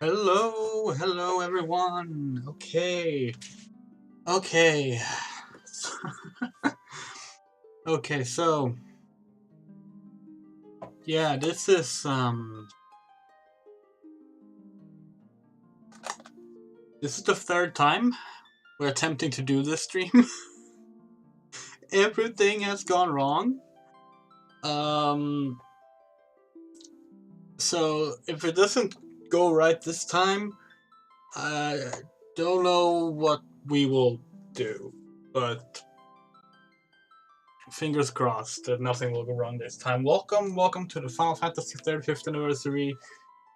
Hello everyone. Okay. Okay, so yeah, this is the third time we're attempting to do this stream. Everything has gone wrong. Um so if it doesn't go right this time, I don't know what we will do, but fingers crossed that nothing will go wrong this time. Welcome to the Final Fantasy 35th anniversary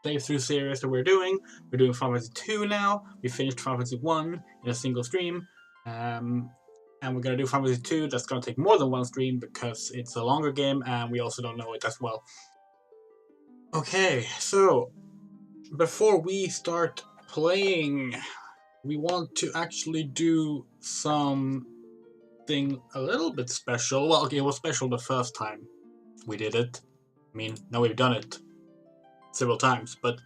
playthrough series that we're doing. We're doing Final Fantasy 2 now. We finished Final Fantasy 1 in a single stream. And we're going to do Final Fantasy 2. That's going to take more than one stream because it's a longer game and we also don't know it as well. Okay, so before we start playing, we want to actually do something a little bit special. Well, okay, it was special the first time we did it. I mean, now we've done it several times, but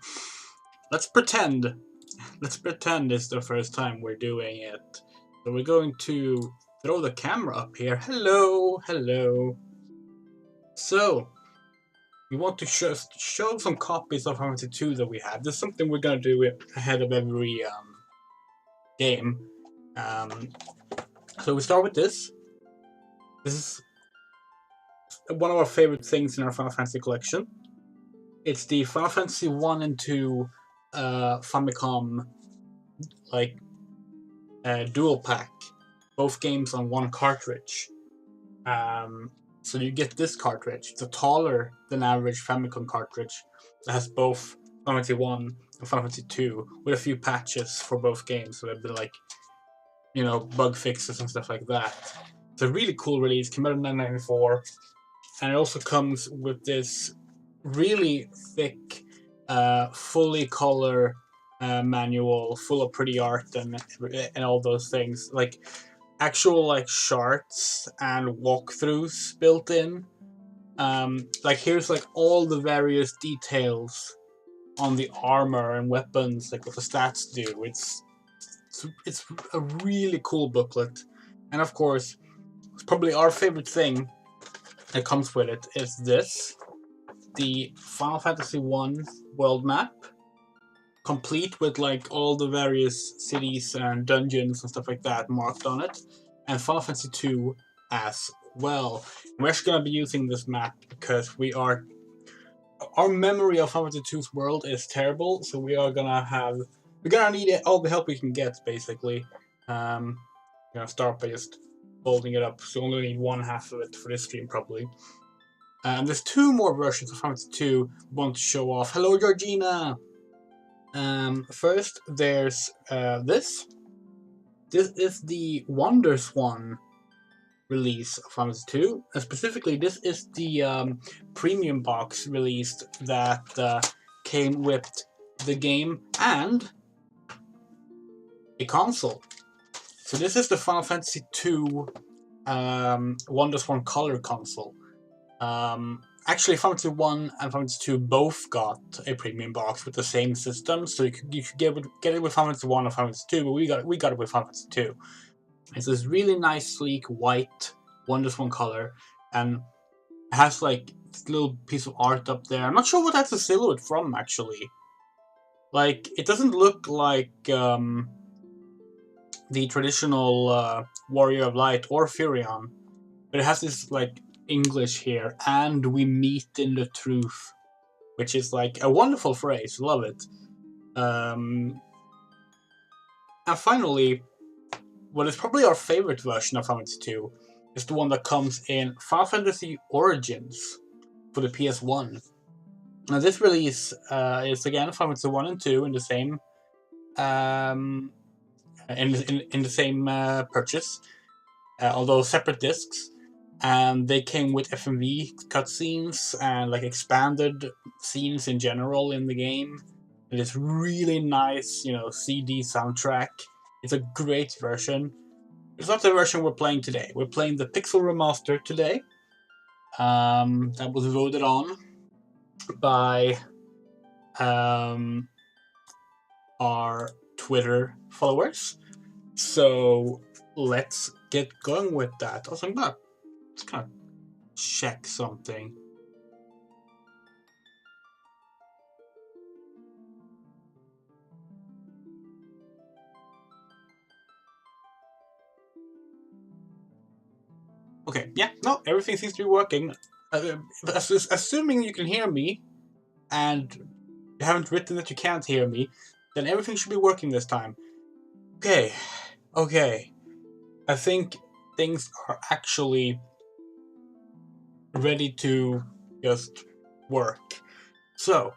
let's pretend it's the first time we're doing it. So we're going to throw the camera up here. Hello. So we want to show some copies of Final Fantasy 2 that we have. This is something we're gonna do ahead of every game. So we start with this. This is one of our favorite things in our Final Fantasy collection. It's the Final Fantasy 1 and 2 Famicom dual pack, both games on one cartridge. So you get this cartridge. It's a taller than average Famicom cartridge that has both Final Fantasy 1 and Final Fantasy 2 with a few patches for both games. So there've been bug fixes and stuff like that. It's a really cool release. Came out in 1994, and it also comes with this really thick, fully color manual full of pretty art and all those things, like actual charts and walkthroughs built in. Here's all the various details on the armor and weapons, like what the stats do. It's a really cool booklet, and of course, probably our favorite thing that comes with it is the Final Fantasy 1 world map, complete with all the various cities and dungeons and stuff like that marked on it, and Final Fantasy 2 as well. We're actually going to be using this map because our memory of Final Fantasy 2's world is terrible, so we're gonna need all the help we can get, basically. We're gonna start by just folding it up, so we only need one half of it for this stream, probably. And there's two more versions of Final Fantasy 2 we want to show off. Hello, Georgina! First, there's this. This is the Wonder Swan release of Final Fantasy 2. And specifically, this is the premium box released that came with the game and a console. So this is the Final Fantasy 2 Wonder Swan Color console. Actually, Final Fantasy 1 and Final Fantasy 2 both got a premium box with the same system, so you could get it with Final Fantasy 1 or Final Fantasy 2, but we got it with Final Fantasy 2. It's this really nice, sleek, white Wonder Swan color, and it has this little piece of art up there. I'm not sure what that's a silhouette from, actually. It doesn't look like the traditional Warrior of Light or Furion, but it has this English here, and we meet in the truth, which is a wonderful phrase. Love it. And finally, what is probably our favorite version of Final Fantasy 2 is the one that comes in Final Fantasy Origins for the PS1. Now this release is again Final Fantasy 1 and 2 in the same in the same purchase, although separate discs. And they came with FMV cutscenes and expanded scenes in general in the game. It is really nice, CD soundtrack. It's a great version. It's not the version we're playing today. We're playing the Pixel Remaster today. That was voted on by our Twitter followers. So let's get going with that. Also, I'm gonna just kind of check something. Okay, yeah, no, everything seems to be working. Assuming you can hear me, and you haven't written that you can't hear me, then everything should be working this time. Okay, okay. I think things are actually ready to just work. So,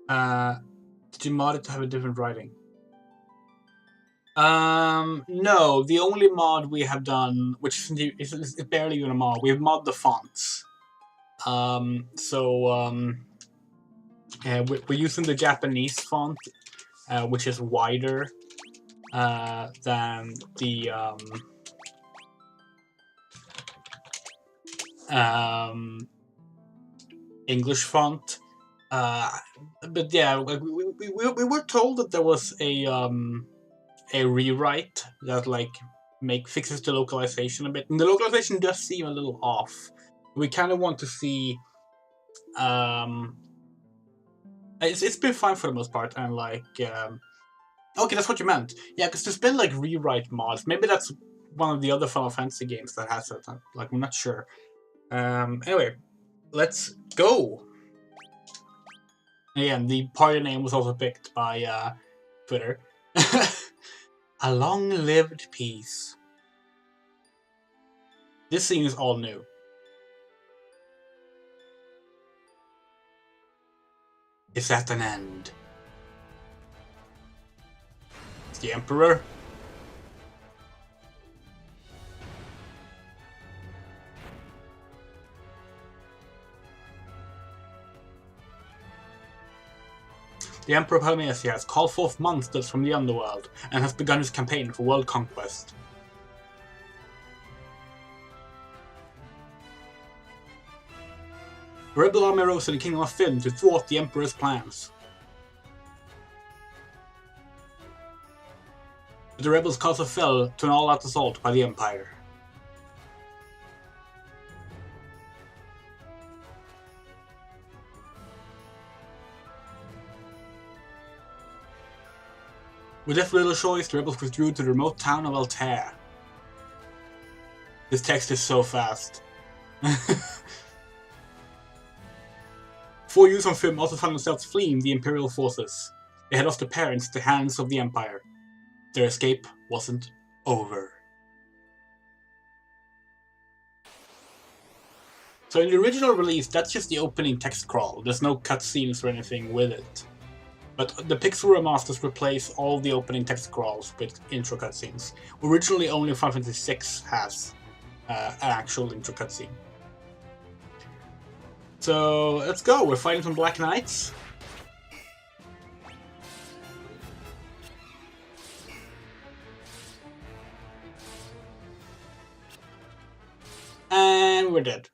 did you mod it to have a different writing? No. The only mod we have done, which is barely even a mod, we've modded the fonts. We're using the Japanese font, which is wider than the English font. But yeah, we were told that there was a rewrite that fixes the localization a bit, and the localization does seem a little off. We kind of want to see. It's been fine for the most part, and okay, that's what you meant. Yeah, because there's been rewrite mods. Maybe that's one of the other Final Fantasy games that has it. I'm not sure. Anyway, let's go. Again, the party name was also picked by Twitter. A long-lived peace. This scene is all new. It's at an end. It's the Emperor. The Emperor of Helmesia has called forth monsters from the underworld and has begun his campaign for world conquest. A rebel army rose in the kingdom of Finn to thwart the Emperor's plans. But the rebels' castle fell to an all-out assault by the Empire. With left little choice, the rebels withdrew to the remote town of Altair. This text is so fast. 4 youths on Finn also found themselves fleeing the Imperial forces. They had lost their parents to the hands of the Empire. Their escape wasn't over. So in the original release, that's just the opening text crawl. There's no cutscenes or anything with it. But the Pixel remasters replace all the opening text crawls with intro cutscenes. Originally, only Final Fantasy VI has an actual intro cutscene. So let's go. We're fighting some Black Knights. And we're dead.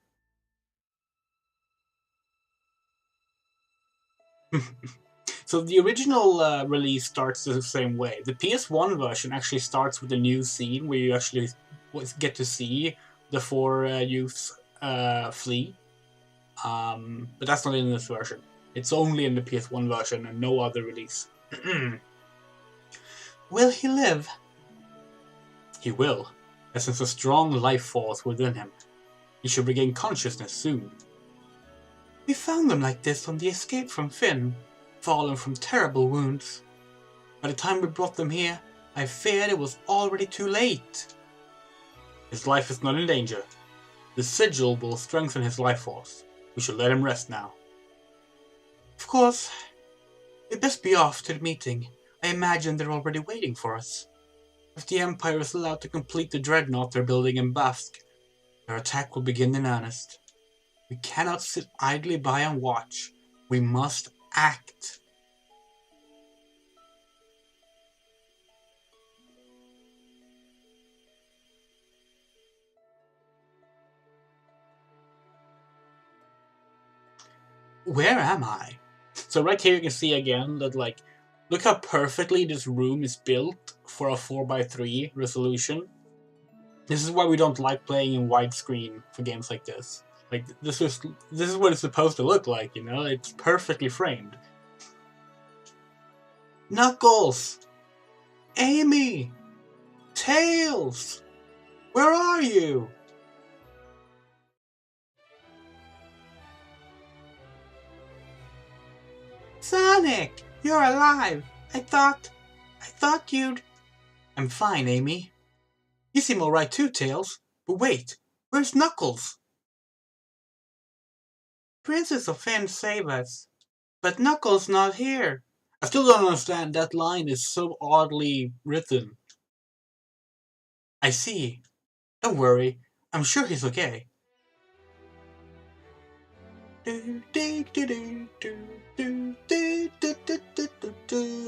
So the original release starts the same way. The PS1 version actually starts with a new scene where you actually get to see the 4 youths flee. But that's not in this version. It's only in the PS1 version and no other release. Will he live? He will. I sense a strong life force within him. He should regain consciousness soon. We found them like this on the escape from Finn, fallen from terrible wounds. By the time we brought them here, I feared it was already too late. His life is not in danger. The sigil will strengthen his life force. We should let him rest now. Of course. We'd best be off to the meeting. I imagine they're already waiting for us. If the Empire is allowed to complete the dreadnought they're building in Bask, their attack will begin in earnest. We cannot sit idly by and watch. We must act. Where am I? So right here you can see again that Look how perfectly this room is built for a 4:3 resolution. This is why we don't like playing in widescreen for games like this. Like, this is what it's supposed to look like, you know? It's perfectly framed. Knuckles! Amy! Tails! Where are you? Sonic! You're alive! I thought you'd... I'm fine, Amy. You seem alright too, Tails. But wait, where's Knuckles? Princess of Finn, save us. But Knuckles not here. I still don't understand, that line is so oddly written. I see. Don't worry, I'm sure he's okay. I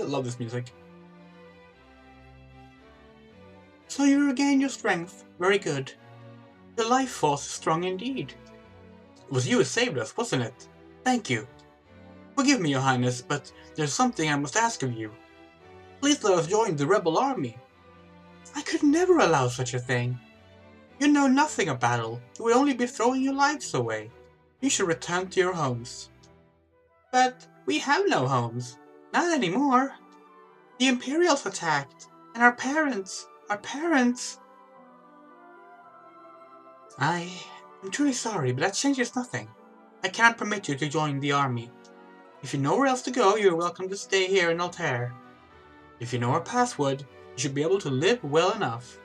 love this music. So you regained your strength. Very good. Your life force is strong indeed. It was you who saved us, wasn't it? Thank you. Forgive me, Your Highness, but there's something I must ask of you. Please let us join the rebel army. I could never allow such a thing. You know nothing of battle. You would only be throwing your lives away. You should return to your homes. But we have no homes. Not anymore. The Imperials attacked. And our parents. I'm truly sorry, but that changes nothing. I cannot permit you to join the army. If you know where else to go, you are welcome to stay here in Altair. If you know our password, you should be able to live well enough.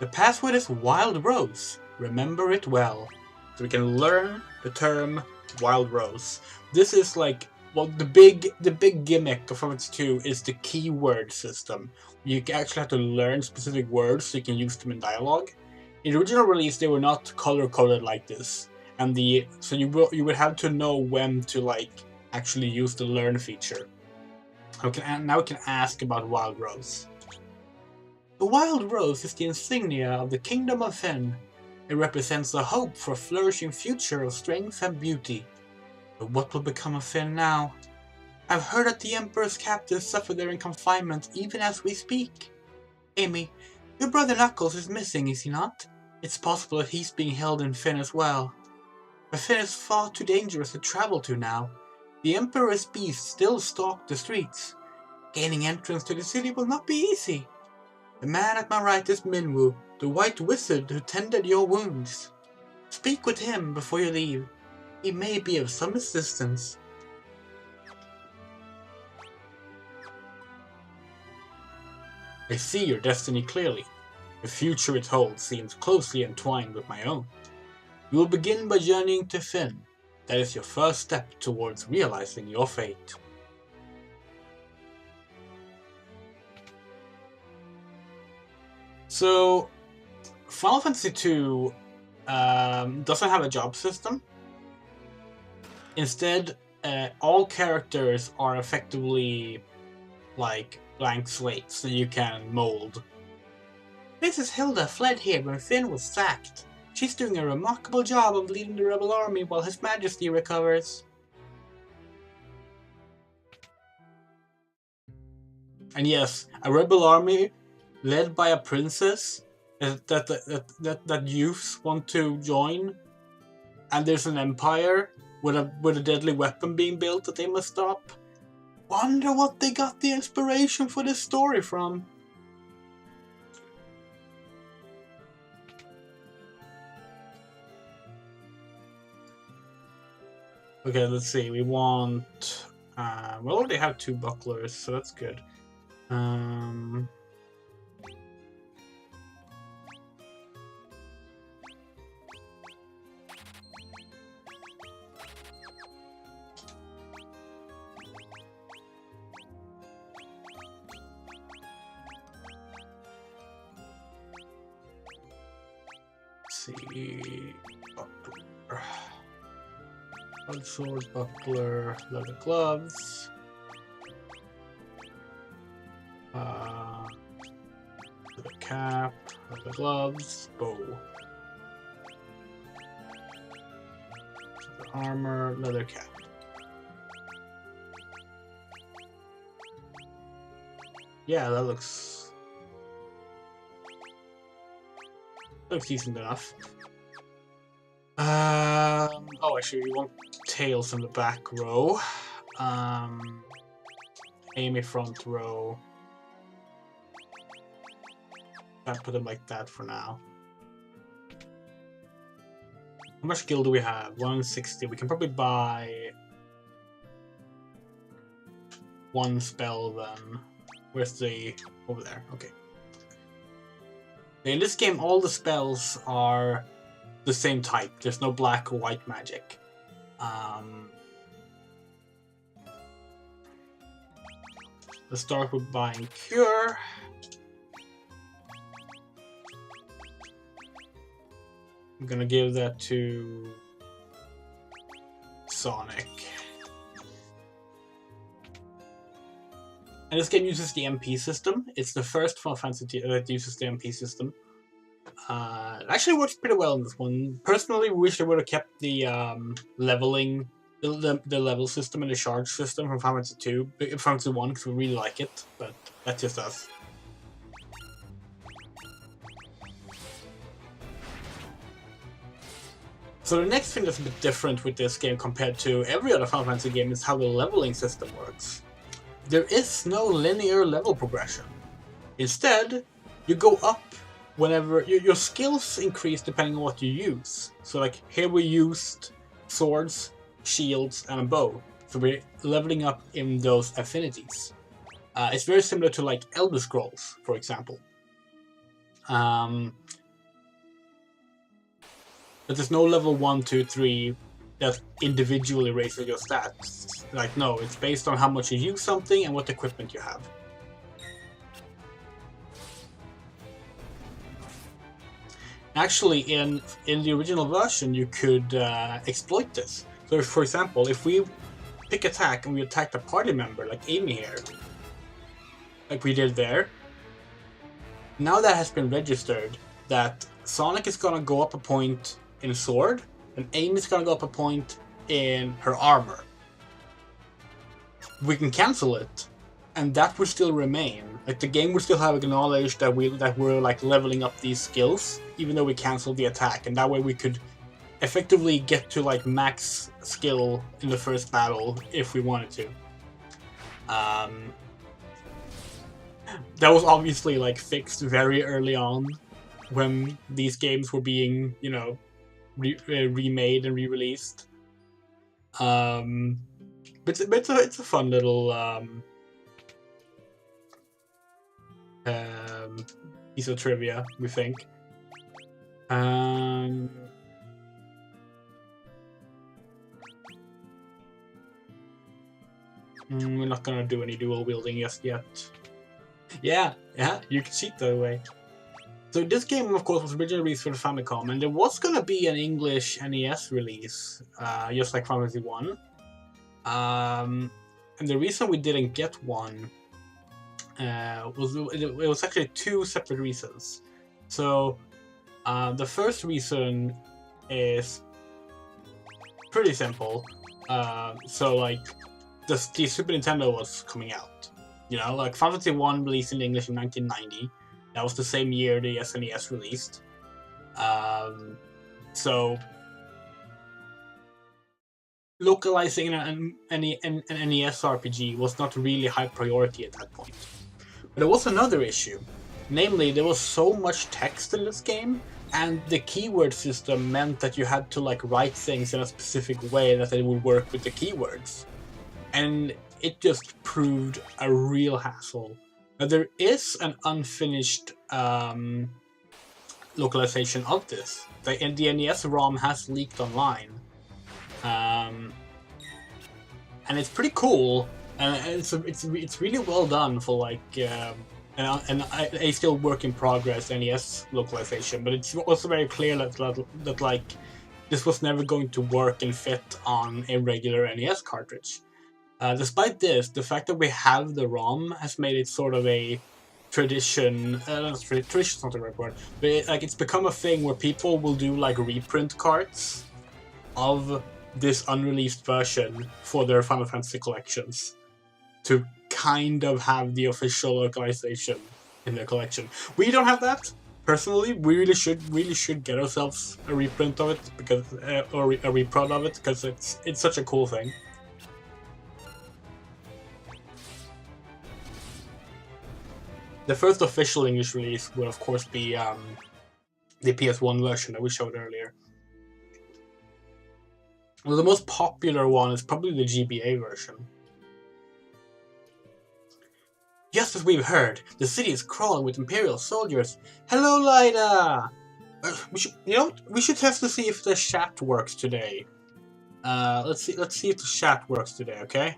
The password is Wild Rose. Remember it well. So we can learn the term Wild Rose. This is like, well, the big gimmick of Final Fantasy 2 is the keyword system. You actually have to learn specific words so you can use them in dialogue. In the original release, they were not color-coded like this, and so you would have to know when to like actually use the learn feature. Now we can ask about Wild Rose. The Wild Rose is the insignia of the Kingdom of Finn. It represents the hope for a flourishing future of strength and beauty. But what will become of Finn now? I've heard that the Emperor's captives suffer there in confinement even as we speak. Amy, your brother Knuckles is missing, is he not? It's possible that he's being held in Finn as well. But Finn is far too dangerous to travel to now. The Emperor's beasts still stalk the streets. Gaining entrance to the city will not be easy. The man at my right is Minwu, the white wizard who tended your wounds. Speak with him before you leave. He may be of some assistance. I see your destiny clearly. The future it holds seems closely entwined with my own. You will begin by journeying to Finn. That is your first step towards realizing your fate. So, Final Fantasy II doesn't have a job system. Instead, all characters are effectively like blank slates that you can mold. Princess Hilda fled here when Finn was sacked. She's doing a remarkable job of leading the rebel army while His Majesty recovers. And yes, a rebel army led by a princess that youths want to join, and there's an empire with a deadly weapon being built that they must stop. Wonder what they got the inspiration for this story from. Okay, let's see. We want. We already have 2 bucklers, so that's good. See. Buckler. Blood sword, buckler, leather gloves. Leather cap, leather gloves, bow. Leather armor, leather cap. Yeah, that looks decent enough. Oh, actually, we want tails in the back row. Amy front row. I'll put them like that for now. How much skill do we have? 160. We can probably buy one spell then. Where's the... over there, okay. In this game, all the spells are the same type. There's no black or white magic. Let's start with buying Cure. I'm gonna give that to Sonic. And this game uses the MP system. It's the first Final Fantasy that uses the MP system. It actually works pretty well in this one. Personally, wish they would have kept the leveling, the level system and the charge system from Final Fantasy 2, Final Fantasy 1, because we really like it, but that's just us. So the next thing that's a bit different with this game compared to every other Final Fantasy game is how the leveling system works. There is no linear level progression. Instead, you go up whenever your skills increase depending on what you use. So like here we used swords, shields, and a bow. So we're leveling up in those affinities. It's very similar to like Elder Scrolls, for example. But there's no level 1, 2, 3 that individually raises your stats. Like, no, it's based on how much you use something and what equipment you have. Actually, in the original version, you could exploit this. So, if, for example, if we pick attack and we attack the party member, like Amy here, like we did there, now that has been registered that Sonic is gonna go up a point in sword, and Amy's gonna go up a point in her armor. We can cancel it, and that would still remain. Like the game would still have acknowledged that we're like leveling up these skills, even though we canceled the attack, and that way we could effectively get to like max skill in the first battle if we wanted to. That was obviously like fixed very early on when these games were being, you know, remade and re-released. But it's a fun little piece of trivia, we think. We're not gonna do any dual wielding just yet. Yeah, you can cheat that way. So this game, of course, was originally released for the Famicom, and there was gonna be an English NES release, just like Final Fantasy 1. And the reason we didn't get one it was actually two separate reasons. So the first reason is pretty simple. So like the Super Nintendo was coming out, you know, like Final Fantasy 1 released in English in 1990. That was the same year the SNES released. So localizing an NES RPG was not really high priority at that point. But there was another issue. Namely, there was so much text in this game, and the keyword system meant that you had to like write things in a specific way that they would work with the keywords. And it just proved a real hassle. Now, there is an unfinished localization of this. The NES ROM has leaked online. And it's pretty cool, and it's really well done for like a still work in progress NES localization. But it's also very clear that like this was never going to work and fit on a regular NES cartridge. Despite this, the fact that we have the ROM has made it sort of a tradition. Tradition's not the right word, but it's become a thing where people will do like reprint carts of this unreleased version for their Final Fantasy collections to kind of have the official localization in their collection. We don't have that. Personally, we really should get ourselves a reprint of it because or a reprod of it because it's such a cool thing. The first official English release will of course be the PS1 version that we showed earlier. Well, the most popular one is probably the GBA version. Just as we've heard, the city is crawling with Imperial soldiers. Hello, Lyda! We should test to see if the chat works today. Let's see if the chat works today, okay?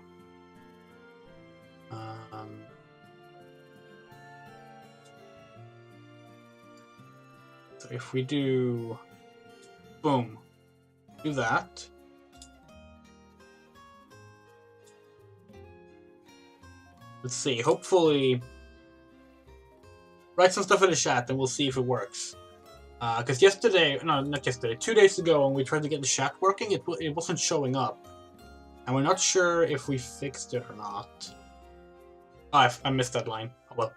So if we do, boom, do that. Let's see. Hopefully, write some stuff in the chat, and we'll see if it works. Because not yesterday, 2 days ago, when we tried to get the chat working, it wasn't showing up, and we're not sure if we fixed it or not. Oh, I missed that line. Oh well.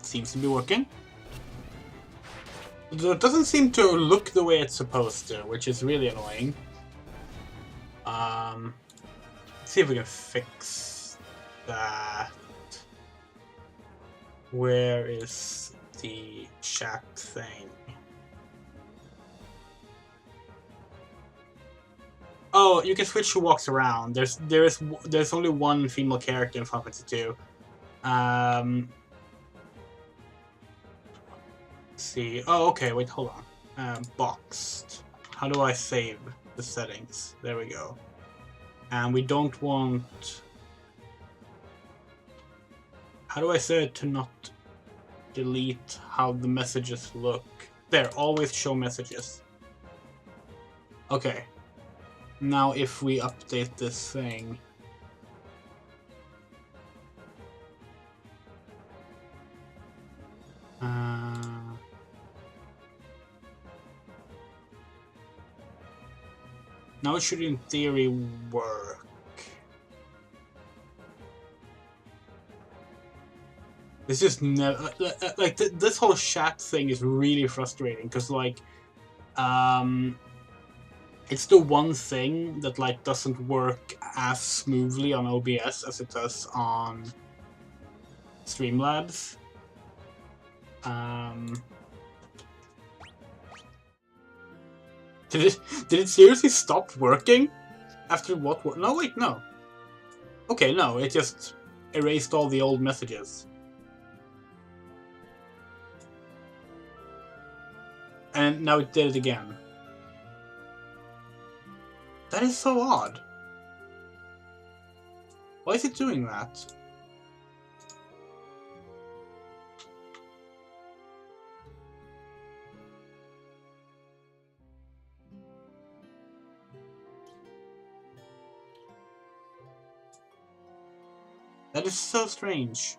Seems to be working. It doesn't seem to look the way it's supposed to, which is really annoying. Let's see if we can fix that. Where is the chat thing? Oh, you can switch who walks around. There's only one female character in Final Fantasy 2. See. Oh, okay. Wait, hold on. Boxed. How do I save the settings? There we go. And we don't want. How do I say it to not delete how the messages look? There. Always show messages. Okay. Now, if we update this thing. Now it should in theory work. It's just never like this whole chat thing is really frustrating because like it's the one thing that like doesn't work as smoothly on OBS as it does on Streamlabs. Did it seriously stop working? After what? No, wait, no. Okay, no, it just erased all the old messages. And now it did it again. That is so odd. Why is it doing that? That is so strange.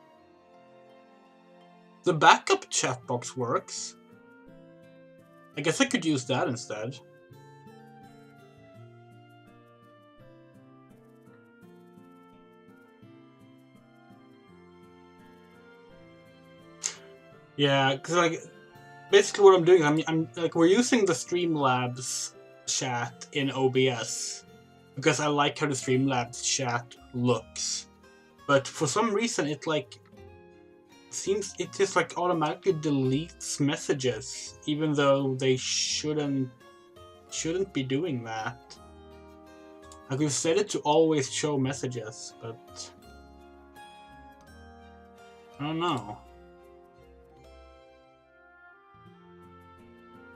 The backup chat box works. I guess I could use that instead. Yeah, because like basically what I'm doing, I'm like we're using the Streamlabs chat in OBS because I like how the Streamlabs chat looks. But for some reason, it like seems it just like automatically deletes messages, even though they shouldn't be doing that. Like we've set it to always show messages, but I don't know.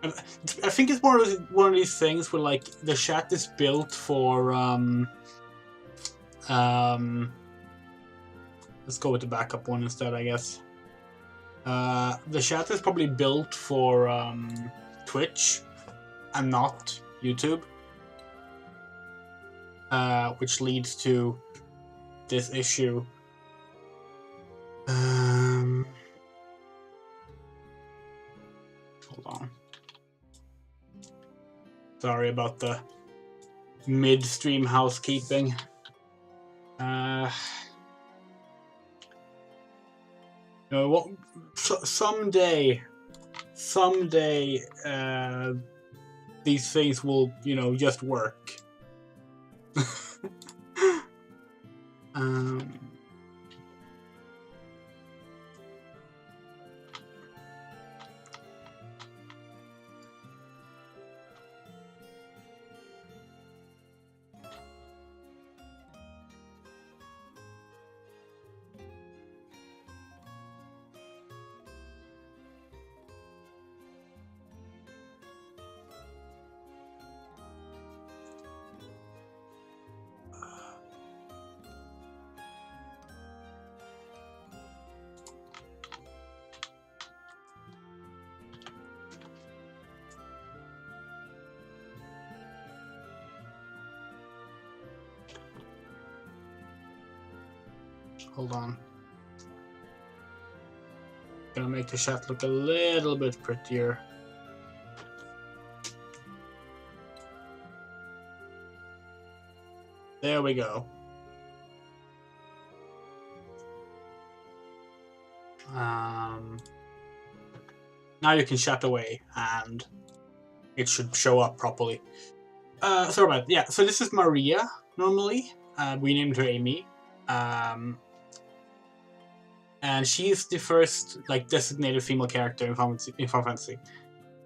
I think it's one of these things where like the chat is built for let's go with the backup one instead, I guess. The chat is probably built for Twitch and not YouTube, which leads to this issue. Hold on. Sorry about the midstream housekeeping. You know what? Someday, these things will, you know, just work. Hold on. Gonna make the chat look a little bit prettier. There we go. Now you can chat away and it should show up properly. Sorry about it. Yeah, so this is Maria normally. We named her Amy. And she's the first like designated female character in Final Fantasy.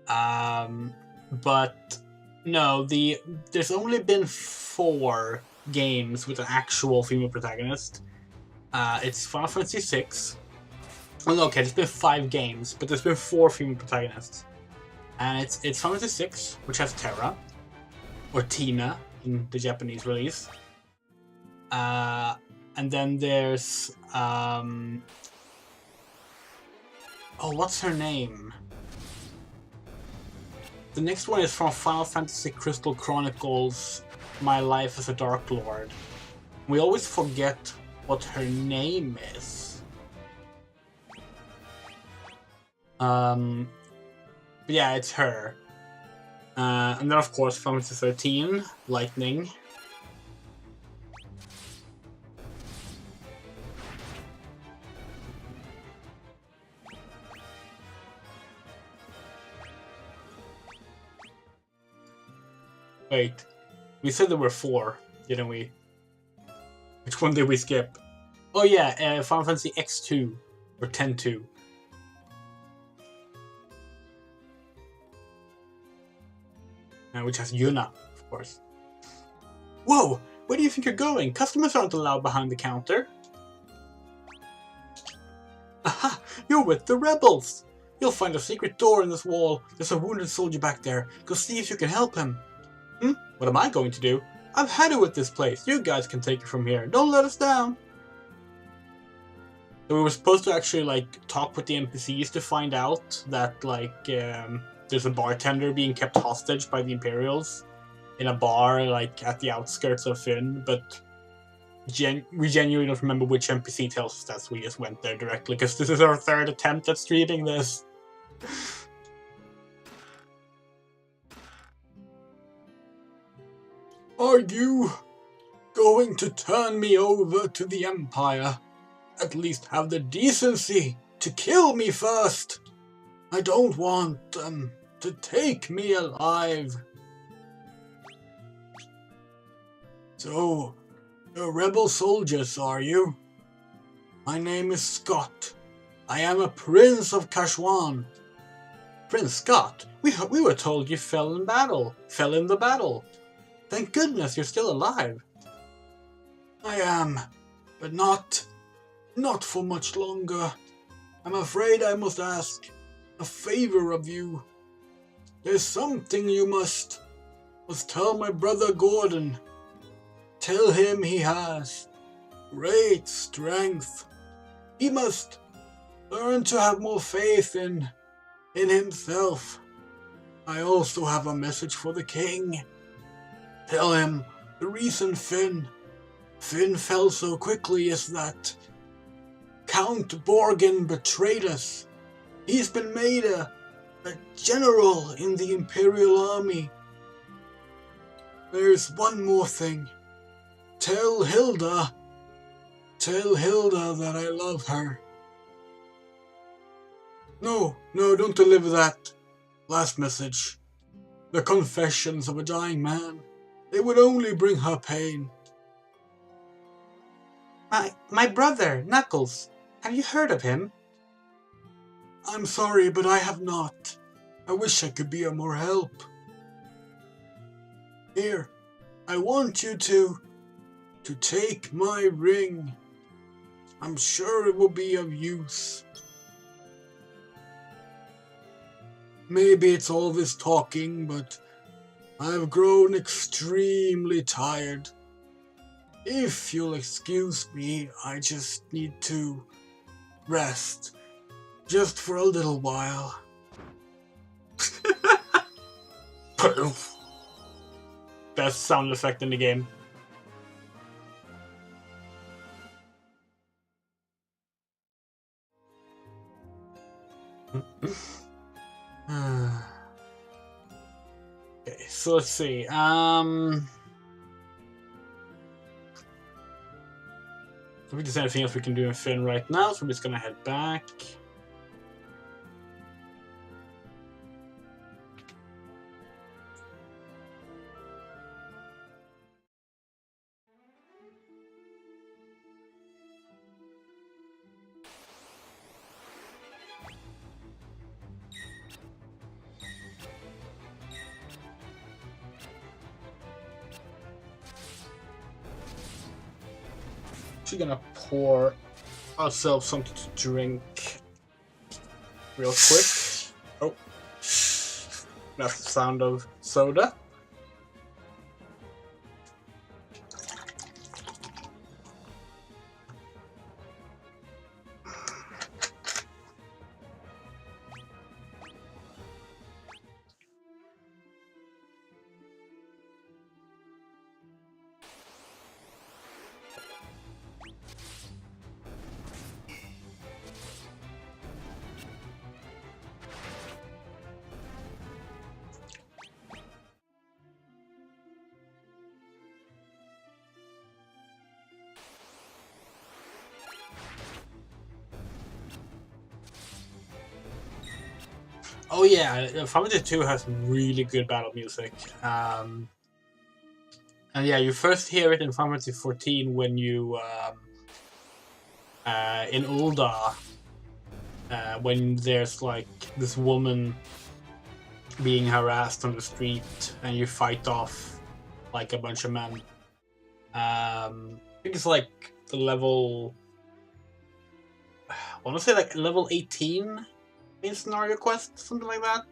But no, there's only been 4 games with an actual female protagonist. It's Final Fantasy VI. Oh, no, okay, there's been 5 games, but there's been 4 female protagonists. And it's Final Fantasy VI, which has Terra, or Tina in the Japanese release. And then there's oh, what's her name? The next one is from Final Fantasy Crystal Chronicles, My Life as a Dark Lord. We always forget what her name is. But yeah, it's her. And then of course Final Fantasy 13, Lightning. Wait, we said there were 4, didn't we? Which one did we skip? Oh yeah, Final Fantasy X2, or 10-2. Which has Yuna, of course. Whoa! Where do you think you're going? Customers aren't allowed behind the counter. Aha! You're with the rebels! You'll find a secret door in this wall. There's a wounded soldier back there. Go see if you can help him. What am I going to do? I've had it with this place. You guys can take it from here. Don't let us down. So we were supposed to actually, like, talk with the NPCs to find out that, like, there's a bartender being kept hostage by the Imperials in a bar, like, at the outskirts of Fynn, but we genuinely don't remember which NPC tells us that, so we just went there directly, because this is our 3rd attempt at streaming this. Are you going to turn me over to the Empire? At least have the decency to kill me first. I don't want them to take me alive. So, you're rebel soldiers, are you? My name is Scott. I am a prince of Kashwan. Prince Scott? We were told you fell in the battle. Thank goodness you're still alive. I am, but not for much longer. I'm afraid I must ask a favor of you. There's something you must tell my brother Gordon. Tell him he has great strength. He must learn to have more faith in himself. I also have a message for the king. Tell him the reason Fynn fell so quickly is that Count Borgin betrayed us. He's been made a general in the Imperial army. There's one more thing. Tell Hilda that I love her. No, don't deliver that last message. The confessions of a dying man. They would only bring her pain. My brother, Knuckles. Have you heard of him? I'm sorry, but I have not. I wish I could be of more help. Here, I want you to take my ring. I'm sure it will be of use. Maybe it's all this talking, but I've grown extremely tired. If you'll excuse me, I just need to rest. Just for a little while. Best sound effect in the game. Okay, so let's see. I don't think there's anything else we can do in Finn right now, so I'm just gonna head back. We're gonna pour ourselves something to drink real quick. Oh, that's the sound of soda. Oh yeah, Final Fantasy 2 has really good battle music. And yeah, you first hear it in Final Fantasy 14 when you in Ul'dah, when there's like this woman being harassed on the street and you fight off like a bunch of men. I think it's like the level, I want to say like level 18 in Scenario Quest, something like that.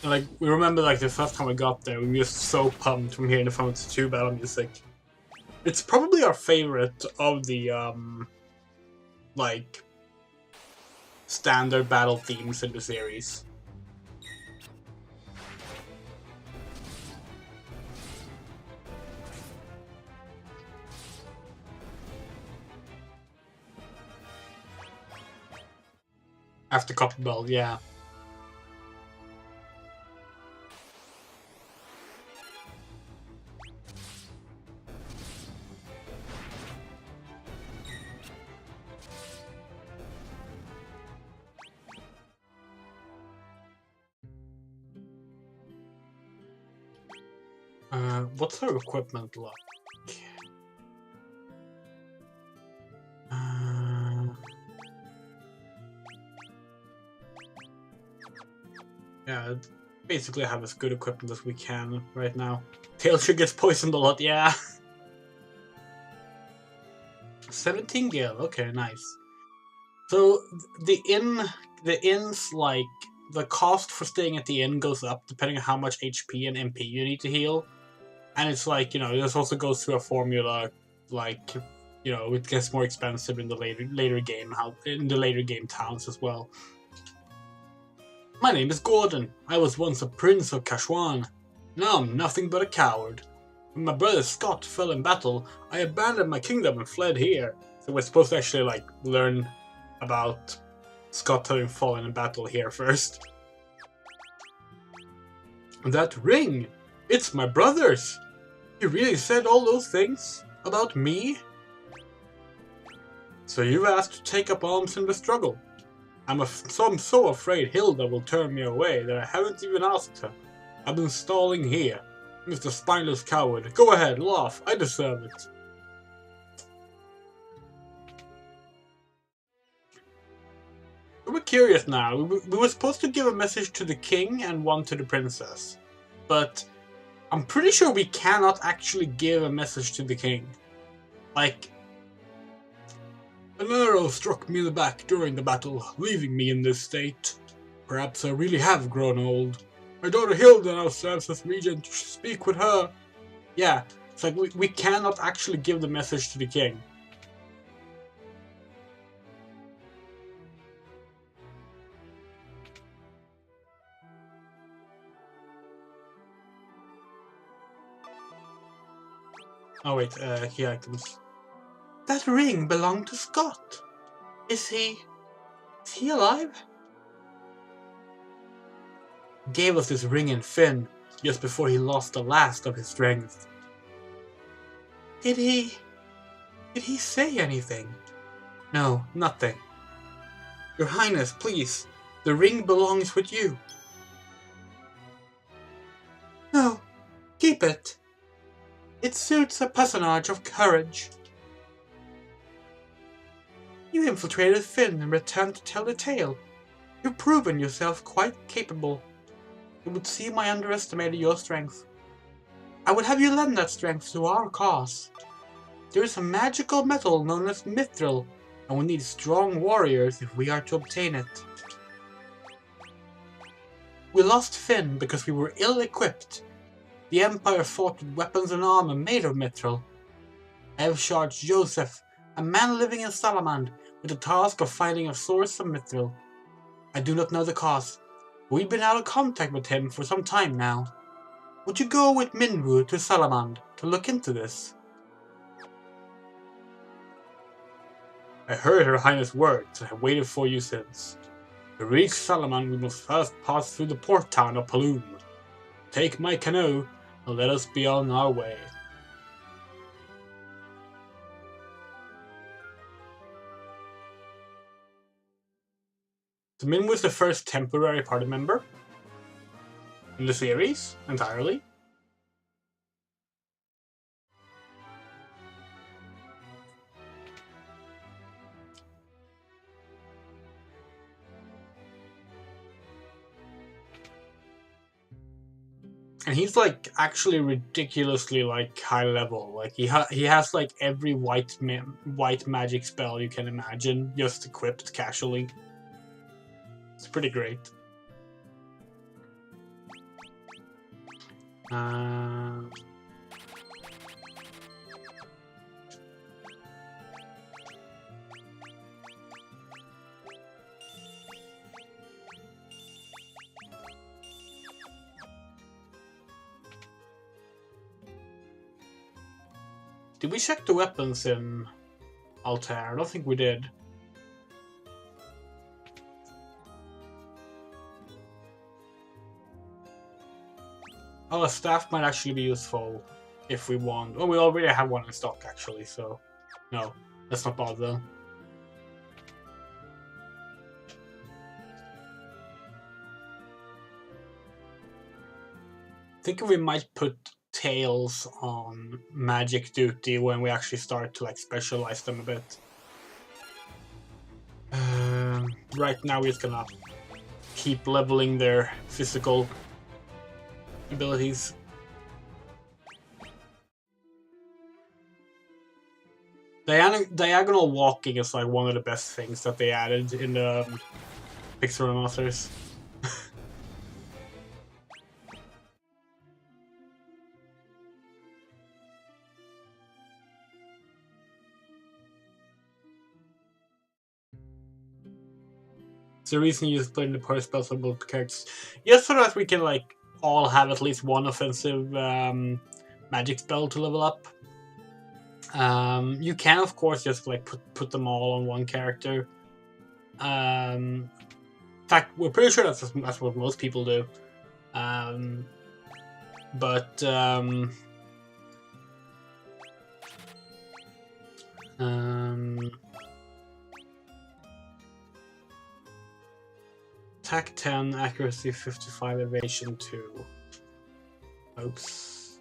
Like, we remember like the first time we got there, we were just so pumped from hearing the Final Fantasy 2 battle music. It's probably our favorite of the like standard battle themes in the series. After Copper Bell, yeah. What's her equipment like? Yeah, basically have as good equipment as we can right now. Tailshire gets poisoned a lot, yeah. 17 gil, okay, nice. So the inn's like, the cost for staying at the inn goes up depending on how much HP and MP you need to heal. And it's like, you know, this also goes through a formula, like, you know, it gets more expensive in the later game towns as well. My name is Gordon. I was once a prince of Kashwan. Now I'm nothing but a coward. When my brother Scott fell in battle, I abandoned my kingdom and fled here. So we're supposed to actually, like, learn about Scott having fallen in battle here first. That ring! It's my brother's! You really said all those things about me? So you asked to take up arms in the struggle. I'm so afraid Hilda will turn me away that I haven't even asked her. I've been stalling here. Mr. Spineless Coward, go ahead, laugh, I deserve it. We're curious now. We were supposed to give a message to the king and one to the princess. But I'm pretty sure we cannot actually give a message to the king. Like, an arrow struck me in the back during the battle, leaving me in this state. Perhaps I really have grown old. My daughter Hilda now serves as regent. You should speak with her. Yeah, it's like we cannot actually give the message to the king. Oh wait, key items. That ring belonged to Scott. Is he alive? Gave us this ring in Finn, just before he lost the last of his strength. Did he say anything? No, nothing. Your Highness, please, the ring belongs with you. No, keep it. It suits a personage of courage. You infiltrated Finn and returned to tell the tale. You've proven yourself quite capable. It would seem I underestimated your strength. I would have you lend that strength to our cause. There is a magical metal known as mithril, and we need strong warriors if we are to obtain it. We lost Finn because we were ill-equipped. The Empire fought with weapons and armor made of mithril. I have charged Joseph, a man living in Salamand, with the task of finding a source of mithril. I do not know the cause. We've been out of contact with him for some time now. Would you go with Minwu to Salamand to look into this? I heard Her Highness' words and have waited for you since. To reach Salamand we must first pass through the port town of Paloom. Take my canoe and let us be on our way. So Min was the first temporary party member in the series entirely. And he's like actually ridiculously like high level. Like he has like every white magic spell you can imagine just equipped casually. It's pretty great. Did we check the weapons in Altair? I don't think we did. Oh, a staff might actually be useful if we want. Oh, we already have one in stock actually, so no, let's not bother though. I think we might put Tails on magic duty when we actually start to like specialize them a bit. Right now we're just gonna keep leveling their physical abilities. Diagonal walking is like one of the best things that they added in the Pixel Remasters. The reason you just play in the party spells on both characters, just so that we can like all have at least one offensive magic spell to level up. You can of course just like put them all on one character. In fact, we're pretty sure that's what most people do. but attack 10, accuracy 55, evasion 2. Oops.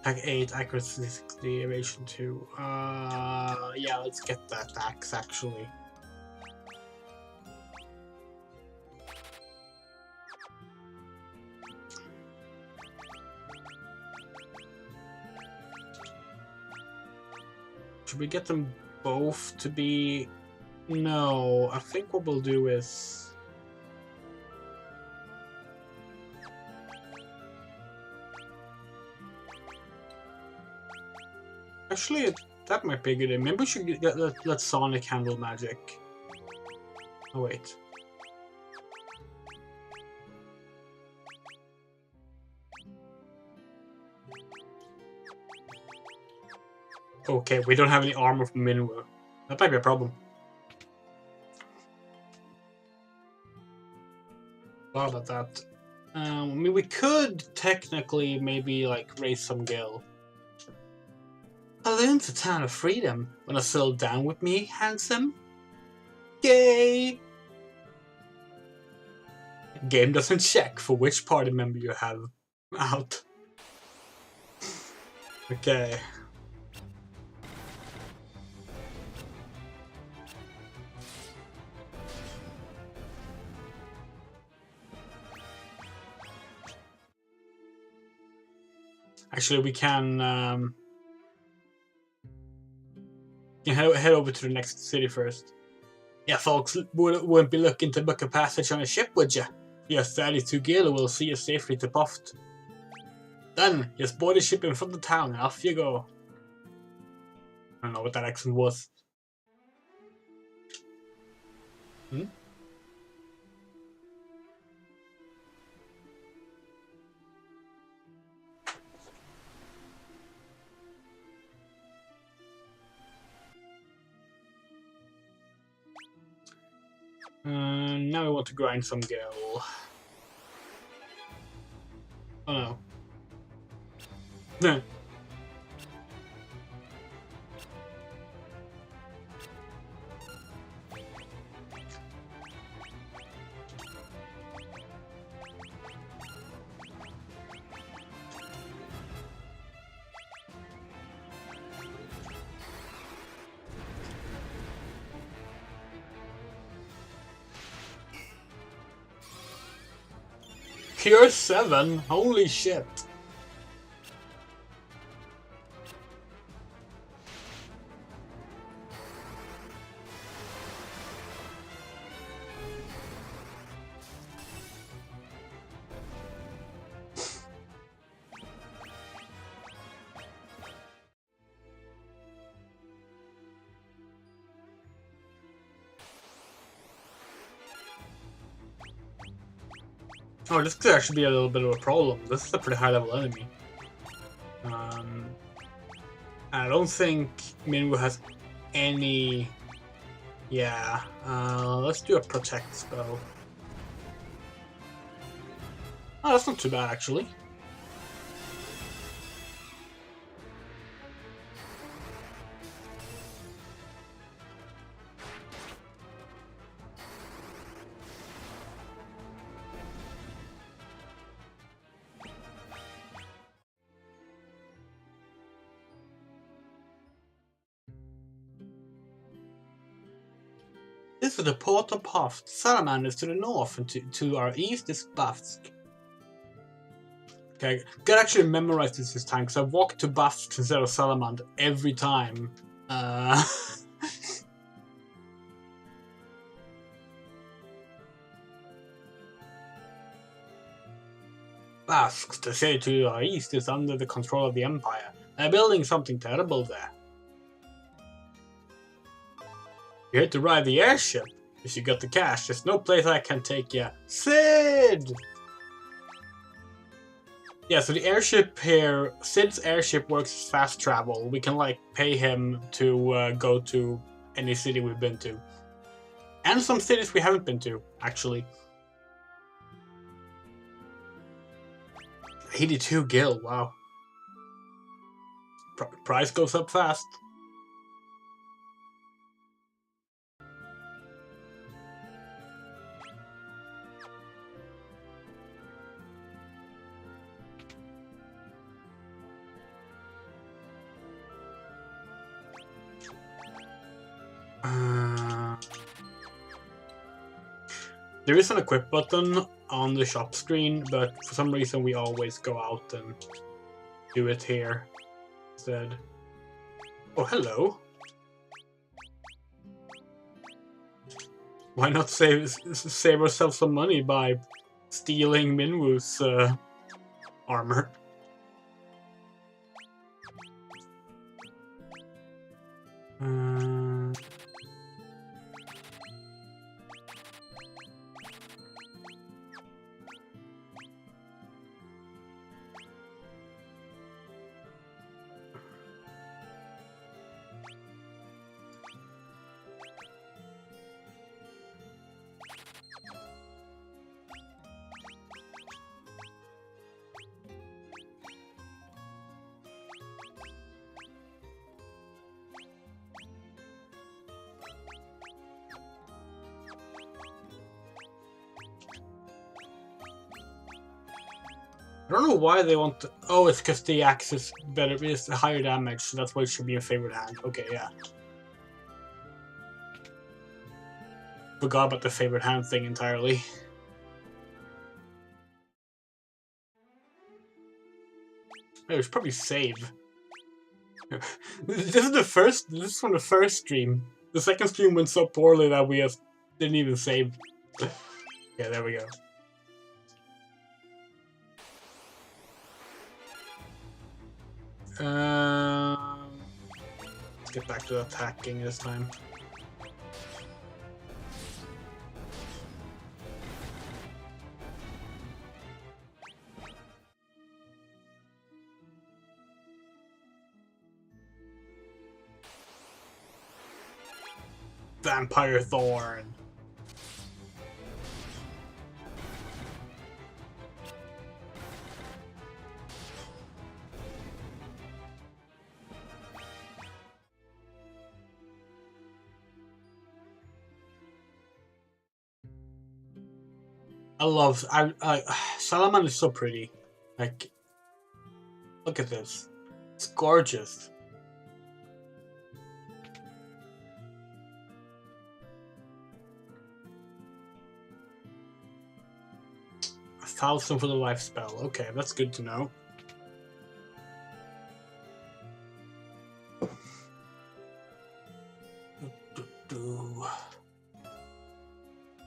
Attack 8, accuracy 60, evasion 2. Yeah, let's get that axe actually. Should we get them both to be... No, I think what we'll do is... Actually, that might be a good idea. Maybe we should let Sonic handle magic. Oh, wait. Okay, we don't have any armor from Minwu. That might be a problem. Thought about that. I mean, we could technically maybe like raise some gil. Balloon to Town of Freedom. Wanna settle down with me, handsome? Gay! Game doesn't check for which party member you have out. Okay. Actually, we can head over to the next city first. Yeah, folks wouldn't be looking to book a passage on a ship, would ya? Your 32 gil will see you safely to Puft. Then, just board the ship in front of town and off you go. I don't know what that accent was. Hmm? Now we want to grind some gil. Oh no. Pure 7? Holy shit. Oh, this could actually be a little bit of a problem. This is a pretty high level enemy. I don't think Minwu has any... Yeah, let's do a protect spell. Oh, that's not too bad actually. This is the port of Puft. Salamanders to the north, and to our east is Bafsk. Okay, gotta actually memorize this time, because I walked to Bafsk instead of Salamander every time. Bafsk, the city to our east, is under the control of the Empire. They're building something terrible there. You had to ride the airship. If you got the cash, there's no place I can take you. Sid! Yeah, so the airship here, Sid's airship works as fast travel. We can, like, pay him to go to any city we've been to. And some cities we haven't been to, actually. 82 gil, wow. Price goes up fast. There is an equip button on the shop screen, but for some reason we always go out and do it here instead. Oh, hello. Why not save ourselves some money by stealing Minwoo's armor? I don't know why they want to... Oh, it's because the axe is better, it's higher damage, so that's why it should be a favorite hand. Okay, yeah. Forgot about the favorite hand thing entirely. I should probably save. This is from the first stream. The second stream went so poorly that we just didn't even save. Yeah, there we go. Let's get back to attacking this time. Vampire Thorn. Salaman is so pretty. Like, look at this. It's gorgeous. A 1,000 for the life spell. Okay, that's good to know.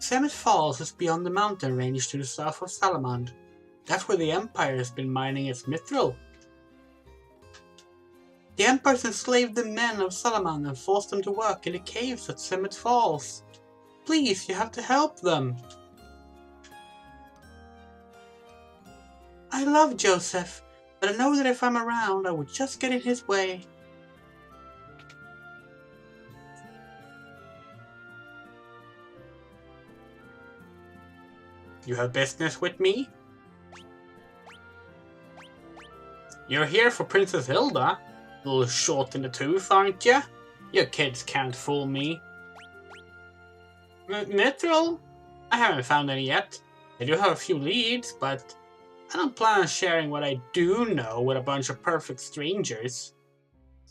Summit Falls is beyond the mountain range to the south of Salamand. That's where the Empire has been mining its mithril. The Empire's enslaved the men of Salamand and forced them to work in the caves at Summit Falls. Please, you have to help them. I love Joseph, but I know that if I'm around, I would just get in his way. You have business with me? You're here for Princess Hilda? A little short in the tooth, aren't you? Your kids can't fool me. Mithril? I haven't found any yet. I do have a few leads, but I don't plan on sharing what I do know with a bunch of perfect strangers.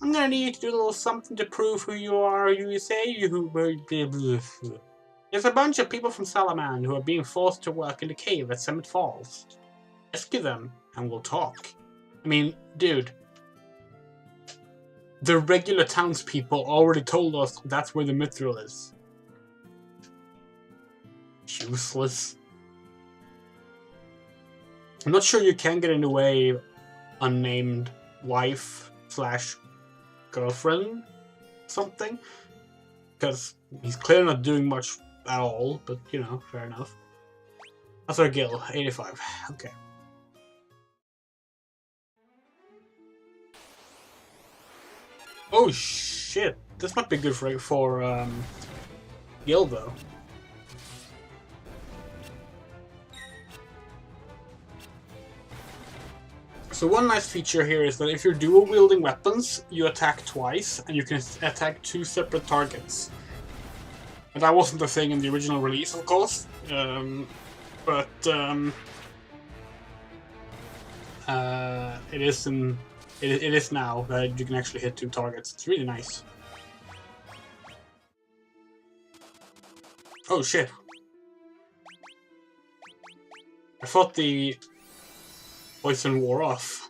I'm gonna need you to do a little something to prove who you are, you say, There's a bunch of people from Salamand who are being forced to work in the cave at Summit Falls. Rescue them, and we'll talk. I mean, dude. The regular townspeople already told us that's where the mithril is. Useless. I'm not sure you can get in the way unnamed wife / girlfriend something. Because he's clearly not doing much at all, but you know, fair enough. That's our gil, 85. Okay. Oh shit! This might be good for gil though. So one nice feature here is that if you're dual wielding weapons, you attack twice, and you can attack 2 separate targets. And that wasn't a thing in the original release, of course, but it is it is now that you can actually hit 2 targets. It's really nice. Oh shit! I thought the poison wore off.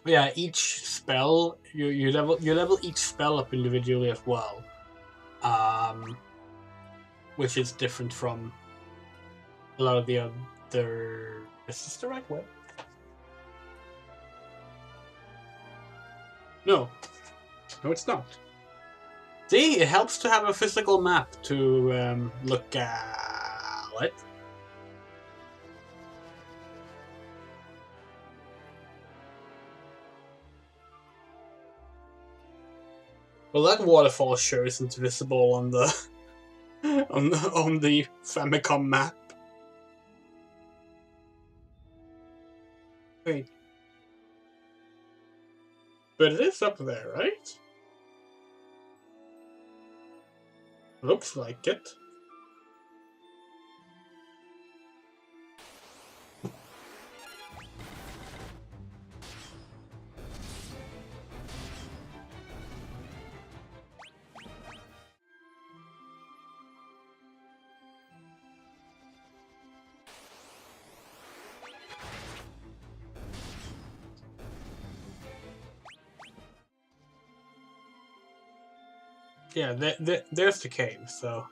Yeah, each spell you level each spell up individually as well, which is different from a lot of the other. Is this the right way? No, no, it's not. See, it helps to have a physical map to look at. What? Well, that waterfall sure isn't visible on the on the Famicom map. Wait, but it is up there, right? Looks like it. Yeah, there's the cave, so.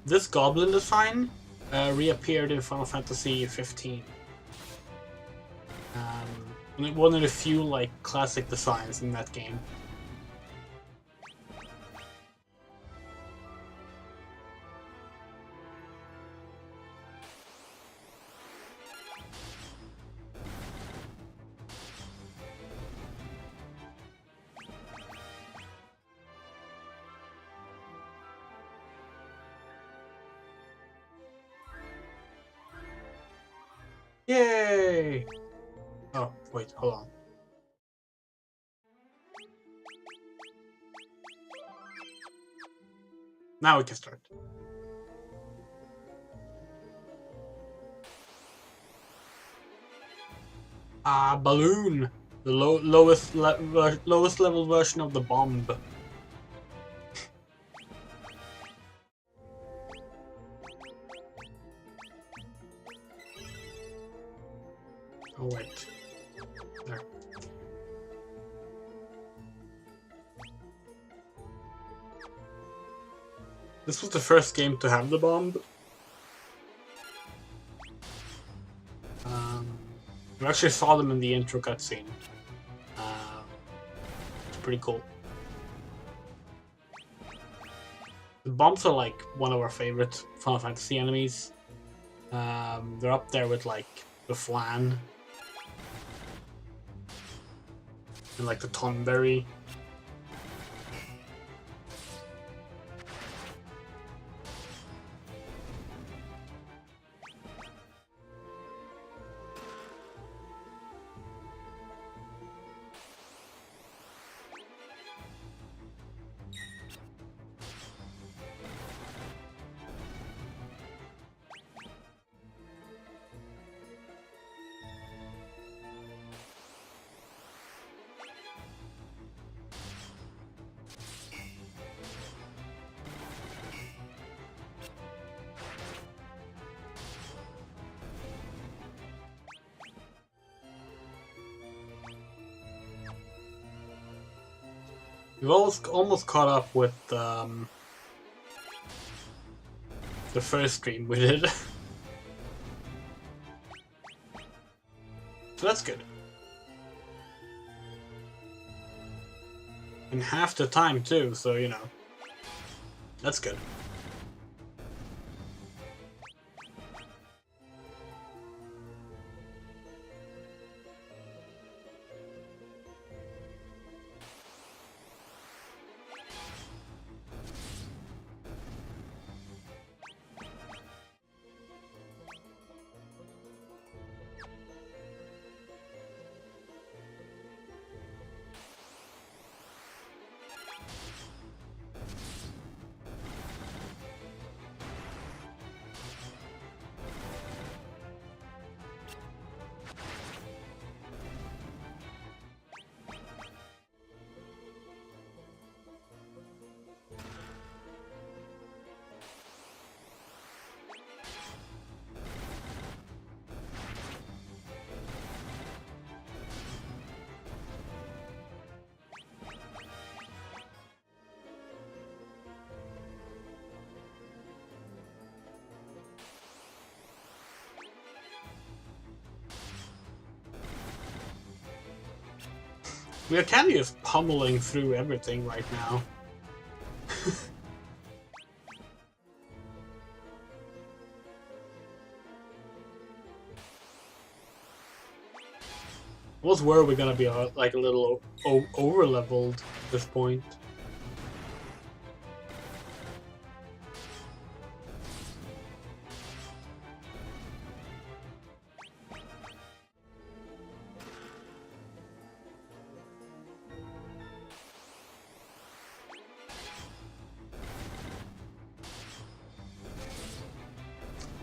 This goblin design reappeared in Final Fantasy 15. One of the few like classic designs in that game. Yay! Oh, wait, hold on. Now we can start. Balloon! The lowest level version of the bomb. Oh wait. There. This was the first game to have the bomb. You actually saw them in the intro cutscene. It's pretty cool. The bombs are like one of our favorite Final Fantasy enemies. They're up there with like the Flan and like the Tonberry. We've almost caught up with the first stream we did. So that's good. In half the time too, so you know. That's good. We are kind of just pummeling through everything right now. What were we gonna be like a little over leveled at this point?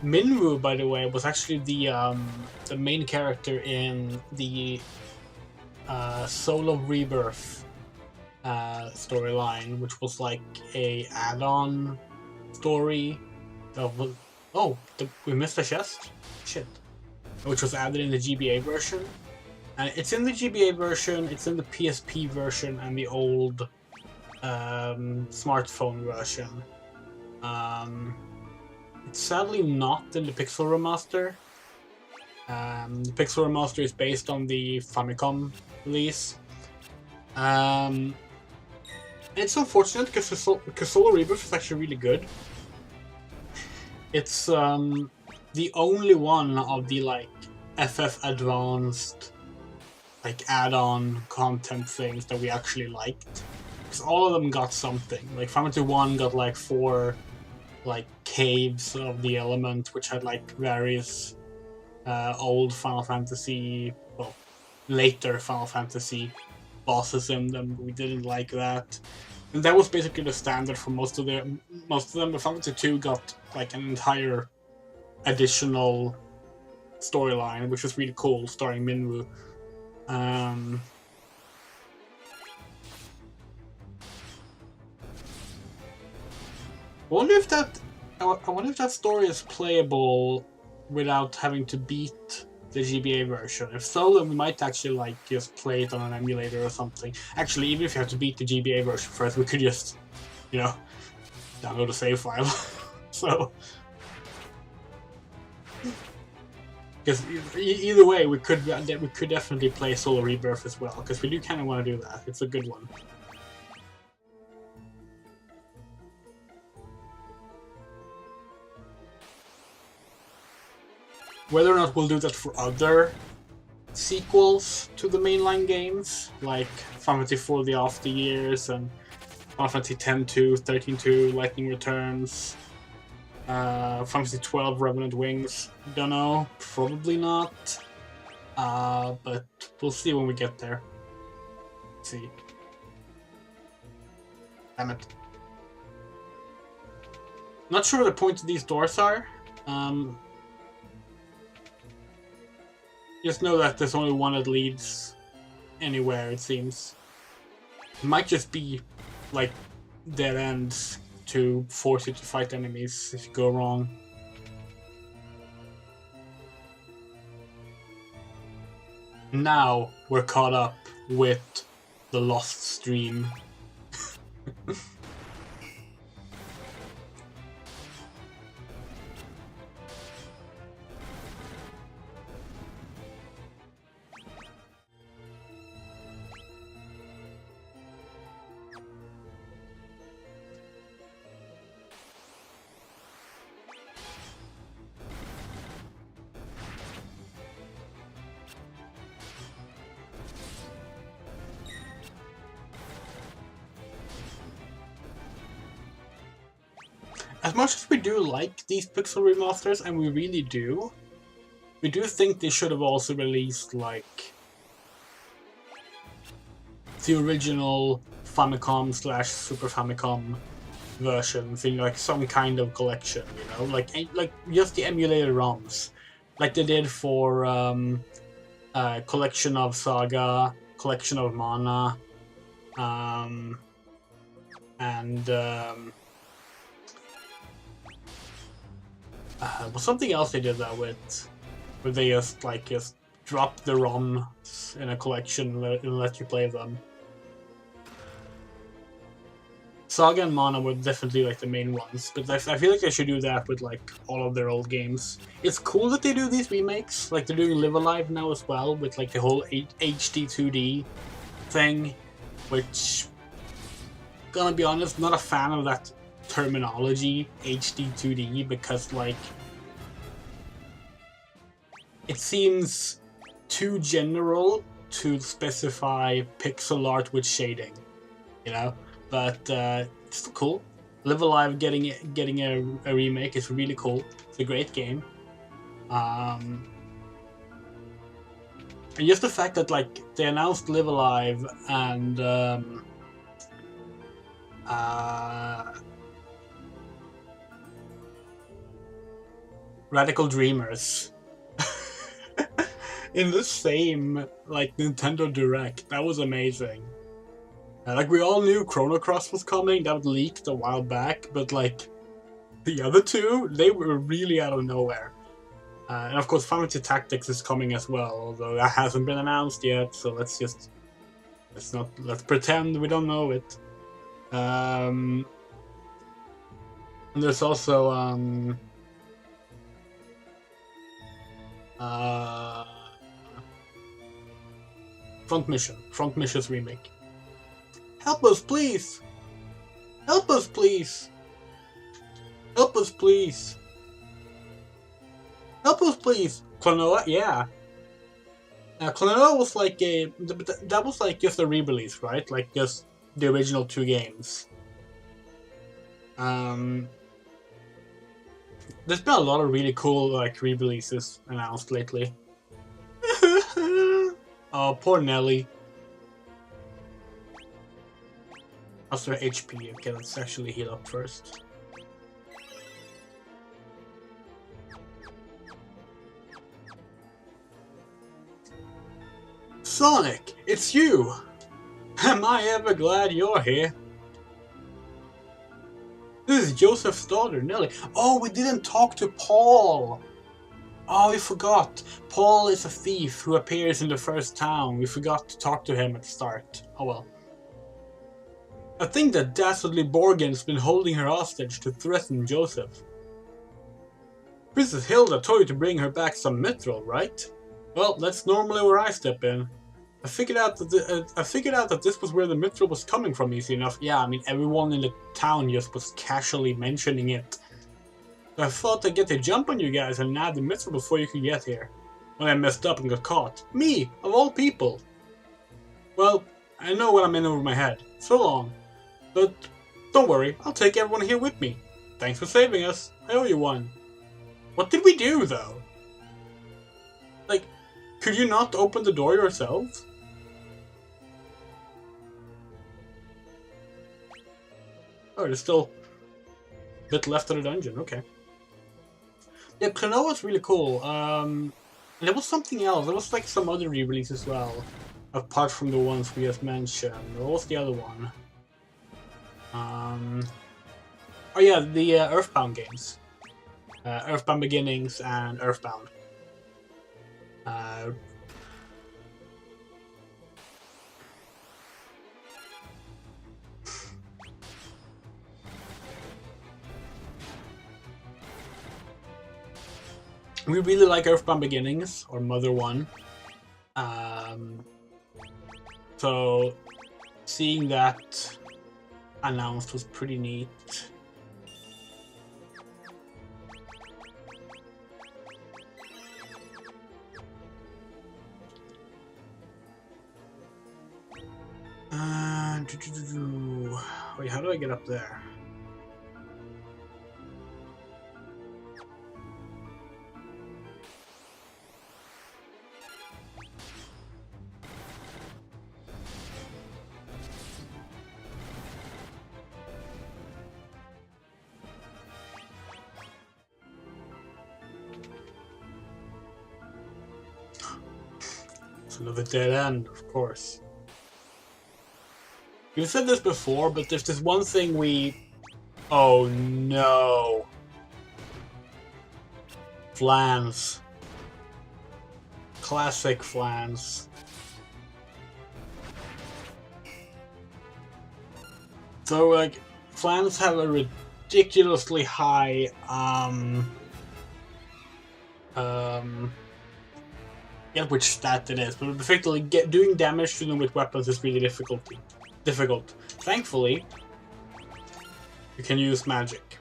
Minwu, by the way, was actually the main character in the Soul of Rebirth storyline, which was like a add-on story of we missed a chest. Shit. Which was added in the GBA version. And it's in the GBA version, it's in the PSP version, and the old smartphone version. It's sadly not in the Pixel Remaster. The Pixel Remaster is based on the Famicom release. It's unfortunate because Soul of Rebirth is actually really good. It's the only one of the like FF Advanced like add-on content things that we actually liked. Because all of them got something. Like Final Fantasy 1 got like 4 like caves of the element, which had like various old Final Fantasy, well, later Final Fantasy bosses in them. We didn't like that, and that was basically the standard for most of them. But Final Fantasy 2 got like an entire additional storyline, which was really cool, starring Minwu. I wonder if that story is playable without having to beat the GBA version. If so, then we might actually like just play it on an emulator or something. Actually, even if you have to beat the GBA version first, we could just, you know, download a save file. So, because either way, we could definitely play Soul of Rebirth as well, because we do kind of want to do that. It's a good one. Whether or not we'll do that for other sequels to the mainline games, like Final Fantasy 4 The After Years and Final Fantasy 10-2, 13-2, Lightning Returns, Final Fantasy 12 Revenant Wings, don't know, probably not, but we'll see when we get there. Let's see. Damn it. Not sure what the point of these doors are. Just know that there's only one that leads anywhere, it seems. It might just be, like, dead ends to force you to fight enemies if you go wrong. Now we're caught up with the lost stream. As much as we do like these pixel remasters, and we really do, we do think they should have also released, like, the original Famicom / Super Famicom version, thing, like some kind of collection, you know, like just the emulated ROMs, like they did for Collection of Saga, Collection of Mana, and was something else they did that with, where they just drop the ROMs in a collection and let you play them. Saga and Mana were definitely like the main ones, but I feel like they should do that with like all of their old games. It's cool that they do these remakes, like they're doing Live Alive now as well, with like the whole HD 2D thing, which, gonna be honest, not a fan of that terminology, HD 2D, because like it seems too general to specify pixel art with shading, you know? But it's still cool. Live Alive getting a remake is really cool. It's a great game. And just the fact that like they announced Live Alive and Radical Dreamers in the same like Nintendo Direct, that was amazing. Like we all knew Chrono Cross was coming, that leaked a while back, but like the other two, they were really out of nowhere. And of course, Final Fantasy Tactics is coming as well, although that hasn't been announced yet. So let's pretend we don't know it. And there's also Front Mission's remake. Help us, please! Help us, please! Help us, please! Help us, please! Klonoa, yeah. Klonoa was like that was like just a re-release, right? Like just the original 2 games. There's been a lot of really cool like re-releases announced lately. Oh, poor Nelly. How's her HP? Okay, let's actually heal up first. Sonic, it's you! Am I ever glad you're here? This is Joseph's daughter, Nelly. Oh, we didn't talk to Paul! Oh, we forgot. Paul is a thief who appears in the first town. We forgot to talk to him at the start. Oh well. I think that dastardly Borgen's been holding her hostage to threaten Joseph. Princess Hilda told you to bring her back some mithril, right? Well, that's normally where I step in. I figured out that this was where the mithril was coming from, easy enough. Yeah, I mean, everyone in the town just was casually mentioning it. I thought I'd get a jump on you guys and nab the mithril before you could get here. When I messed up and got caught. Me, of all people. Well, I know what I'm in over my head. So long. But don't worry, I'll take everyone here with me. Thanks for saving us. I owe you one. What did we do, though? Like, could you not open the door yourselves? Oh, there's still a bit left of the dungeon. Okay. Yeah, Klonoa was really cool. And there was something else. There was like some other re-release as well, apart from the ones we just mentioned. What was the other one? Oh yeah, the Earthbound games. Earthbound Beginnings and Earthbound. We really like Earthbound Beginnings, or Mother 1. So seeing that announced was pretty neat. Wait, how do I get up there? It's another dead end, of course. We've said this before, but there's this one thing we... Oh no. Flans. Classic flans. So, like, flans have a ridiculously high, get which stat it is, but effectively doing damage to them with weapons is really difficult. Thankfully, you can use magic.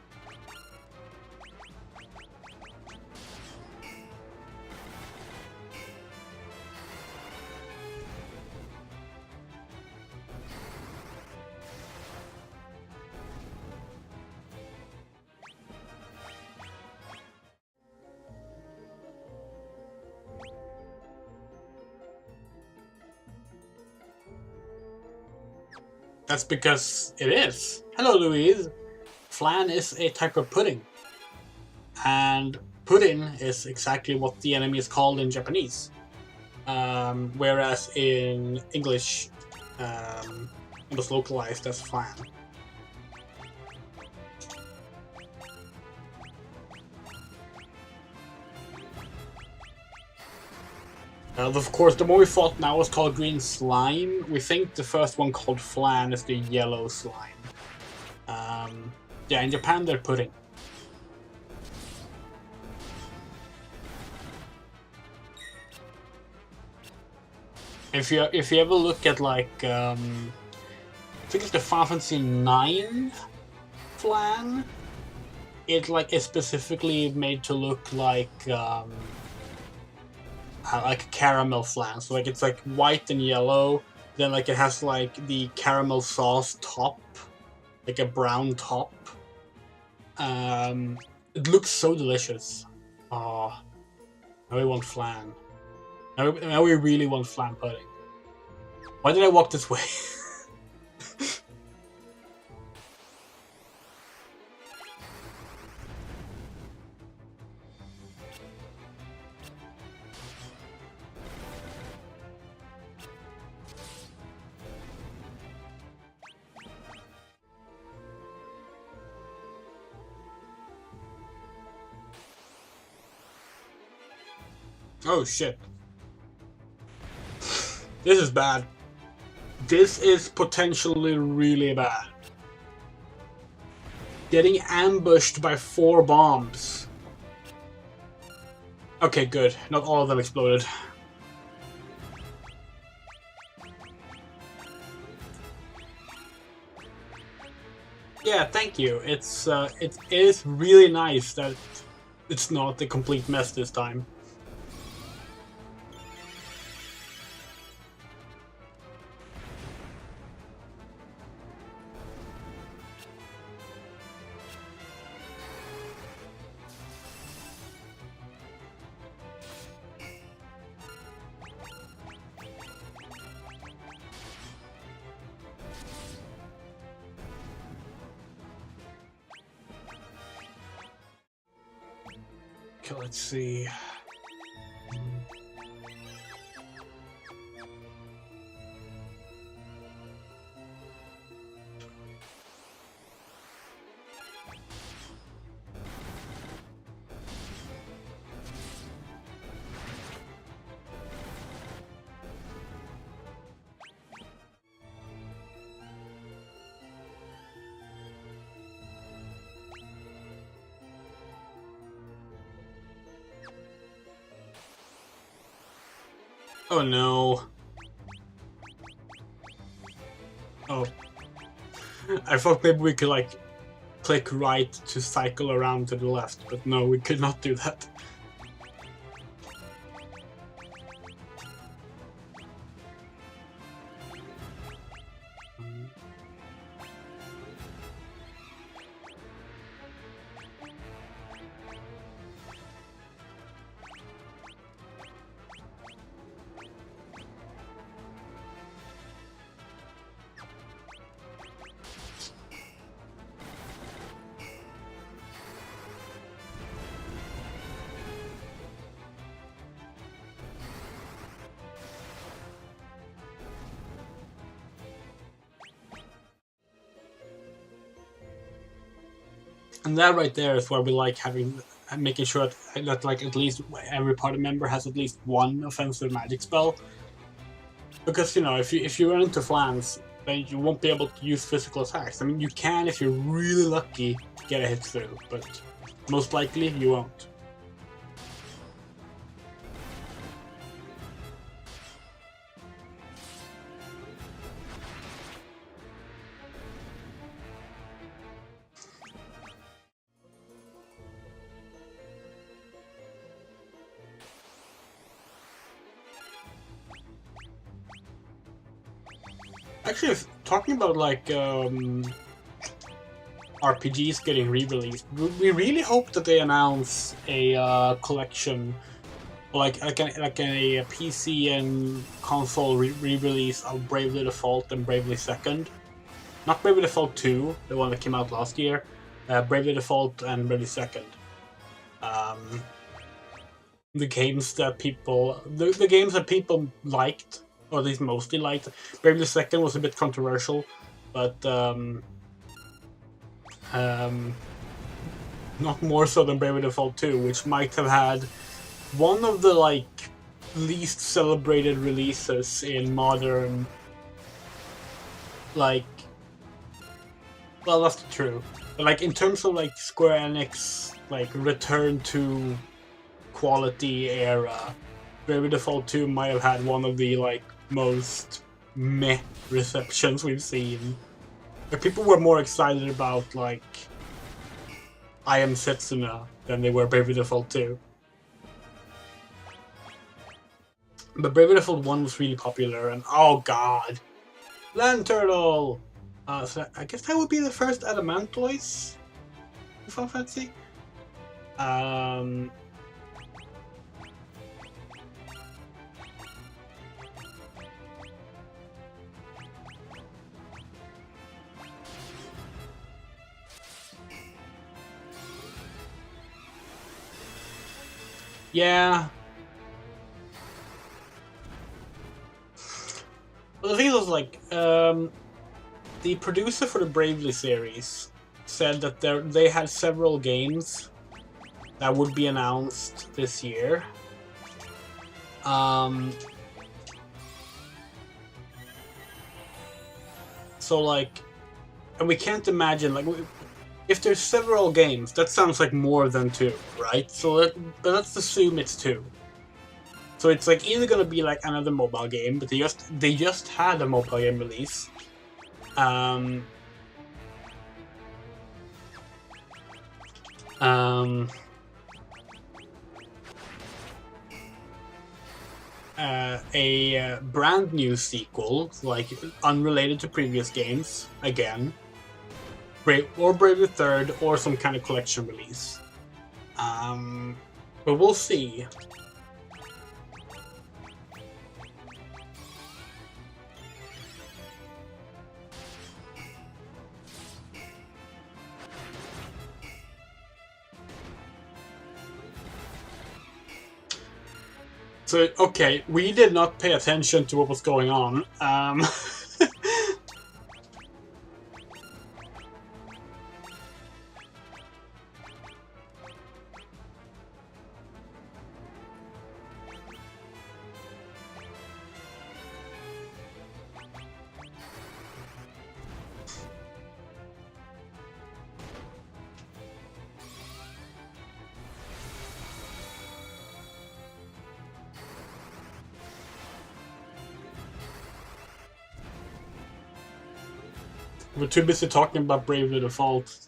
That's because it is. Hello, Louise. Flan is a type of pudding. And pudding is exactly what the enemy is called in Japanese. Whereas in English, it was localized as flan. Of course, the one we fought now is called Green Slime. We think the first one called Flan is the yellow slime. Yeah, in Japan they're pudding. If you ever look at like I think it's the Final Fantasy IX Flan, it like is specifically made to look like caramel flan. So like it's like white and yellow. Then like it has like the caramel sauce top, like a brown top. It looks so delicious. Oh, now we want flan. Now we really want flan pudding. Why did I walk this way? Oh shit. This is bad. This is potentially really bad. Getting ambushed by 4 bombs. Okay, good. Not all of them exploded. Yeah, thank you. It is really nice that it's not a complete mess this time. Okay, let's see. Oh no. Oh. I thought maybe we could like click right to cycle around to the left, but no, we could not do that. And that right there is where we like making sure that like at least every party member has at least one offensive magic spell. Because you know, if you run into flans, then you won't be able to use physical attacks. I mean, you can if you're really lucky to get a hit through, but most likely you won't. Actually, talking about like RPGs getting re-released, we really hope that they announce a collection, like a PC and console re-release of Bravely Default and Bravely Second. Not Bravely Default 2, the one that came out last year. Bravely Default and Bravely Second. The games that people liked, or at least mostly liked. Bravely Second was a bit controversial, but not more so than Bravely Default 2, which might have had one of the like least celebrated releases in modern, like, well, that's true, but like in terms of like Square Enix like return to quality era, Bravely Default 2 might have had one of the like most meh receptions we've seen. But people were more excited about like I Am Setsuna than they were Bravely Default 2. But Bravely Default 1 was really popular, and oh god, Land Turtle! So I guess that would be the first Adamantoise in Final Fantasy. Yeah. Well, the thing is, like, the producer for the Bravely series said that they had several games that would be announced this year. So, like, and we can't imagine, like, if there's several games, that sounds like more than two, right? So, but let's assume it's two. So it's like either gonna be like another mobile game, but they just had a mobile game release. A brand new sequel, like unrelated to previous games, again, or Brave the Third, or some kind of collection release. But we'll see. So, okay, we did not pay attention to what was going on. we're too busy talking about Bravely Default.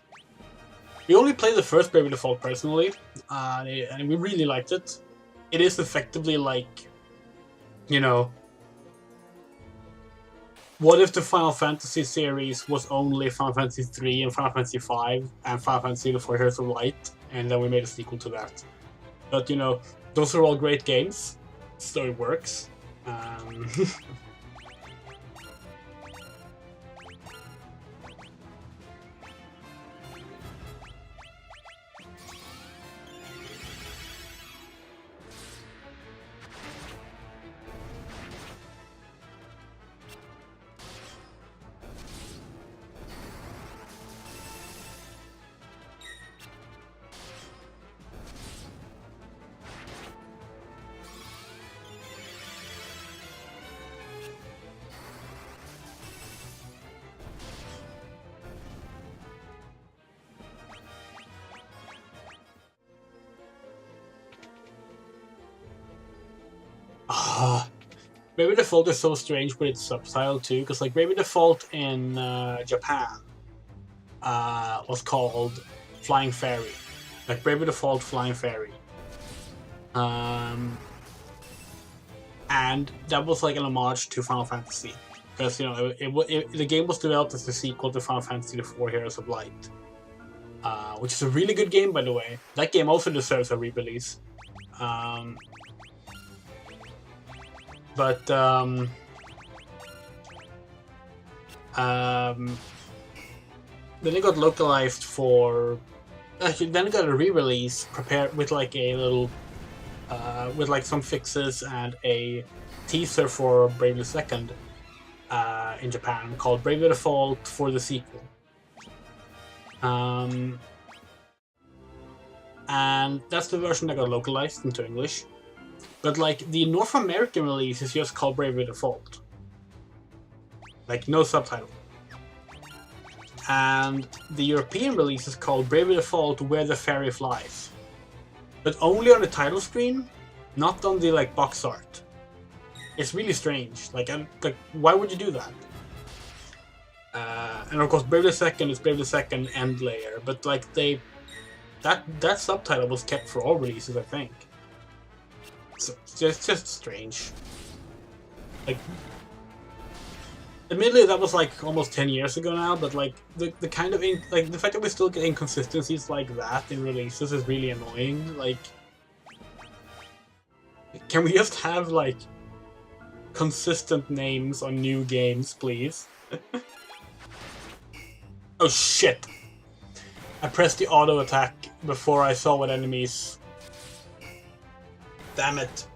We only played the first Bravely Default personally, and we really liked it. It is effectively like, you know, what if the Final Fantasy series was only Final Fantasy 3 and Final Fantasy 5 and Final Fantasy before Heroes of Light, and then we made a sequel to that. But, you know, those are all great games, so it works. Bravely Default is so strange with its subtitle too, because like Bravely Default in Japan was called Flying Fairy, like Bravely Default Flying Fairy, and that was like an homage to Final Fantasy, because you know the game was developed as a sequel to Final Fantasy IV Heroes of Light, which is a really good game, by the way. That game also deserves a re-release. But then it got localized for. Actually, then it got a re-release prepared with like a little, with like some fixes and a teaser for Bravely Second, in Japan called Bravely Default for the sequel. And that's the version that got localized into English. But like the North American release is just called Bravely Default. Like no subtitle. And the European release is called Bravely Default Where the Fairy Flies. But only on the title screen, not on the like box art. It's really strange. Like why would you do that? And of course Bravely Second is Bravely Second End Layer, but like that subtitle was kept for all releases, I think. So it's just strange. Like, admittedly, that was like almost 10 years ago now, but like the kind of the fact that we still get inconsistencies like that in releases is really annoying. Like, can we just have like consistent names on new games, please? Oh shit! I pressed the auto attack before I saw what enemies. Damn it.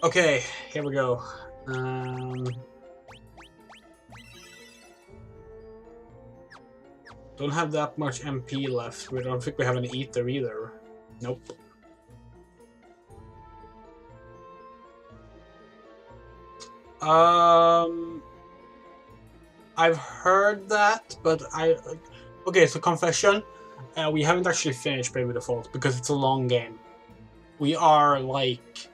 Okay, here we go. Don't have that much MP left. We don't think we have an ether either. Nope. I've heard that, but okay, so confession, we haven't actually finished Bravely Default because it's a long game. We are like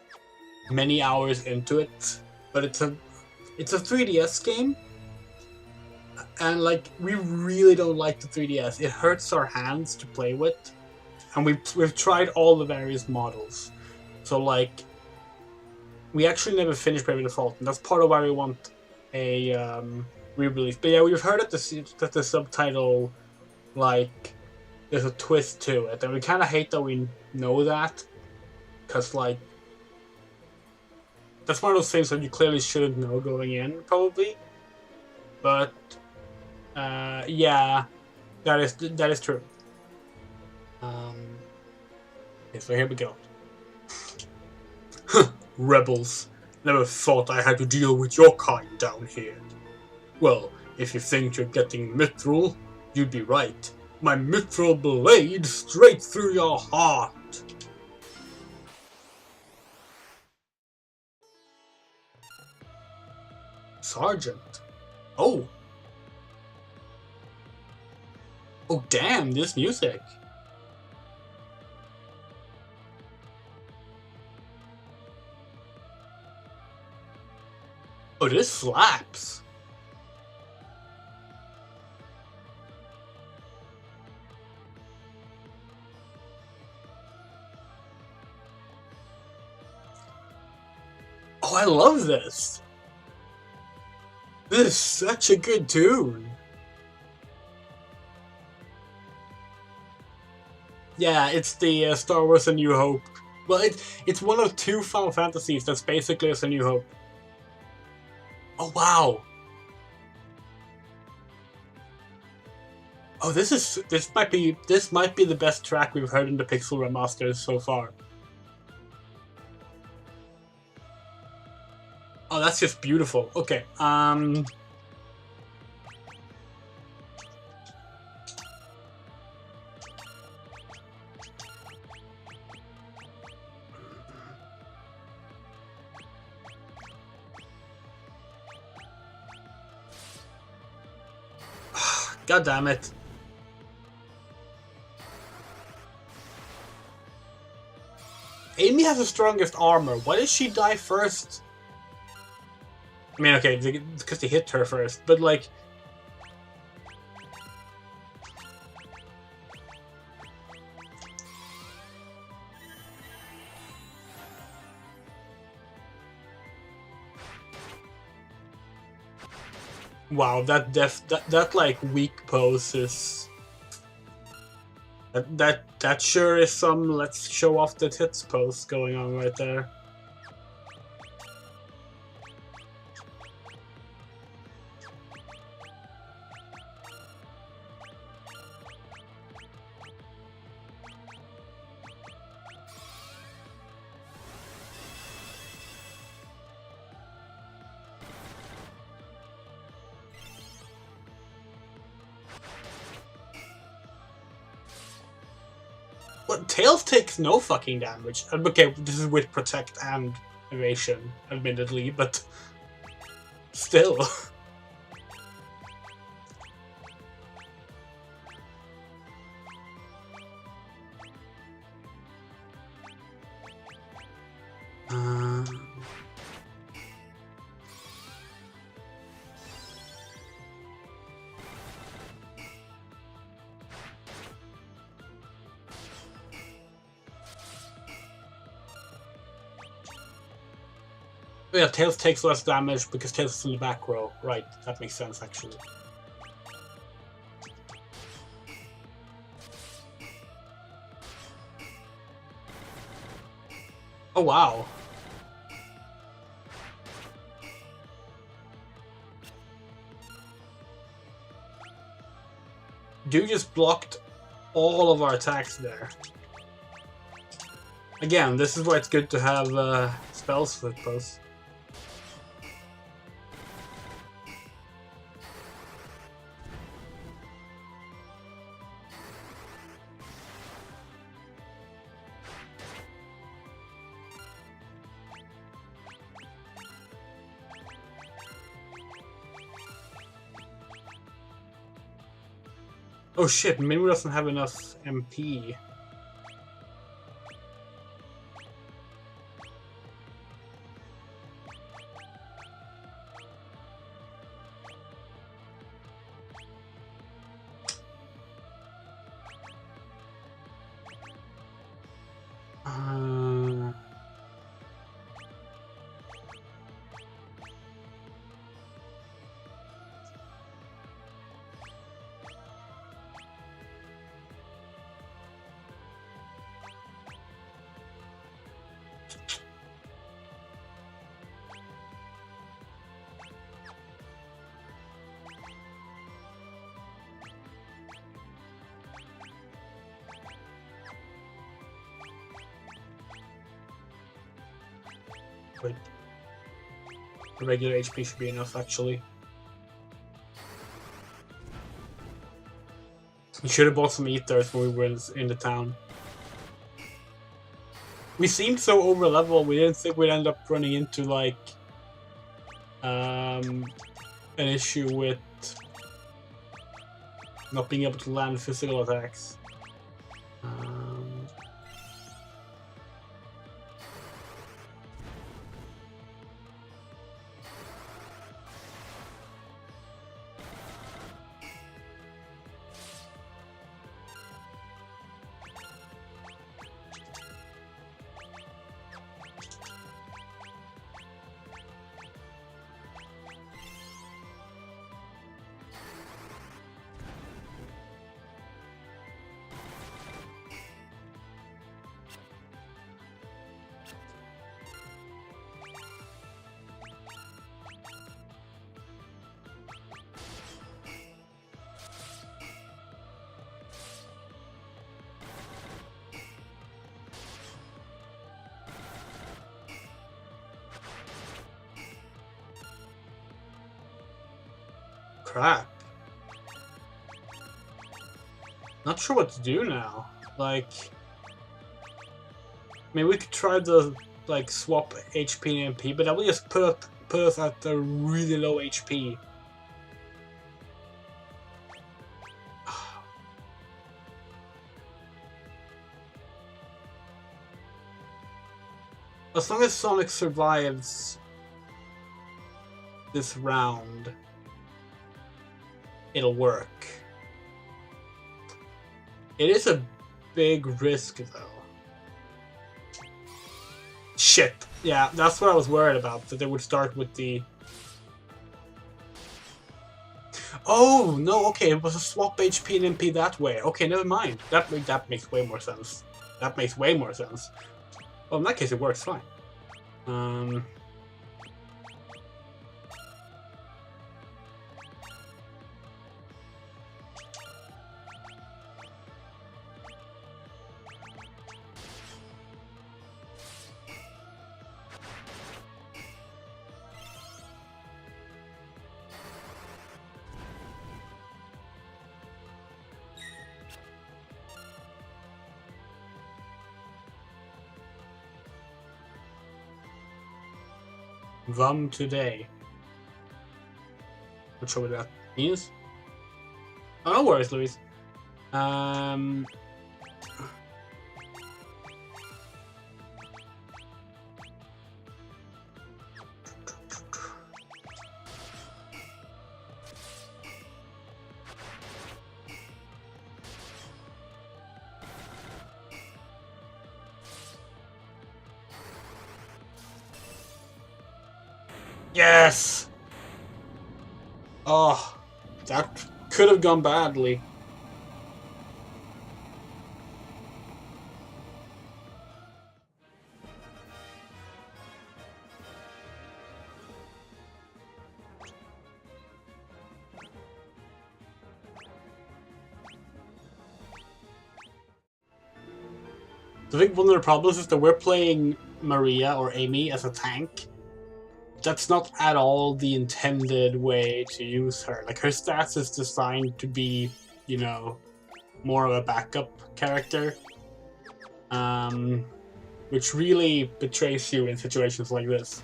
many hours into it, but it's a 3DS game. And like we really don't like the 3DS. It hurts our hands to play with, and we've tried all the various models. So like, we actually never finished Bravely Default, and that's part of why we want a re-release. But yeah, we've heard that the subtitle, like, there's a twist to it, and we kind of hate that we know that, because like, that's one of those things that you clearly shouldn't know going in, probably. But yeah, that is true. Okay, so here we go. Rebels. Never thought I had to deal with your kind down here. Well, if you think you're getting mithril, you'd be right. My mithril blade straight through your heart. Sergeant. Oh. Oh damn, this music. Oh, this slaps. Oh, I love this. This is such a good tune. Yeah, it's the Star Wars A New Hope. Well, it's one of two Final Fantasies that's basically as A New Hope. Oh wow. Oh, this might be the best track we've heard in the Pixel Remasters so far. Oh, that's just beautiful. Okay, God damn it. Amy has the strongest armor. Why did she die first? I mean, okay, because they hit her first, but like... Wow, that like weak pose is... That sure is some let's show off the tits pose going on right there. But Tails takes no fucking damage. Okay, this is with Protect and Evasion, admittedly, but still. Yeah, Tails takes less damage because Tails is in the back row. Right, that makes sense actually. Oh wow. Dude just blocked all of our attacks there. Again, this is why it's good to have spells with those. Oh shit, Minwu doesn't have enough MP. Wait. The regular HP should be enough, actually. We should have bought some ethers when we were in the town. We seemed so over level, we didn't think we'd end up running into like an issue with not being able to land physical attacks. Crap. Not sure what to do now. Like, I mean, we could try to like swap HP and MP, but that will just put us at a really low HP. As long as Sonic survives this round, it'll work. It is a big risk, though. Shit. Yeah, that's what I was worried about, that they would start with the... Oh, no, okay, it was a swap HP and MP that way. Okay, never mind. That makes way more sense. That makes way more sense. Well, in that case, it works fine. Vom today. Not sure what that means. Oh, no worries, Luis. Yes! Oh, that could have gone badly. I think one of the problems is that we're playing Maria or Amy as a tank. That's not at all the intended way to use her. Like, her stats is designed to be, you know, more of a backup character. Which really betrays you in situations like this.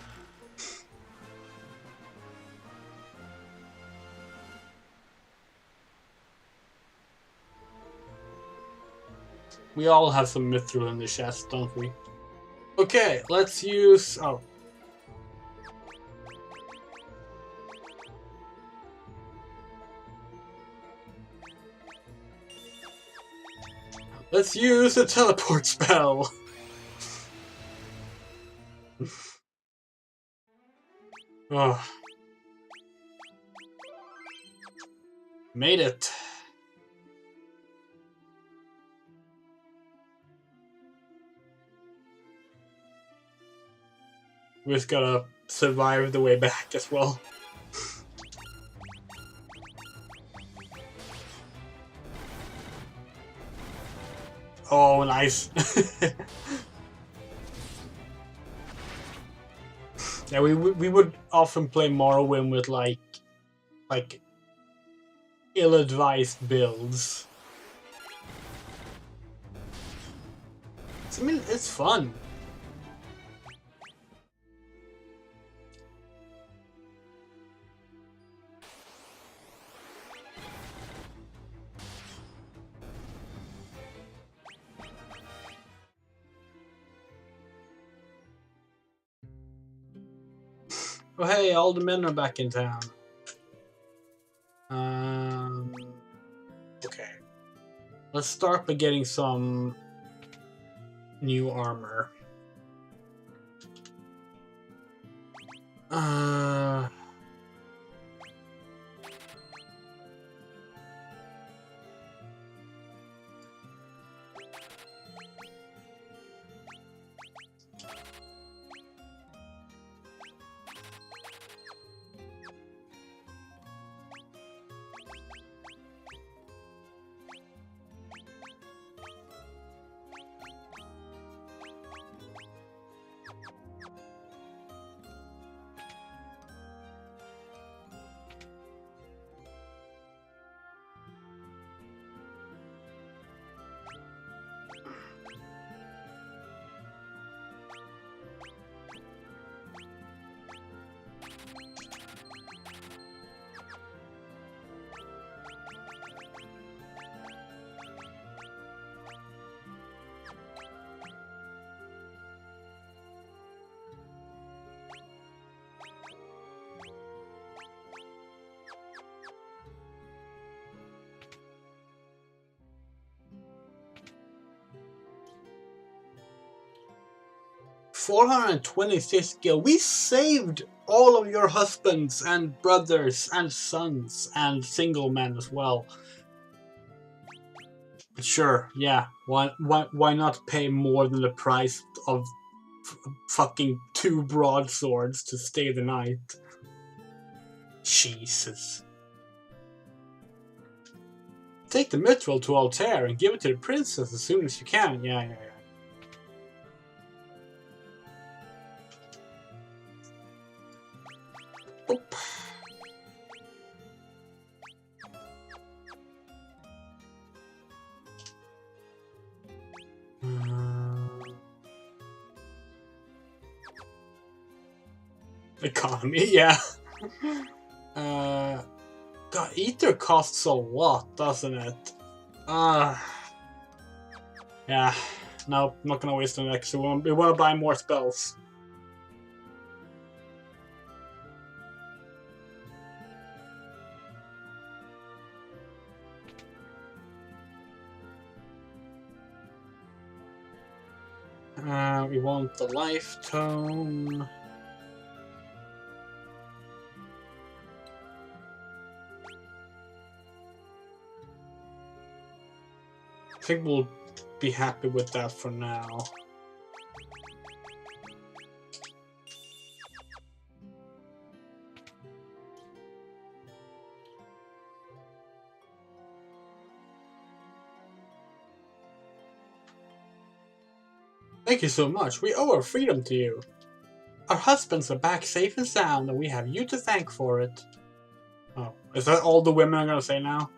We all have some mithril in the chest, don't we? Okay, let's use... Oh. Let's use a teleport spell! Oh. Made it. We just gotta survive the way back as well. Oh, nice. Yeah, we would often play Morrowind with like ill-advised builds. I mean, it's fun. Oh hey, all the men are back in town. Okay. Let's start by getting some new armor. $426 gil. We saved all of your husbands and brothers and sons and single men as well. Sure, yeah. Why not pay more than the price of fucking 2 broadswords to stay the night? Jesus. Take the mithril to Altair and give it to the princess as soon as you can. Yeah. Oop. Economy, yeah. God, Ether costs a lot, doesn't it? Yeah. No, not gonna waste an extra one. We wanna buy more spells. We want the life tome. I think we'll be happy with that for now. Thank you so much. We owe our freedom to you. Our husbands are back safe and sound, and we have you to thank for it. Oh, is that all the women are gonna say now?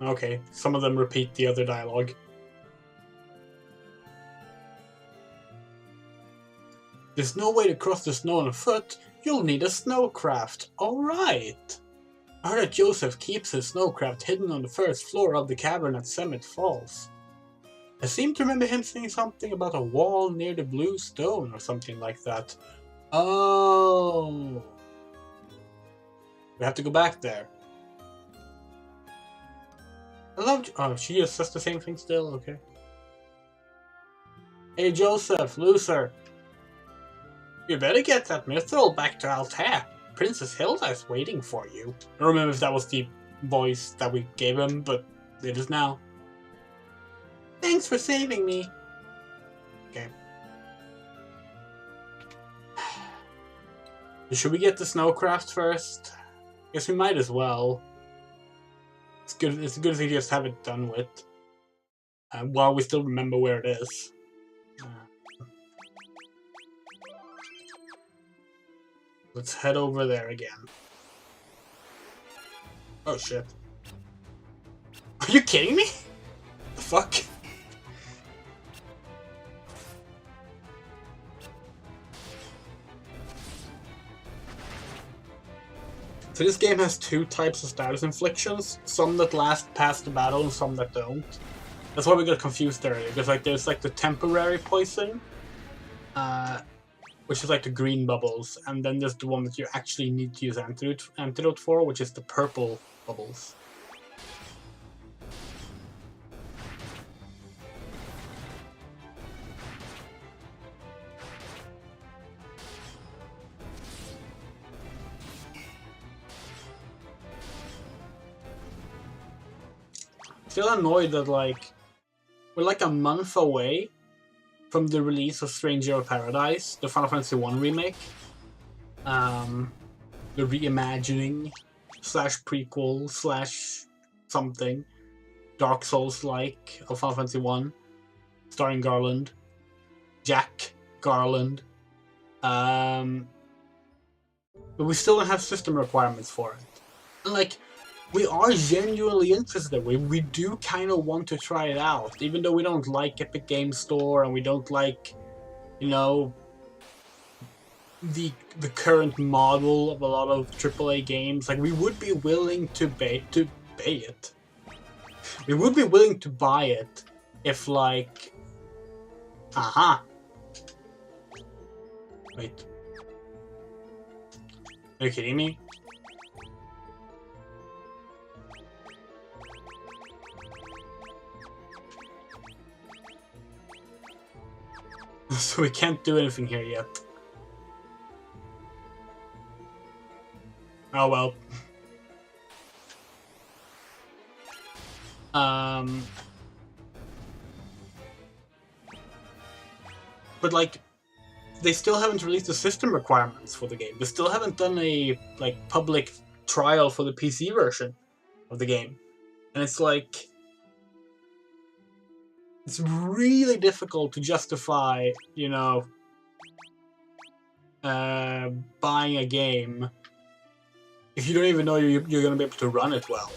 Okay, some of them repeat the other dialogue. There's no way to cross the snow on foot. You'll need a snowcraft. Alright. I heard that Joseph keeps his snowcraft hidden on the first floor of the cavern at Summit Falls. I seem to remember him saying something about a wall near the blue stone or something like that. Oh. We have to go back there. I love... Oh, she just says the same thing still? Okay. Hey, Joseph, loser. You better get that mithril back to Altair. Princess Hilda is waiting for you. I don't remember if that was the voice that we gave him, but it is now. Thanks for saving me. Okay. Should we get the snowcraft first? Guess we might as well. It's good. It's good if we just have it done with. While we still remember where it is. Let's head over there again. Oh shit. Are you kidding me? The fuck? So this game has two types of status inflictions, some that last past the battle and some that don't. That's why we got confused earlier, because like there's like the temporary poison, which is like the green bubbles, and then there's the one that you actually need to use antidote for, which is the purple bubbles. Still annoyed that like we're like a month away from the release of Stranger of Paradise, the Final Fantasy 1 remake. The reimagining slash prequel slash something Dark Souls like of Final Fantasy 1, starring Garland, Jack Garland. But we still don't have system requirements for it. And like, we are genuinely interested. We do kind of want to try it out, even though we don't like Epic Games Store and we don't like, you know, the current model of a lot of AAA games. Like, we would be willing to pay it. We would be willing to buy it if, like, wait. Are you kidding me? So we can't do anything here yet. Oh well. But like, they still haven't released the system requirements for the game. They still haven't done a like public trial for the PC version of the game, and it's like, it's really difficult to justify, you know, buying a game if you don't even know you're going to be able to run it well.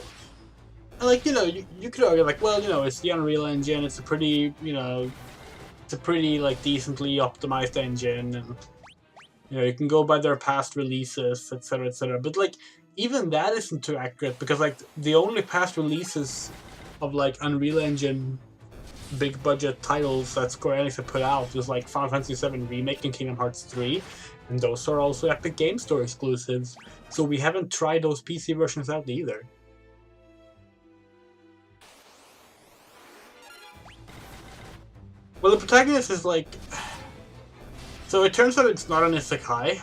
And like, you know, you could argue like, well, you know, it's the Unreal Engine, it's a pretty, you know, it's a pretty like decently optimized engine, and you know, you can go by their past releases, etc., etc. But like, even that isn't too accurate, because like the only past releases of like Unreal Engine big budget titles that Square Enix have put out is like Final Fantasy VII Remake and Kingdom Hearts 3, and those are also Epic Games Store exclusives. So we haven't tried those PC versions out either. Well, the protagonist is like, so it turns out it's not an isekai.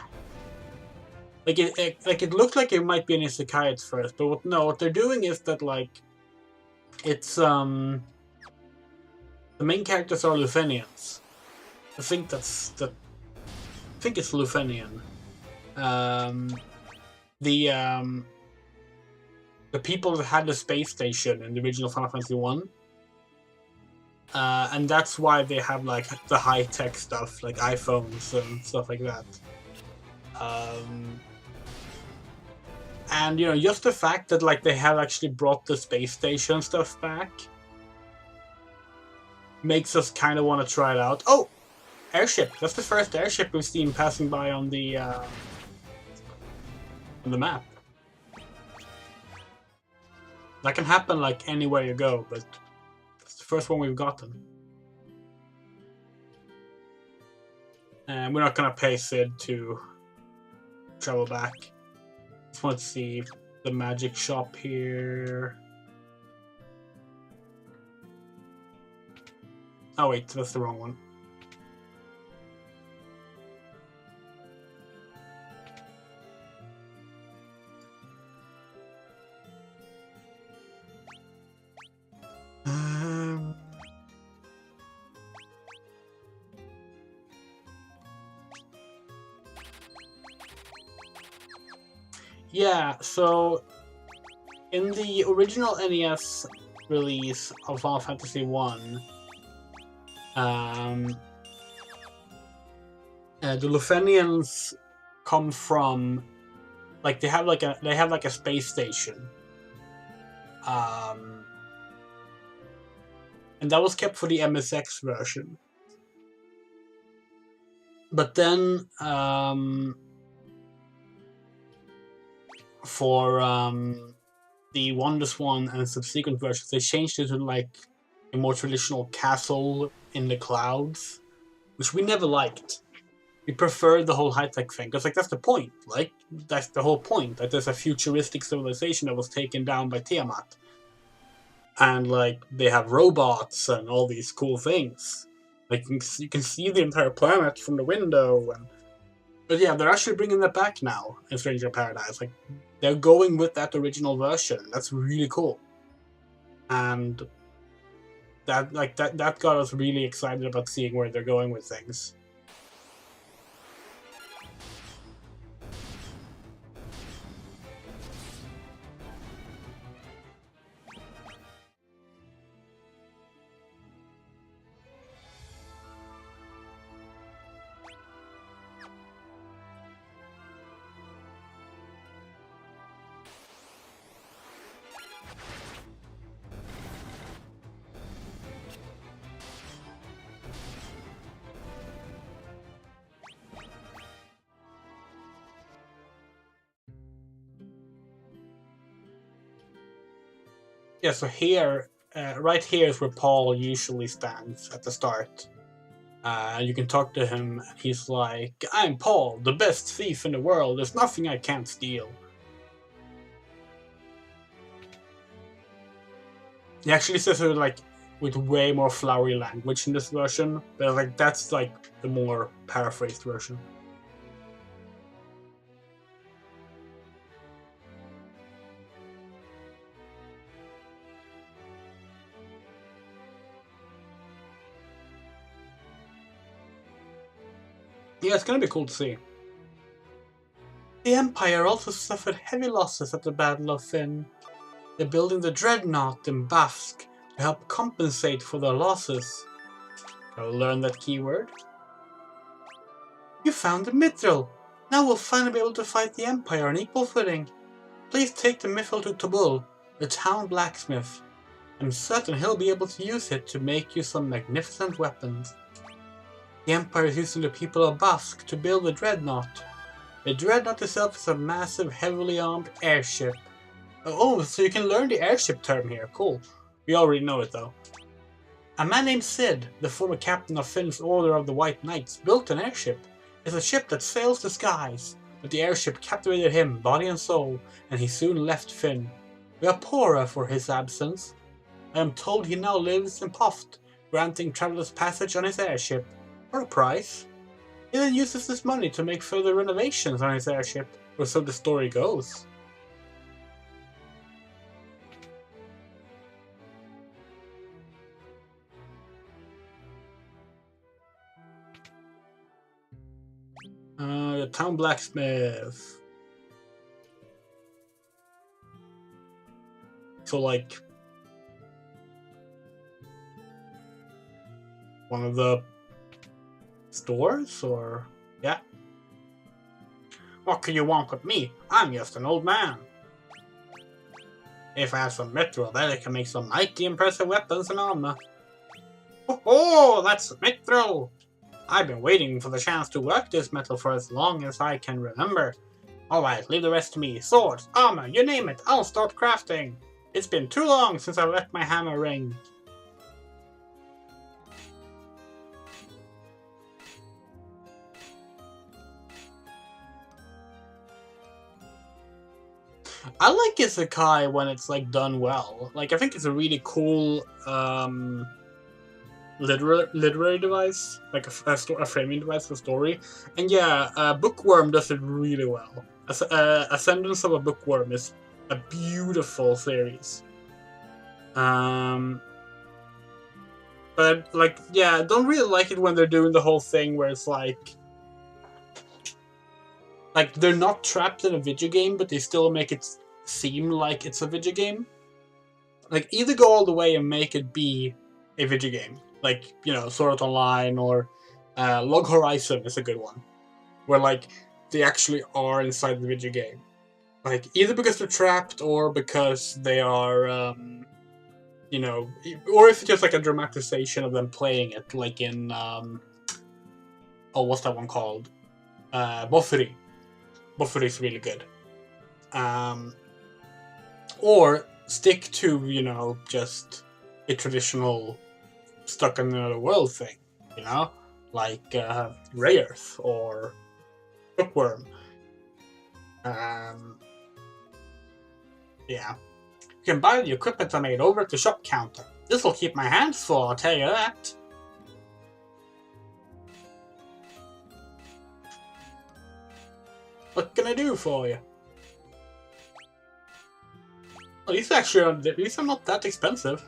Like it looked like it might be an isekai at first, but what they're doing is that like, it's the main characters are Lufenians. I think it's Lufenian. The people that had the space station in the original Final Fantasy 1. And that's why they have like the high-tech stuff, like iPhones and stuff like that. And you know, just the fact that like they have actually brought the space station stuff back makes us kind of want to try it out. Oh, airship! That's the first airship we've seen passing by on the map. That can happen like anywhere you go, but it's the first one we've gotten. And we're not gonna pay Sid to travel back. Just want to see the magic shop here. Oh wait, that's the wrong one. Yeah, so in the original NES release of Final Fantasy 1, the Lufenians come from, like, they have like a space station, and that was kept for the MSX version. But then for the Wondrous One and subsequent versions, they changed it to like a more traditional castle in the clouds, which we never liked. We preferred the whole high-tech thing, because like that's the point, like that's the whole point, that there's a futuristic civilization that was taken down by Tiamat. And like they have robots and all these cool things. Like you can see the entire planet from the window, and but yeah, they're actually bringing that back now in Stranger Paradise. Like they're going with that original version. That's really cool, and that got us really excited about seeing where they're going with things. Yeah, so here, right here is where Paul usually stands at the start. You can talk to him, and he's like, "I'm Paul, the best thief in the world. There's nothing I can't steal." He actually says it like with way more flowery language in this version, but like that's like the more paraphrased version. Yeah, it's gonna be cool to see. The Empire also suffered heavy losses at the Battle of Finn. They're building the Dreadnought in Bafsk to help compensate for their losses. I'll learn that keyword. You found the Mithril! Now we'll finally be able to fight the Empire on equal footing. Please take the Mithril to Tobul, the town blacksmith. I'm certain he'll be able to use it to make you some magnificent weapons. The Empire is using the people of Bafsk to build the Dreadnought. The Dreadnought itself is a massive, heavily armed airship. Oh, so you can learn the airship term here. Cool. We already know it though. A man named Sid, the former captain of Finn's Order of the White Knights, built an airship. It's a ship that sails the skies, but the airship captivated him, body and soul, and he soon left Finn. We are poorer for his absence. I am told he now lives in Poft, granting travelers passage on his airship, for a price. He then uses this money to make further renovations on his airship, or so the story goes. The town blacksmith. So like one of the stores, or yeah. What could you want with me? I'm just an old man. If I have some mithril, then I can make some mighty impressive weapons and armor. Oh, that's mithril! I've been waiting for the chance to work this metal for as long as I can remember. Alright, leave the rest to me. Swords, armor, you name it, I'll start crafting. It's been too long since I let my hammer ring. I like Isekai when it's like done well. Like I think it's a really cool literary device, like a framing device for story. And yeah, Bookworm does it really well. Ascendance of a Bookworm is a beautiful series. But like, yeah, I don't really like it when they're doing the whole thing where it's like they're not trapped in a video game, but they still make it seem like it's a video game. Like either go all the way and make it be a video game, like Sword Art Online or Log Horizon is a good one, where like they actually are inside the video game, like either because they're trapped or because they are, or if it's just like a dramatization of them playing it, like in what's that one called? Bofuri. Bofuri is really good. Or stick to, you know, just a traditional stuck in another world thing, you know, like Ray Earth or Bookworm. Yeah. You can buy the equipment I made over at the shop counter. This'll keep my hands full, I'll tell you that. What can I do for you? Well, these are not that expensive.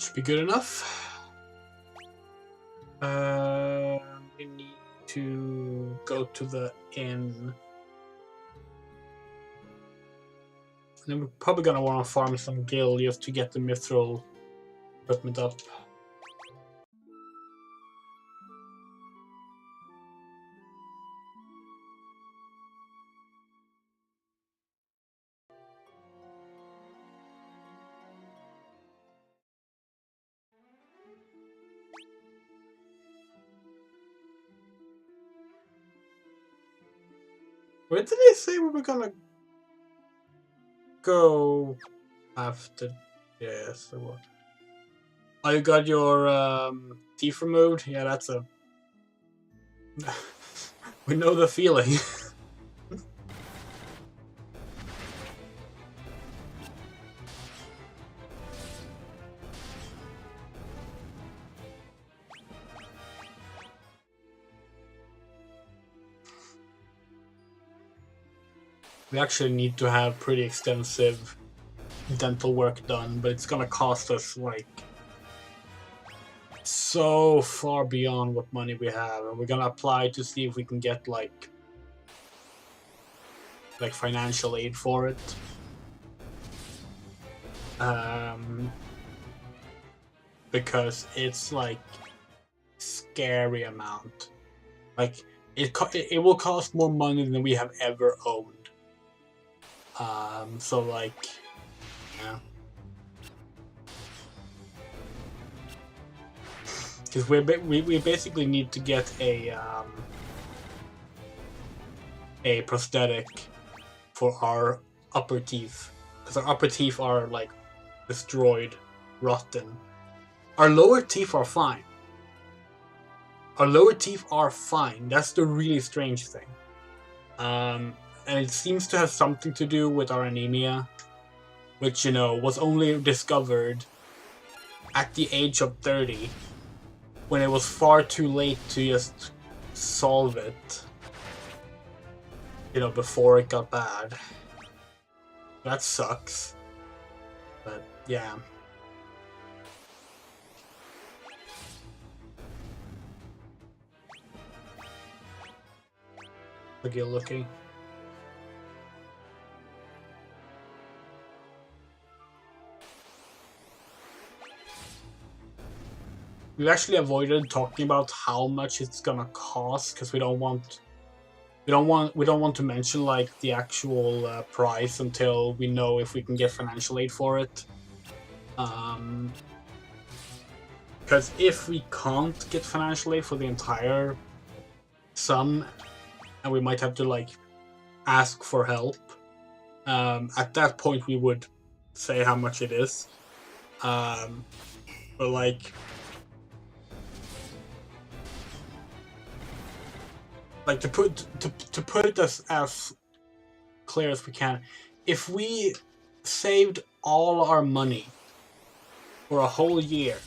Should be good enough. We need to go to the inn. And then we're probably gonna want to farm some gil just to get the mithril equipment up. Where did they say we were gonna go after? Yes, there was. Oh, you got your teeth removed? Yeah, that's a. We know the feeling. We actually need to have pretty extensive dental work done, but it's gonna cost us like so far beyond what money we have, and we're gonna apply to see if we can get like financial aid for it. Because it's like scary amount. Like it will cost more money than we have ever owned. So like, yeah. Because we basically need to get a prosthetic for our upper teeth, because our upper teeth are like destroyed, rotten. Our lower teeth are fine. Our lower teeth are fine. That's the really strange thing. And it seems to have something to do with our anemia, which, you know, was only discovered at the age of 30, when it was far too late to just solve it, you know, before it got bad. That sucks. But, yeah. Look, you're looking. we've actually avoided talking about how much it's gonna cost because we don't want to mention like the actual price until we know if we can get financial aid for it. Because if we can't get financial aid for the entire sum, and we might have to like ask for help, at that point we would say how much it is. But like to put it as clear as we can, if we saved all our money for a whole year,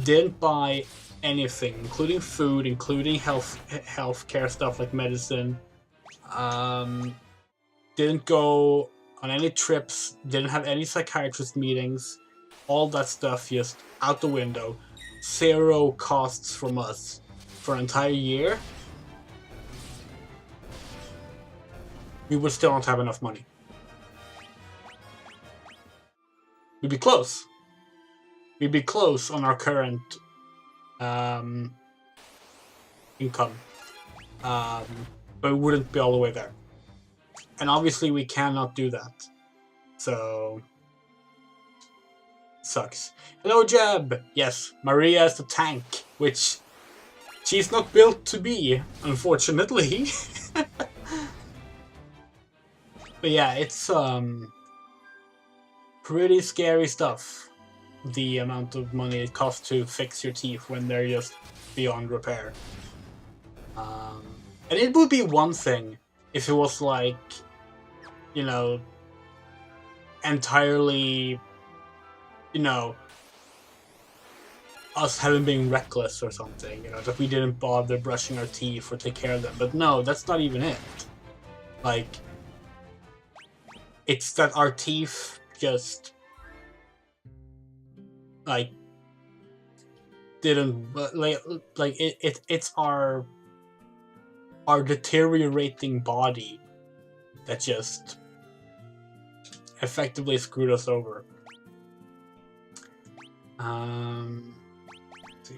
didn't buy anything, including food, including healthcare stuff like medicine, didn't go on any trips, didn't have any psychiatrist meetings, all that stuff just out the window, 0 costs from us for an entire year, we would still not have enough money. We'd be close. We'd be close on our current income, but we wouldn't be all the way there. And obviously we cannot do that. So, sucks. Hello, Jeb! Yes, Maria is the tank, which she's not built to be, unfortunately. But yeah, it's pretty scary stuff. The amount of money it costs to fix your teeth when they're just beyond repair. And it would be one thing if it was like, you know, entirely, you know, us having been reckless or something, you know, that we didn't bother brushing our teeth or take care of them. But no, that's not even it. Like, it's that our teeth just, like, didn't, like it's our deteriorating body that just effectively screwed us over. Let's see.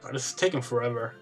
God, this is taking forever.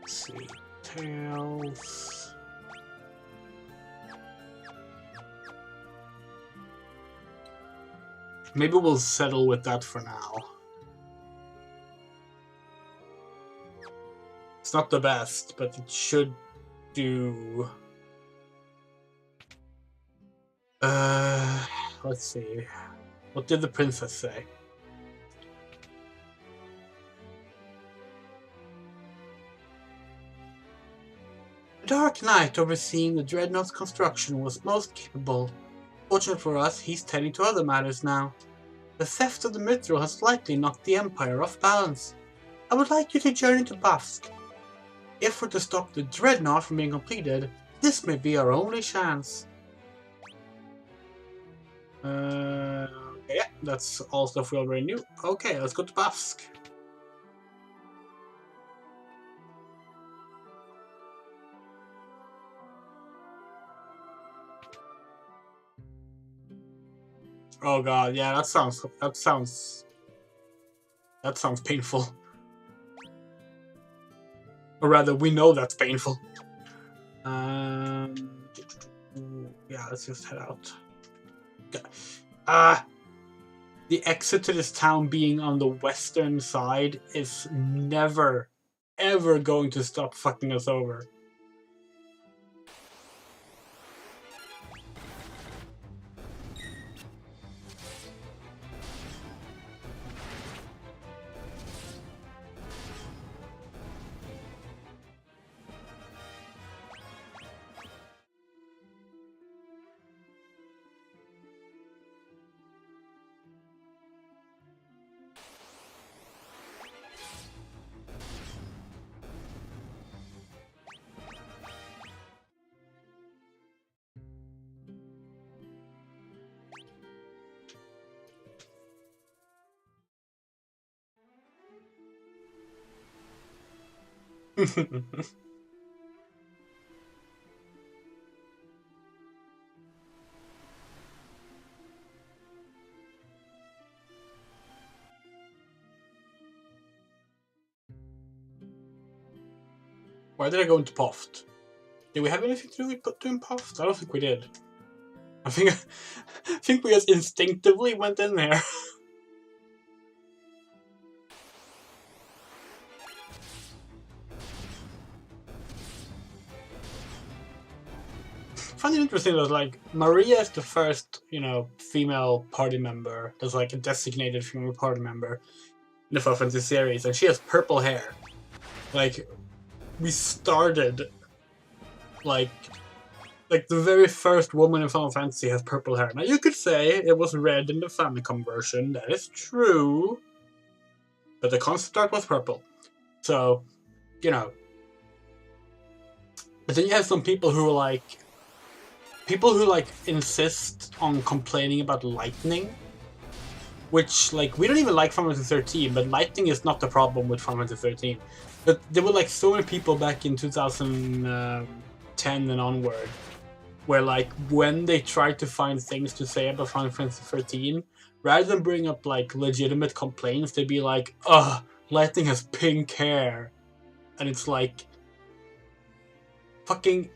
Let's see, tails. Maybe we'll settle with that for now. It's not the best, but it should do. Let's see. What did the princess say? The Dark Knight overseeing the Dreadnought's construction was most capable. Fortunate for us, he's tending to other matters now. The theft of the mithril has likely knocked the Empire off balance. I would like you to journey to Bafsk. If we're to stop the Dreadnought from being completed, this may be our only chance. Yeah, that's all stuff we already knew. Okay, let's go to Bafsk. Oh god, yeah, that sounds painful. Or rather, we know that's painful. Yeah, let's just head out. The exit to this town being on the western side is never, ever going to stop fucking us over. Why did I go into Poft? Did we have anything to do with doing Poft? I don't think we did. I think we just instinctively went in there. I find it interesting that, like, Maria is the first, female party member. There's, like, a designated female party member in the Final Fantasy series, and she has purple hair. Like, we started, like the very first woman in Final Fantasy has purple hair. Now, you could say it was red in the Famicom version. That is true. But the concept art was purple. So, But then you have some people who are insist on complaining about lightning. Which, we don't even like Final Fantasy 13, but lightning is not the problem with Final Fantasy 13. But there were, so many people back in 2010 and onward where, when they tried to find things to say about Final Fantasy 13, rather than bring up, legitimate complaints, they'd be like, ugh, lightning has pink hair. And it's fucking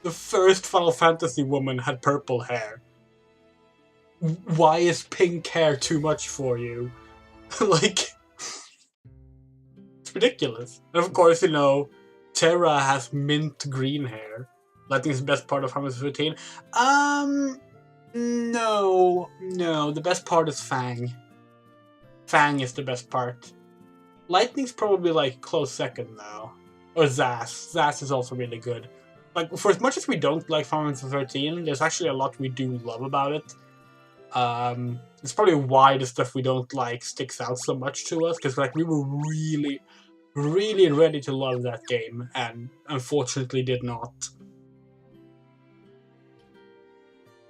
the first Final Fantasy woman had purple hair. Why is pink hair too much for you? It's ridiculous. And of course, Terra has mint green hair. Lightning is the best part of Final Fantasy 13. No. The best part is Fang. Fang is the best part. Lightning's probably, close second now. Or Zaz. Zaz is also really good. For as much as we don't like Final Fantasy 13, there's actually a lot we do love about it. It's probably why the stuff we don't like sticks out so much to us, because we were really, really ready to love that game, and unfortunately did not.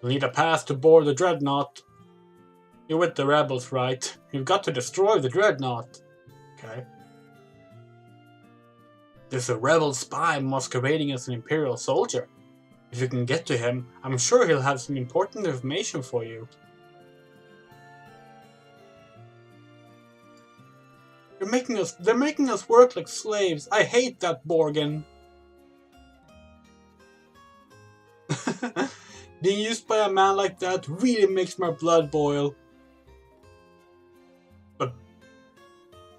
You'll need a pass to board the Dreadnought. You're with the rebels, right? You've got to destroy the Dreadnought. Okay. There's a rebel spy masquerading as an Imperial soldier. If you can get to him, I'm sure he'll have some important information for you. They're making us work like slaves. I hate that Borgen. Being used by a man like that really makes my blood boil. But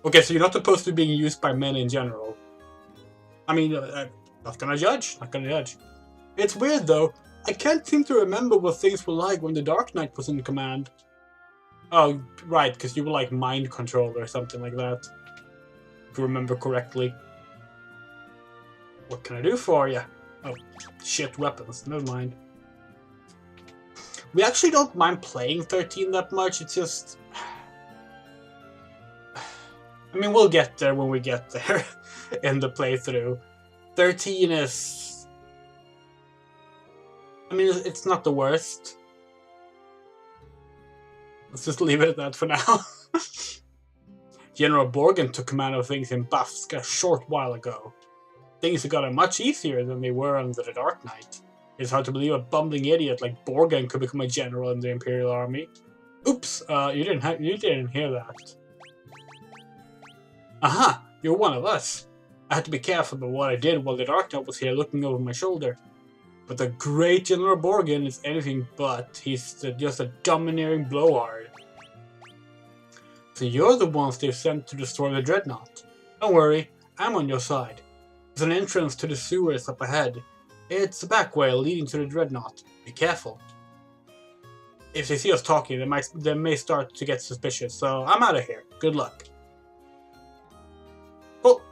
okay, so you're not opposed to being used by men in general. I mean, not gonna judge. It's weird though. I can't seem to remember what things were like when the Dark Knight was in command. Oh, right, because you were mind controlled or something like that. If you remember correctly. What can I do for you? Oh, shit, weapons. Never mind. We actually don't mind playing 13 that much. It's just... I mean, we'll get there when we get there in the playthrough. 13 is... I mean, it's not the worst. Let's just leave it at that for now. General Borgen took command of things in Bafsk a short while ago. Things have gotten much easier than they were under the Dark Knight. It's hard to believe a bumbling idiot like Borgen could become a general in the Imperial Army. Oops, you didn't hear that. Aha, you're one of us. I had to be careful about what I did while the Dark Knight was here looking over my shoulder. But the great General Borgen is anything but. He's just a domineering blowhard. So you're the ones they've sent to destroy the Dreadnought. Don't worry, I'm on your side. There's an entrance to the sewers up ahead. It's a back way leading to the Dreadnought. Be careful. If they see us talking, they may start to get suspicious, so I'm out of here. Good luck. Oh!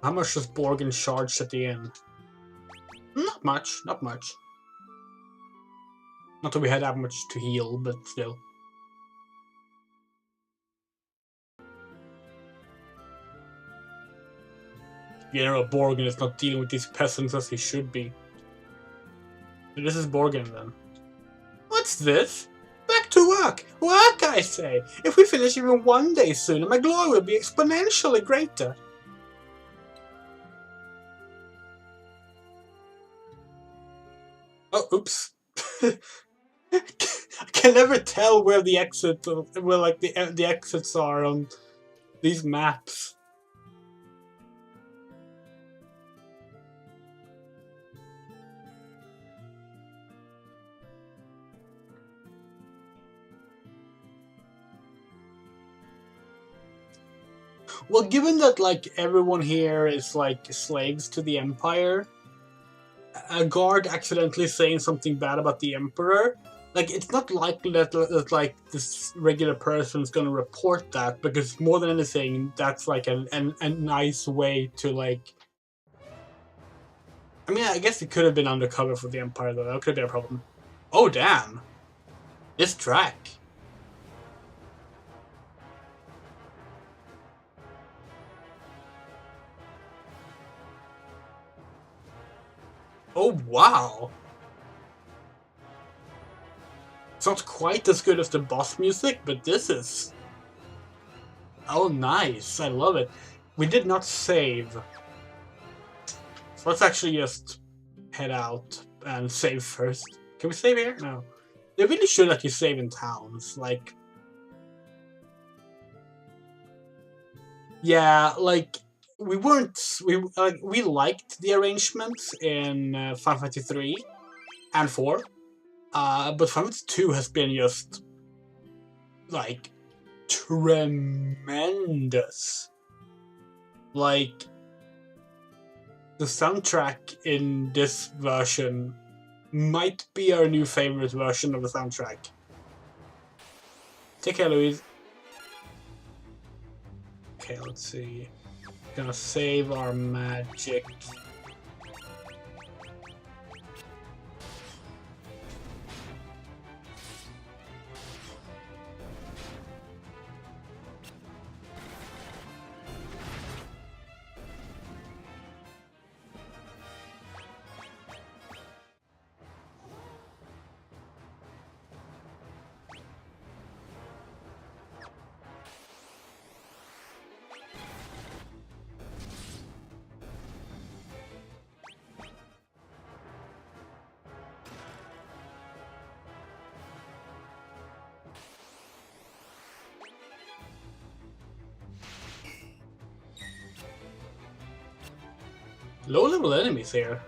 How much does Borgen charge at the end? Not much, not much. Not that we had that much to heal, but still. General Borgen is not dealing with these peasants as he should be. This is Borgen then. What's this? Back to To work! Work, I say! If we finish even one day sooner, my glory will be exponentially greater. Oh, oops. I can never tell where the exit, where like the exits are on these maps. Well, given that like everyone here is like slaves to the Empire, a guard accidentally saying something bad about the Emperor, like it's not likely that like this regular person's gonna report that, because more than anything, that's like a nice way to like. I mean, I guess it could have been undercover for the Empire though. That could be a problem. Oh damn! This track. Oh wow! It's not quite as good as the boss music, but this is... Oh nice, I love it. We did not save. So let's actually just head out and save first. Can we save here? No. They really should let you save in towns, like... Yeah, like... We weren't... We liked the arrangements in Final Fantasy 3 and 4. But Final Fantasy 2 has been just... like... tremendous. Like... The soundtrack in this version might be our new favorite version of the soundtrack. Take care, Louise. Okay, let's see. Gonna save our magic. Low-level enemies here.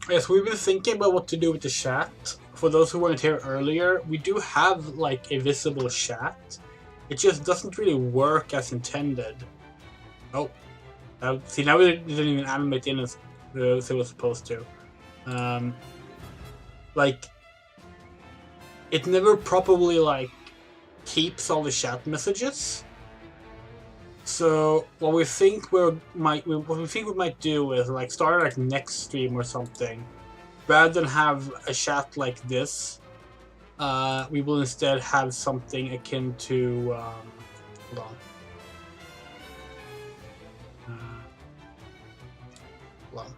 Yes, we've been thinking about what to do with the chat. For those who weren't here earlier, we do have like a visible chat. It just doesn't really work as intended. Oh. See, now we didn't even animate in as it was supposed to. Like, it never properly, like, keeps all the chat messages. So, what we think we might do is, like, start, like, next stream or something. Rather than have a chat like this, we will instead have something akin to, hold on. Hold on.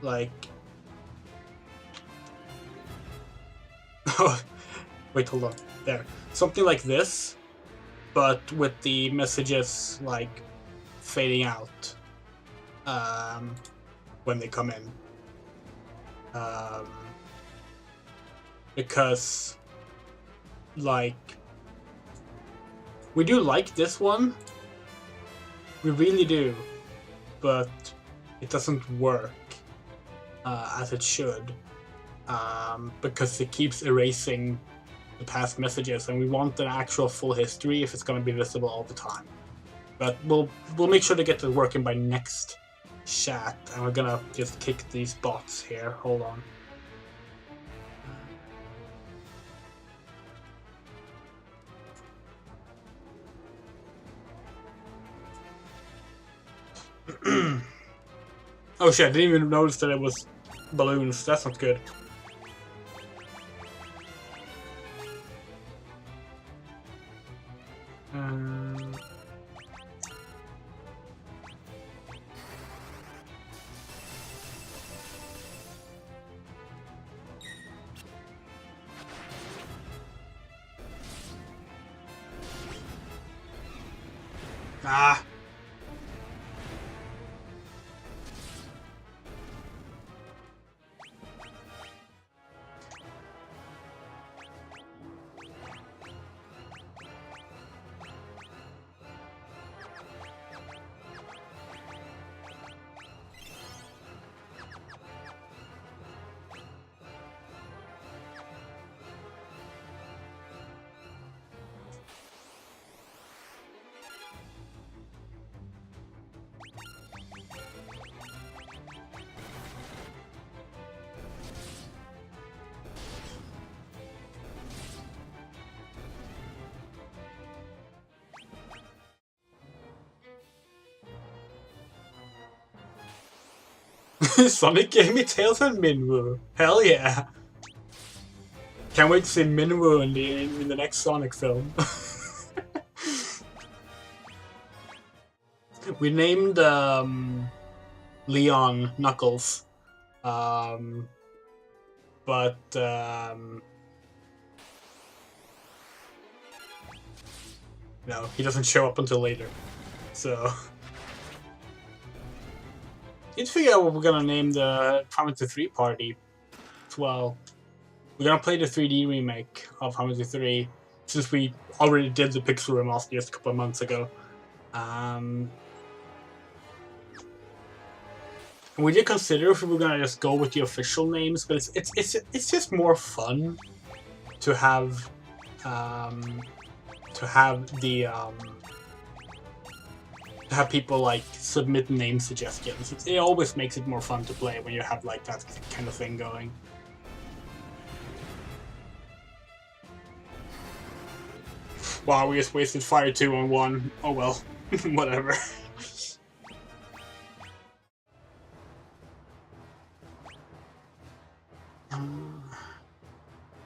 Like... Wait, hold on. There. Something like this, but with the messages, like, fading out when they come in. Because, like, we do like this one. We really do. But it doesn't work as it should. Because it keeps erasing the past messages, and we want an actual full history if it's going to be visible all the time. But we'll make sure to get it working by next chat, and we're gonna just kick these bots here. Hold on. Oh shit, I didn't even notice that it was balloons. That's not good. Ah. Sonic gave me Tails and Minwu. Hell yeah. Can't wait to see Minwu in the next Sonic film. We named Leon Knuckles. But no, he doesn't show up until later. So need to figure out what we're gonna name the Final Fantasy 3 party as well. We're gonna play the 3D remake of Final Fantasy 3 since we already did the Pixel Remaster just a couple of months ago. And we did consider if we were gonna just go with the official names, but it's just more fun to have people like submit name suggestions. It always makes it more fun to play when you have like that kind of thing going. Wow, we just wasted Fire 2 on 1. Oh well, whatever.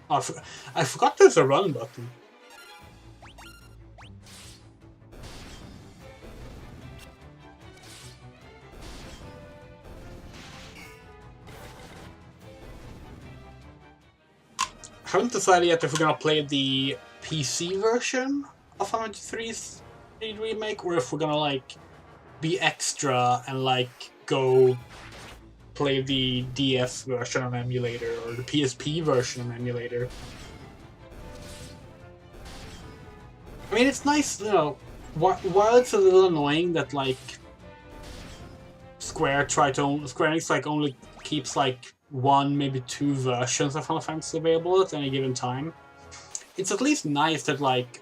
Oh, I forgot there's a run button. I haven't decided yet if we're gonna play the PC version of Final Fantasy 3 remake, or if we're gonna like be extra and like go play the DS version on emulator or the PSP version on emulator. I mean, it's nice, you know, while it's a little annoying that like Square Enix like only keeps like 1, maybe 2 versions of Final Fantasy available at any given time. It's at least nice that like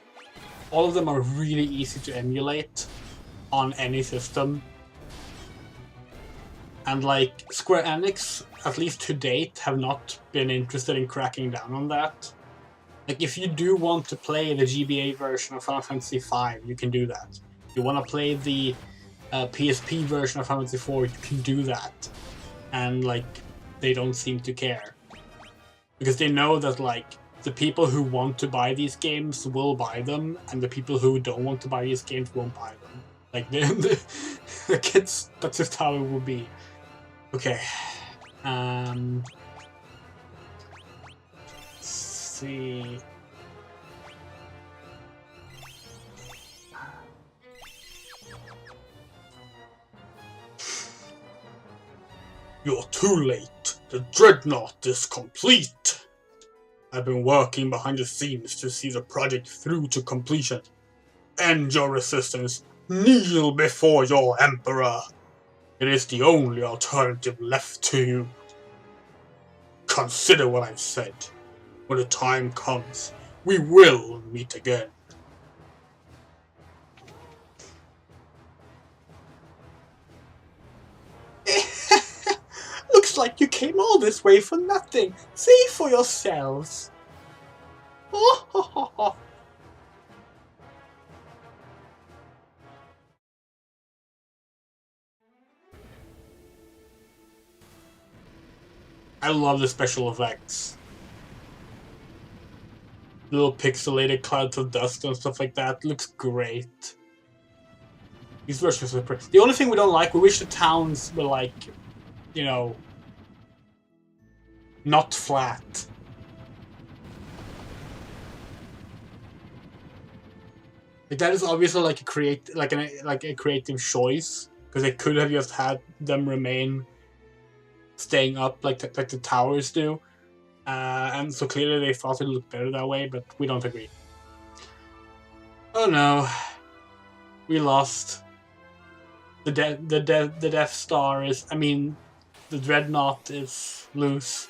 all of them are really easy to emulate on any system. And like Square Enix, at least to date, have not been interested in cracking down on that. Like if you do want to play the GBA version of Final Fantasy V, you can do that. If you want to play the PSP version of Final Fantasy 4, you can do that. And like they don't seem to care. Because they know that like the people who want to buy these games will buy them, and the people who don't want to buy these games won't buy them. Like the kids, that's just how it will be. Okay. Let's see. You're too late. The Dreadnought is complete. I've been working behind the scenes to see the project through to completion. End your resistance. Kneel before your Emperor. It is the only alternative left to you. Consider what I've said. When the time comes, we will meet again. Looks like you came all this way for nothing. See for yourselves. I love the special effects. Little pixelated clouds of dust and stuff like that. Looks great. These versions are pretty. The only thing we don't like, we wish the towns were like, you know, not flat. Like that is obviously like a creative choice, because they could have just had them remain staying up like the towers do, and so clearly they thought it looked better that way, but we don't agree. Oh no, we lost. The Death Star is, I mean, the Dreadnought is loose.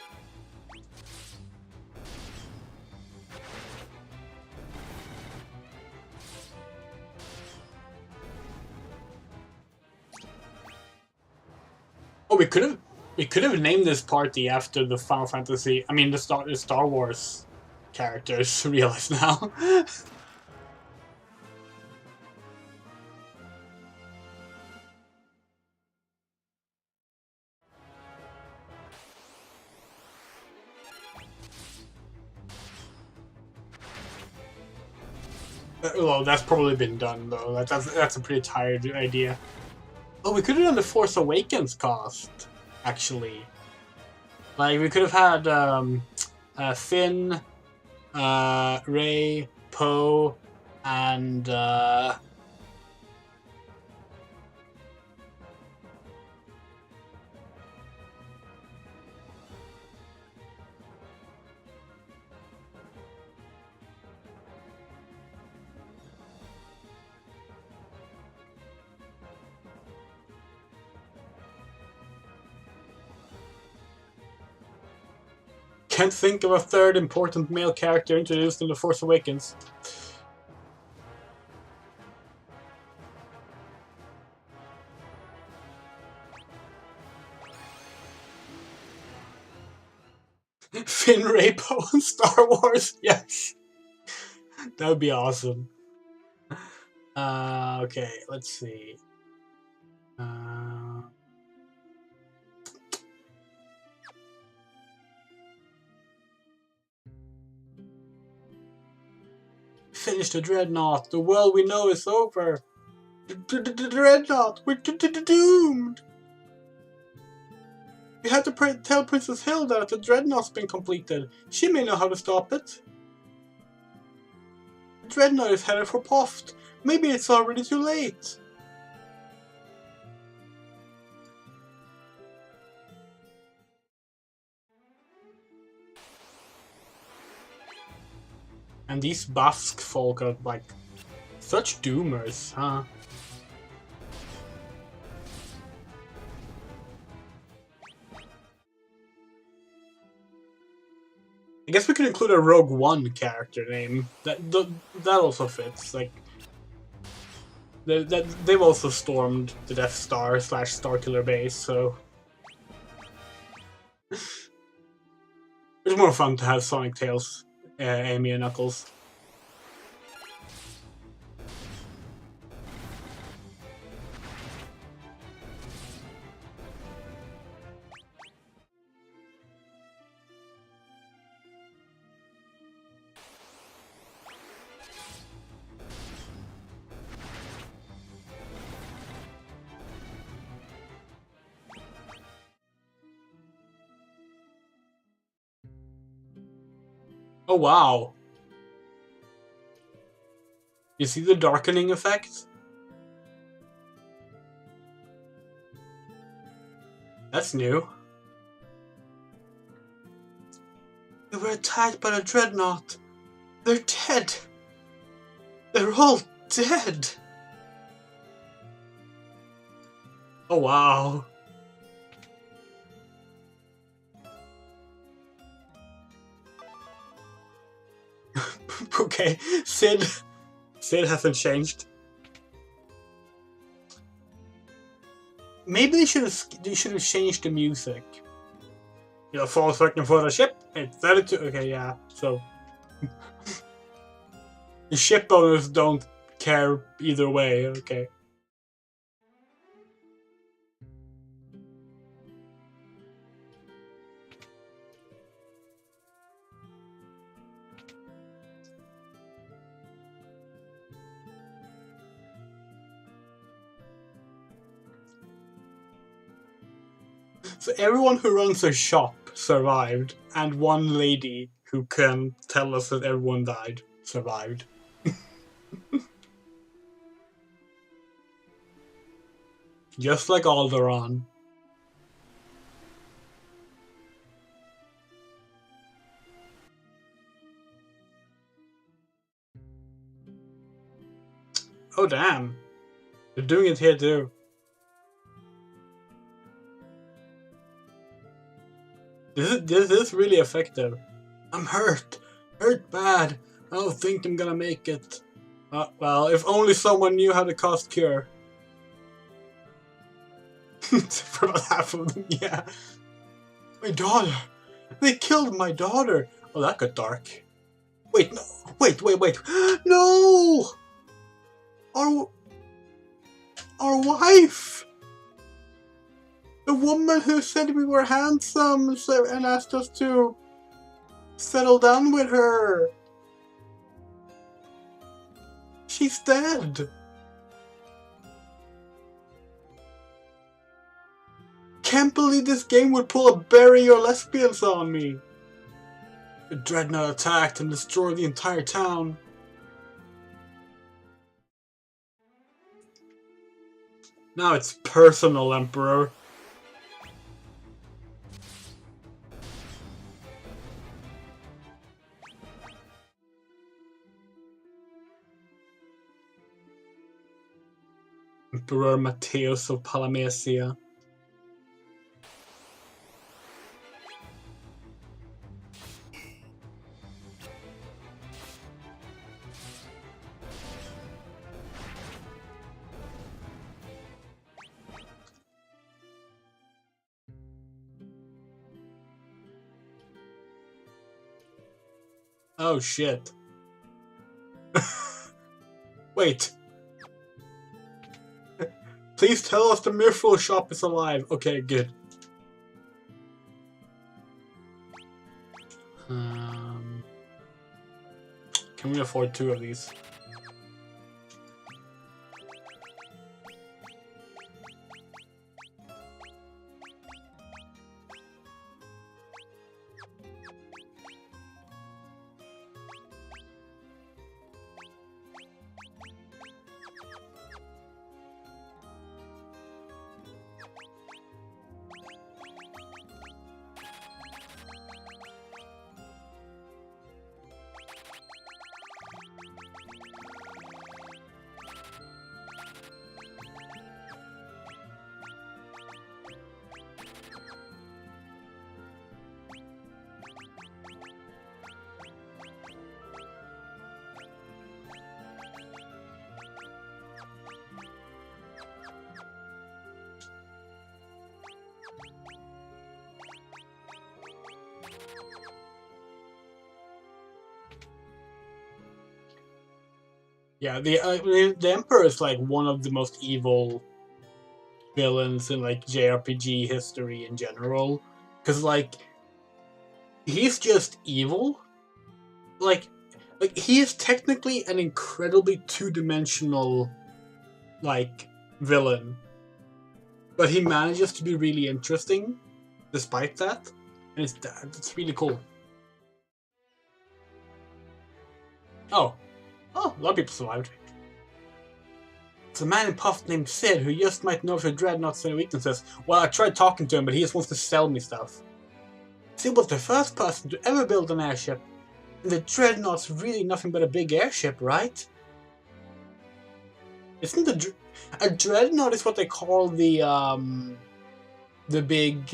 Oh, we could have named this party after the Final Fantasy. I mean, the Star Wars characters. Realize now. Well, that's probably been done though. That's a pretty tired idea. Oh, we could have done the Force Awakens cast, actually. Like we could have had Finn, Rey, Poe, and can't think of a third important male character introduced in The Force Awakens. Finn, Rey, Poe, in Star Wars. Yes, that would be awesome. Okay, let's see. Finish the Dreadnought. The world we know is over. The Dreadnought. We're doomed. We had to tell Princess Hilda that the Dreadnought's been completed. She may know how to stop it. The Dreadnought is headed for Poft. Maybe it's already too late. And these Basque folk are like such doomers, huh? I guess we could include a Rogue One character name. That also fits. Like they've also stormed the Death Star / Starkiller base, so it's more fun to have Sonic, Tails, Amy, and Knuckles. Oh wow! You see the darkening effect? That's new. They were attacked by the Dreadnought. They're dead. They're all dead. Oh wow. Okay, Sid hasn't changed. Maybe they should have changed the music. You know, false working for the ship. It's 32. Okay, yeah. So the ship owners don't care either way. Okay. So everyone who runs a shop survived, and one lady who can tell us that everyone died survived. Just like Alderaan. Oh damn. They're doing it here too. This is really effective. I'm hurt. Hurt bad. I don't think I'm gonna make it. Well, if only someone knew how to cast Cure. For about half of them, yeah. My daughter! They killed my daughter! Oh, that got dark. Wait, no. Wait. No! Our wife! The woman who said we were handsome and asked us to settle down with her. She's dead. Can't believe this game would pull a bury your lesbians on me. The Dreadnought attacked and destroyed the entire town. Now it's personal, Emperor. Emperor Matthäus of Palamecia. Oh shit. Wait. Please tell us the Mirful shop is alive. Okay, good. Can we afford 2 of these? Yeah, the Emperor is like one of the most evil villains in like JRPG history in general, because like he's just evil. Like he is technically an incredibly two-dimensional like villain, but he manages to be really interesting despite that, and it's really cool. Oh, a lot of people survived. It's a man in puff named Sid who just might know your Dreadnought's weaknesses. Well, I tried talking to him, but he just wants to sell me stuff. Sid was the first person to ever build an airship, and the Dreadnought's really nothing but a big airship, right? Isn't a Dreadnought is what they call the big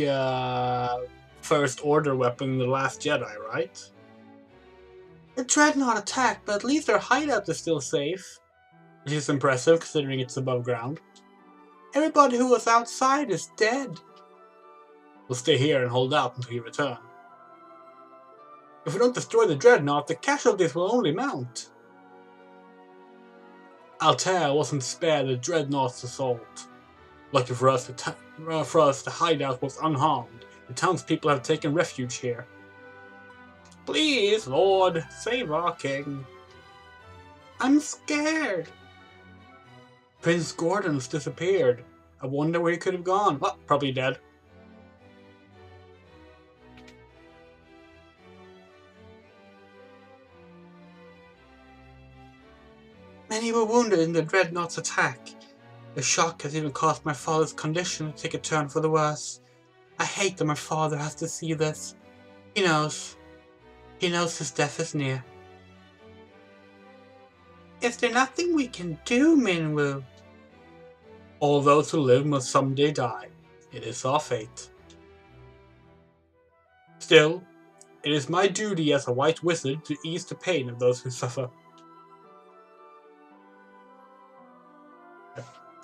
First Order weapon in The Last Jedi, right? The Dreadnought attacked, but at least their hideout is still safe. Which is impressive, considering it's above ground. Everybody who was outside is dead. We'll stay here and hold out until you return. If we don't destroy the Dreadnought, the casualties will only mount. Altair wasn't spared the Dreadnought's assault. Lucky for us, the hideout was unharmed. The townspeople have taken refuge here. Please, Lord, save our king. I'm scared. Prince Gordon's disappeared. I wonder where he could have gone. Well, probably dead. Many were wounded in the Dreadnought's attack. The shock has even caused my father's condition to take a turn for the worse. I hate that my father has to see this. He knows. He knows his death is near. Is there nothing we can do, Minwoo? All those who live must someday die. It is our fate. Still, it is my duty as a white wizard to ease the pain of those who suffer. I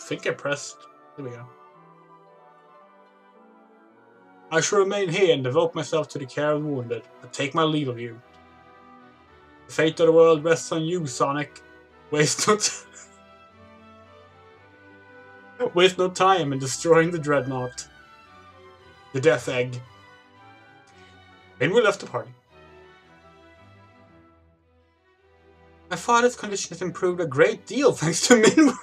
think I pressed... There we go. I shall remain here and devote myself to the care of the wounded, but take my leave of you. The fate of the world rests on you, Sonic. Waste no time in destroying the Dreadnought. The Death Egg. Minwoo left the party. My father's condition has improved a great deal thanks to Minwoo.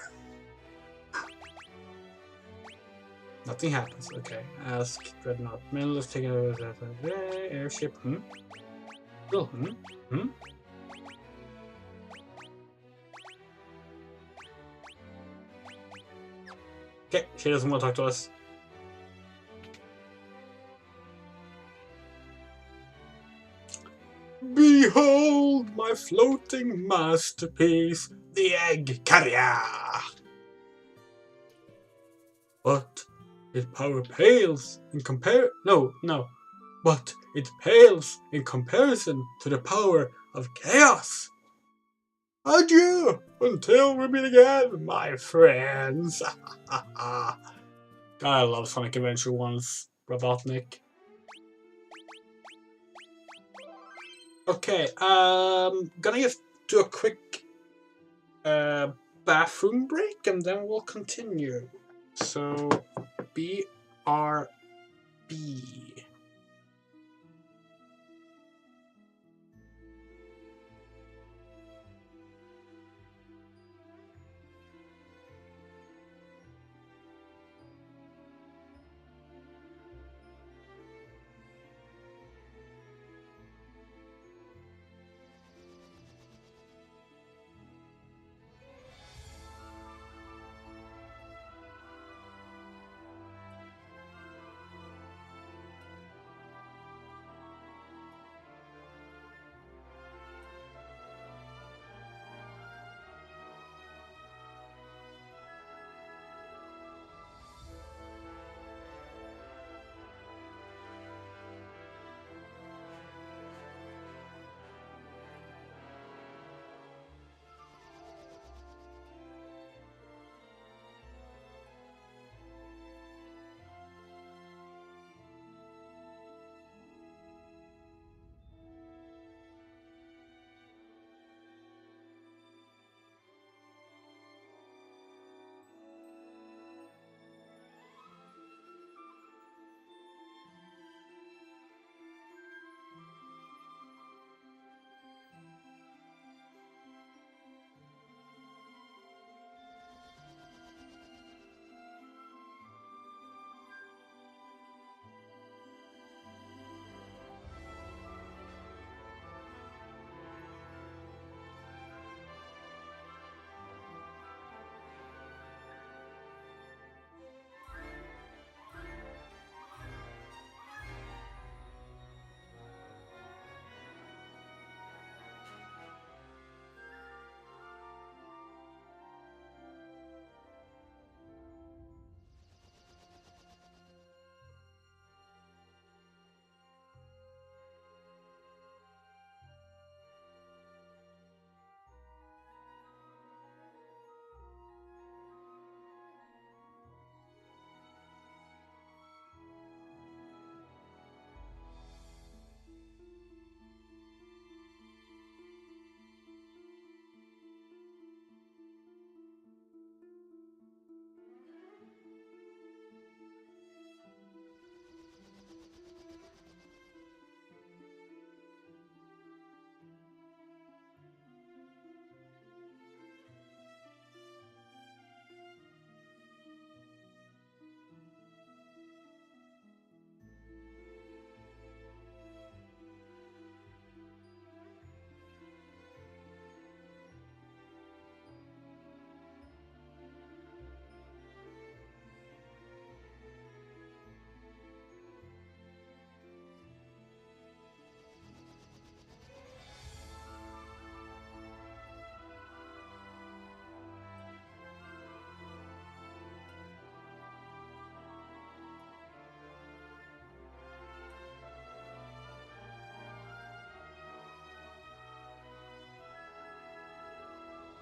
Nothing happens. Okay. Ask Dreadnought. Minwoo is taking over the airship. Oh, Okay, she doesn't want to talk to us. Behold my floating masterpiece, the egg carrier! But its power pales in But it pales in comparison to the power of chaos. Adieu until we meet again, my friends. God, I love Sonic Adventure 1's Robotnik. Okay, gonna just do a quick bathroom break and then we'll continue. So, BRB.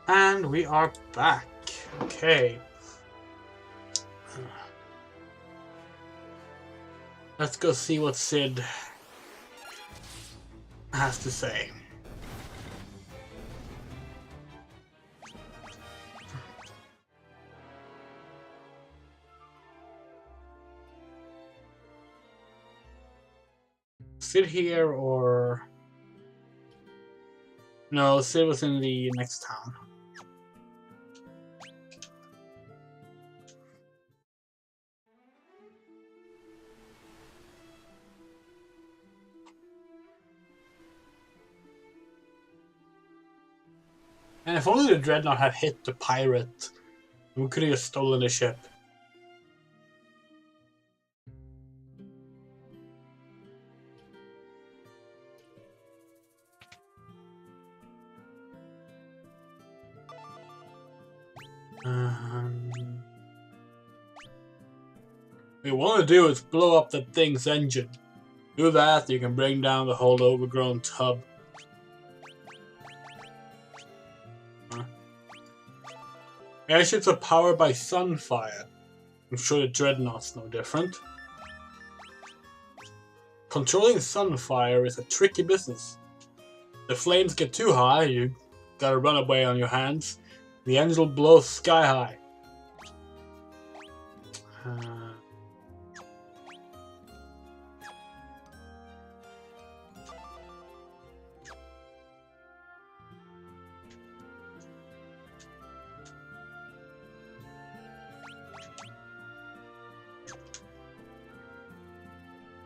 And we are back. Okay. Let's go see what Sid has to say. Sid here or... No, Sid was in the next town. And if only the Dreadnought had hit the pirate, we could have just stolen the ship. What you want to do is blow up that thing's engine. Do that, you can bring down the whole overgrown tub. Airships are powered by sunfire. I'm sure the Dreadnought's no different. Controlling sunfire is a tricky business. If the flames get too high, you gotta run away on your hands. The engine will blow sky high.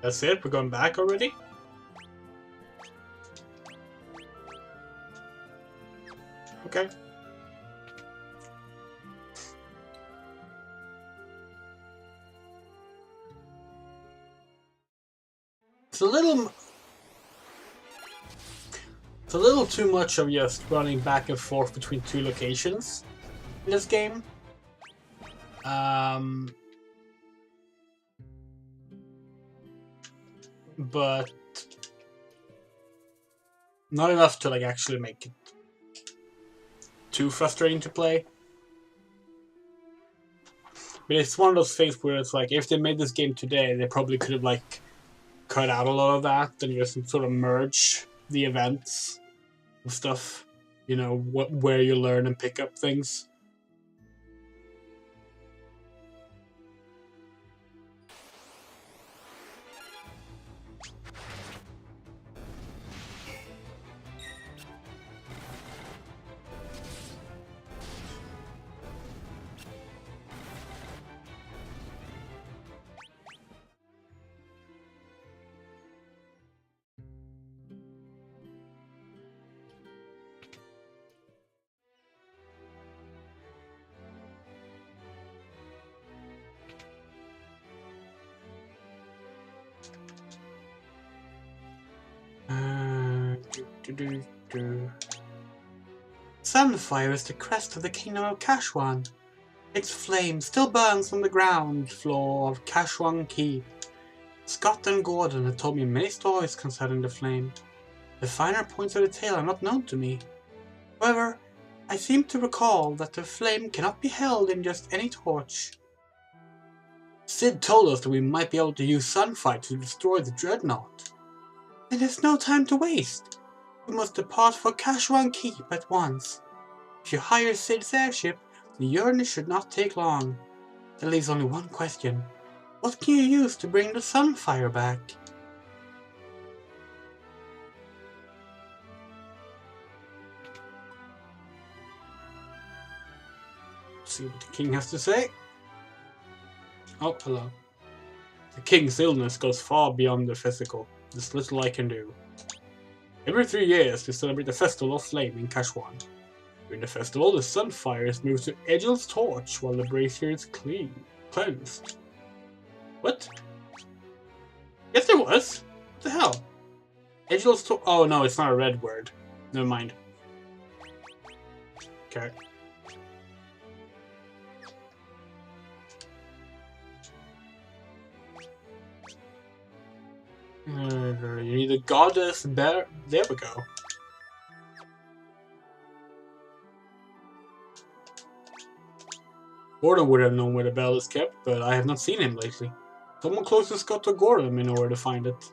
That's it? We're going back already? Okay. It's a little too much of just running back and forth between two locations in this game. But not enough to like actually make it too frustrating to play. But it's one of those things where it's like if they made this game today, they probably could have like cut out a lot of that and just sort of merge the events and stuff. You know, where you learn and pick up things. Sunfire is the crest of the kingdom of Kashwan. Its flame still burns on the ground floor of Kashwan Keep. Scott and Gordon have told me many stories concerning the flame. The finer points of the tale are not known to me. However, I seem to recall that the flame cannot be held in just any torch. Sid told us that we might be able to use Sunfire to destroy the Dreadnought. Then there's no time to waste. We must depart for Kashwan Keep at once. If you hire Sid's airship, the journey should not take long. That leaves only one question. What can you use to bring the Sunfire back? See what the king has to say. Oh, hello. The king's illness goes far beyond the physical. There's little I can do. Every 3 years, we celebrate the Festival of Flame in Kashwan. During the festival, the Sunfire is moved to Egel's torch while the brazier is cleansed. What? Yes, there was. What the hell? Egel's torch. Oh no, it's not a red word. Never mind. Okay. You need a goddess bear. There we go. Gordon would have known where the bell is kept, but I have not seen him lately. Someone close to Scott or Gordon may know where to find it.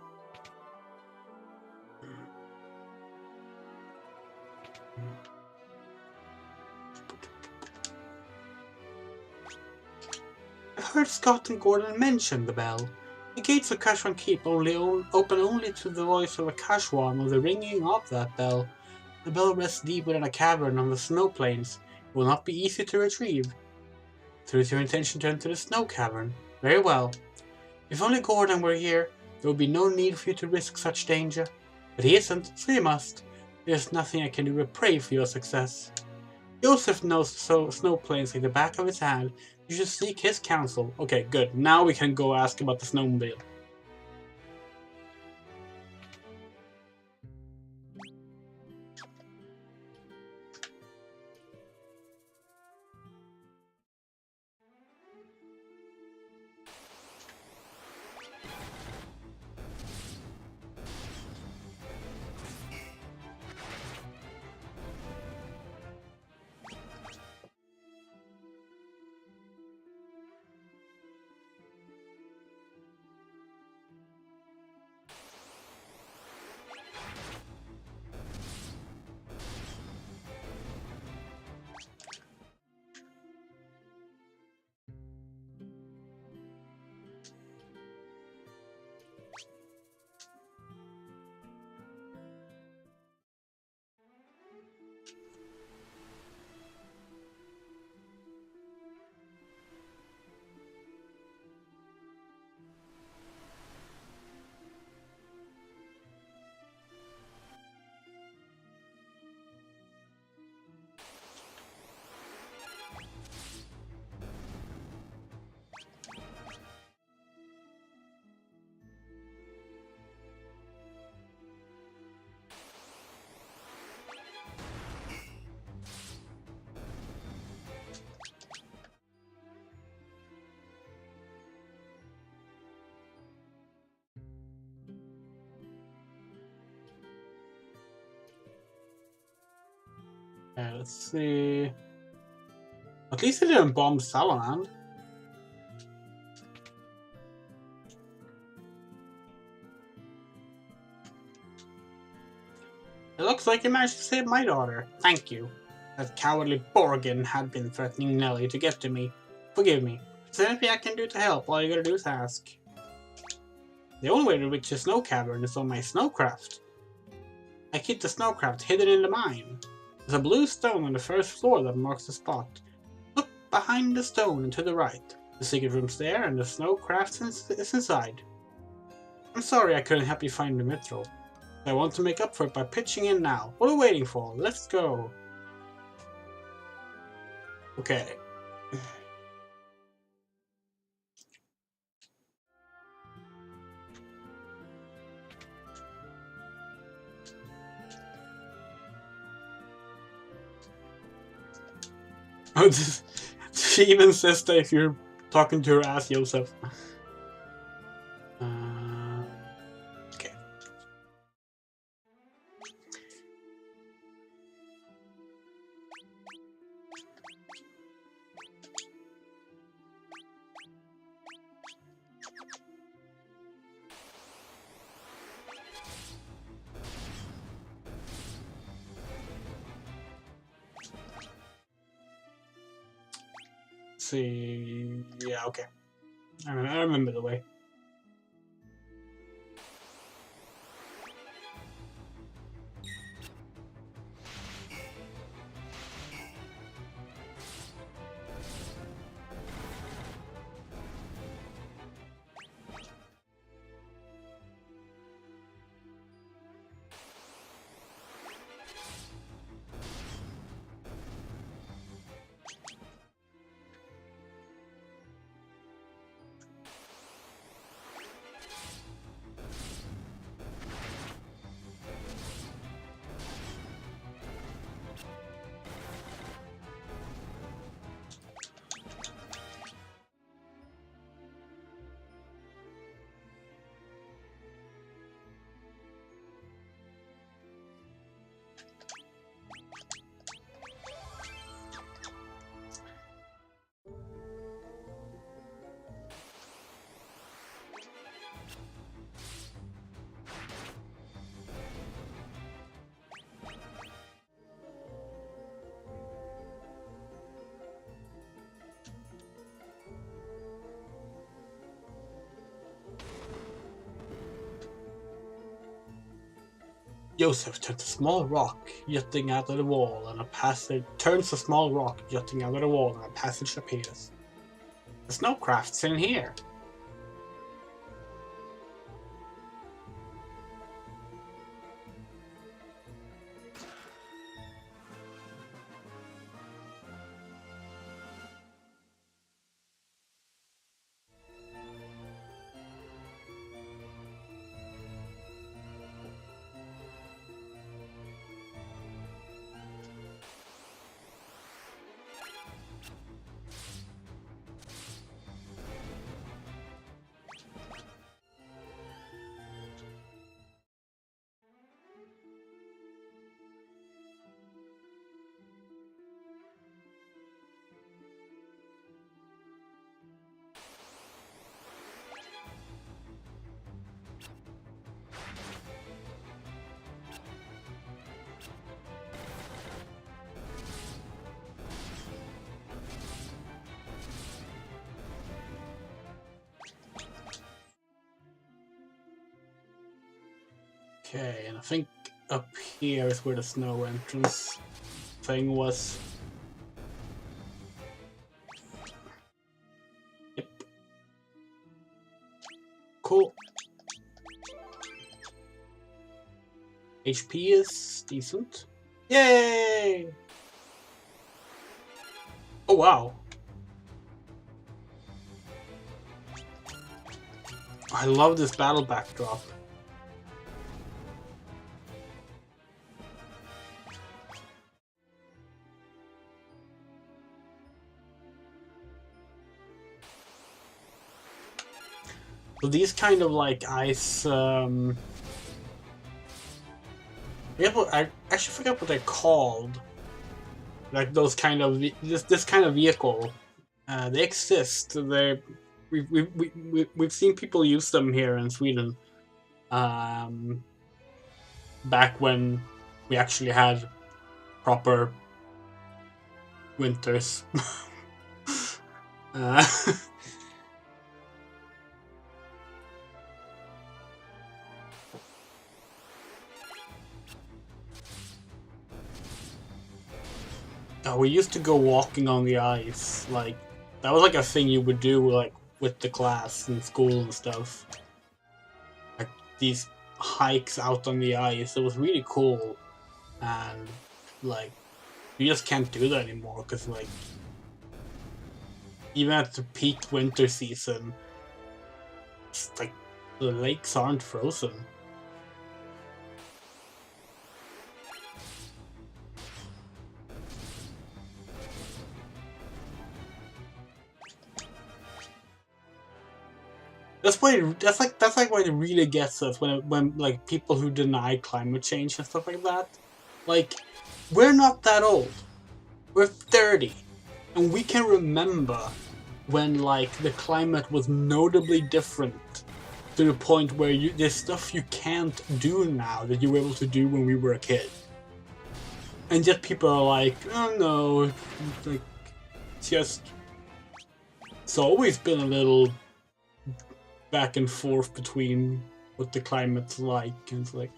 I've heard Scott and Gordon mention the bell. The gates of Cashwan Keep open only to the voice of a Cashwan or the ringing of that bell. The bell rests deep within a cavern on the snow plains. It will not be easy to retrieve. So is your intention to enter the snow cavern? Very well. If only Gordon were here, there would be no need for you to risk such danger. But he isn't, so you must. There's nothing I can do but pray for your success. Joseph knows snow plains like the back of his hand. You should seek his counsel. Okay, good. Now we can go ask about the snowmobile. Let's see. At least they didn't bomb Salaman. It looks like you managed to save my daughter. Thank you. That cowardly Borgin had been threatening Nellie to get to me. Forgive me. Is there anything I can do to help? All you gotta do is ask. The only way to reach the snow cavern is on my snowcraft. I keep the snowcraft hidden in the mine. There's a blue stone on the first floor that marks the spot. Look behind the stone and to the right. The secret room's there and the snowcraft is inside. I'm sorry I couldn't help you find the mithril. I want to make up for it by pitching in now. What are we waiting for? Let's go. Okay. Oh, she even says that if you're talking to her ass, Joseph. Okay. See, yeah, okay. I remember the way. Joseph turns a small rock jutting out of the wall, and a passage appears. The snowcraft's in here. Okay, and I think up here is where the snow entrance thing was. Yep. Cool. HP is decent. Yay! Oh wow. I love this battle backdrop. So these kind of like ice, I actually forgot what they're called. Like those kind of this kind of vehicle, they exist. We've seen people use them here in Sweden. Back when we actually had proper winters. We used to go walking on the ice. Like that was like a thing you would do, like with the class in school and stuff. Like these hikes out on the ice. It was really cool, and like you just can't do that anymore because like even at the peak winter season, it's like the lakes aren't frozen. That's like what it really gets us when like people who deny climate change and stuff like that. Like, we're not that old. We're 30, and we can remember when like the climate was notably different to the point where there's stuff you can't do now that you were able to do when we were a kid. And yet people are like, oh no, like it's always been a little back and forth between what the climate's like, and it's like,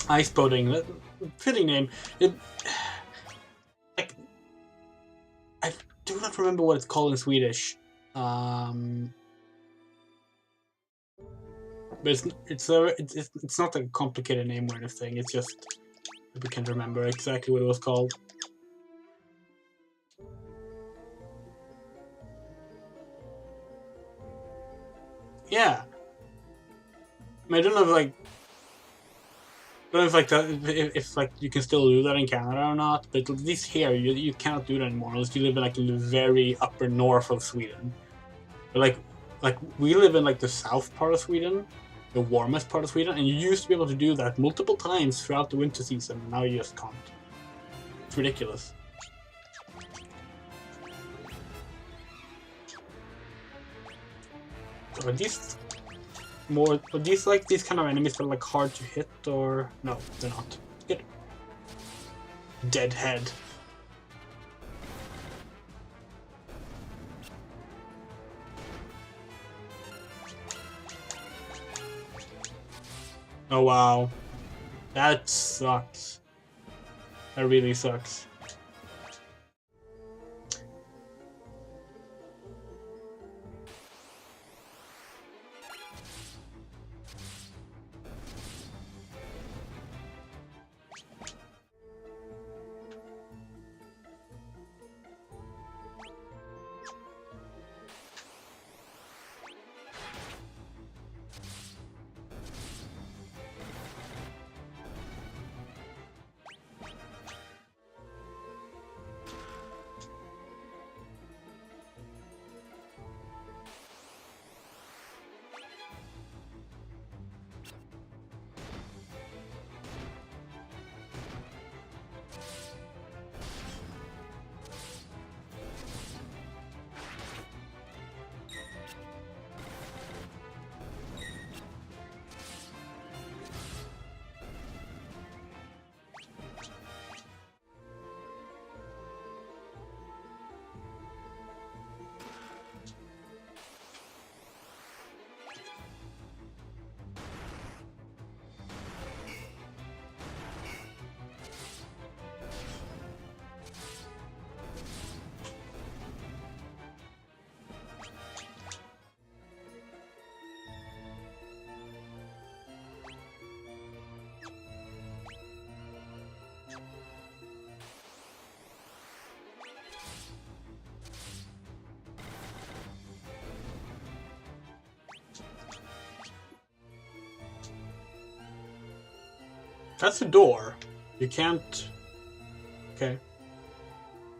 ice boating, fitting name. Like, I do not remember what it's called in Swedish. But it's not a complicated name or anything. It's just we can't remember exactly what it was called. Yeah. I don't know if like you can still do that in Canada or not, but at least here you cannot do that anymore unless you live in the very upper north of Sweden. But like we live in like the south part of Sweden, the warmest part of Sweden, and you used to be able to do that multiple times throughout the winter season, and now you just can't. It's ridiculous. So are these like these kind of enemies that are like hard to hit, or no, they're not. Good. Dead head. Oh wow. That sucks. That really sucks. That's a door. You can't... Okay.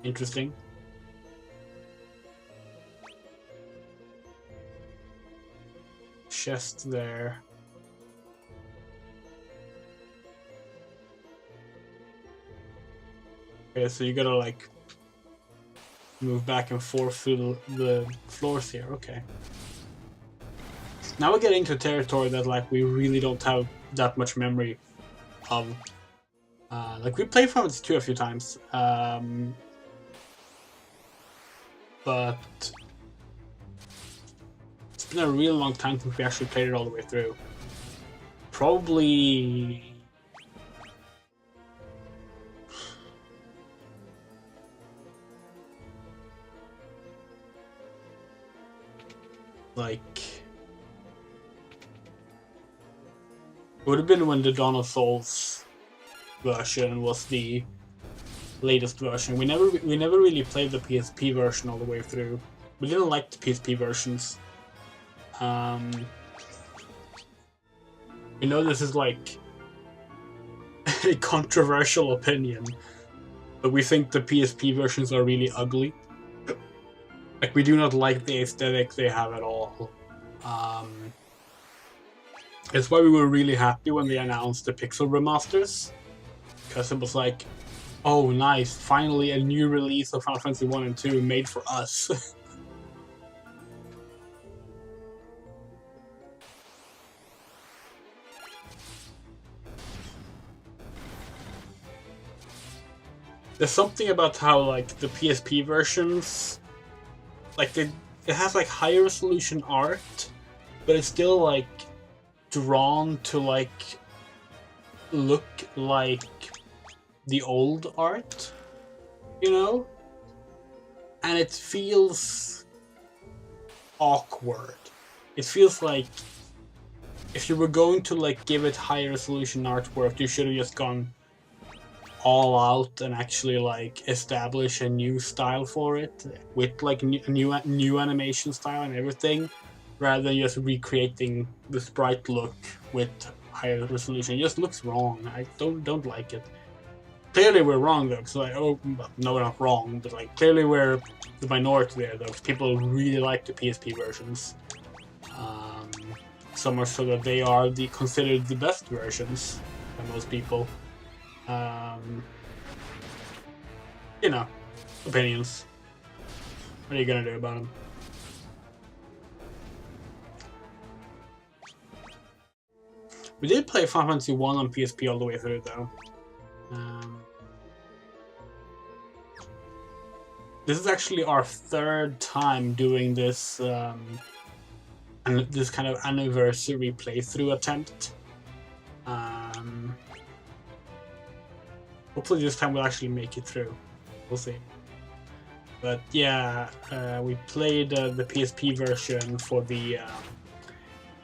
Interesting. Chest there. Okay, so you gotta like move back and forth through the floors here. Okay. Now we're getting into territory that like we really don't have that much memory of. Like we played Final Fantasy 2 a few times, but it's been a real long time since we actually played it all the way through. Probably like it would have been when the Dawn of Souls version was the latest version. We never really played the PSP version all the way through. We didn't like the PSP versions. You know, this is like a controversial opinion, but we think the PSP versions are really ugly. Like, we do not like the aesthetic they have at all. It's why we were really happy when they announced the Pixel remasters, because it was like, oh nice, finally a new release of Final Fantasy 1 and 2 made for us. There's something about how like the PSP versions, like it has like higher resolution art, but it's still like drawn to like look like the old art, you know? And it feels awkward. It feels like if you were going to like give it higher resolution artwork, you should have just gone all out and actually like establish a new style for it with like new animation style and everything, rather than just recreating the sprite look with higher resolution. It just looks wrong. I don't like it. Clearly we're wrong though, because like, oh no, we're not wrong, but like clearly we're the minority there though. People really like the PSP versions. So much so that they are considered the best versions by most people. You know, opinions. What are you gonna do about them? We did play Final Fantasy 1 on PSP all the way through though. This is actually our third time doing this this kind of anniversary playthrough attempt. Hopefully this time we'll actually make it through. We'll see. But yeah, we played the PSP version for the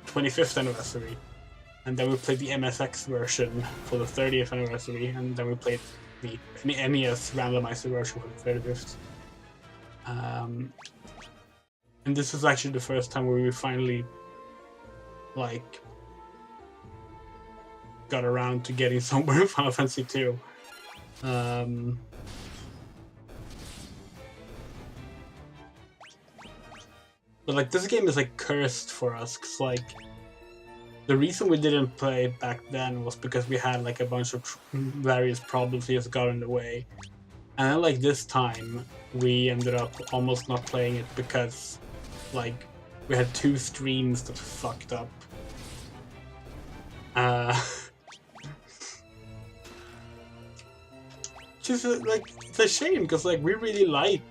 25th anniversary. And then we played the MSX version for the 30th anniversary. And then we played the NES randomizer version for the 35th. And this is actually the first time where we finally, like, got around to getting somewhere in Final Fantasy 2. But like this game is like cursed for us, cause like the reason we didn't play it back then was because we had like a bunch of various problems that just got in the way, and then like this time we ended up almost not playing it because like we had 2 streams that fucked up. Just like it's a shame because like we really like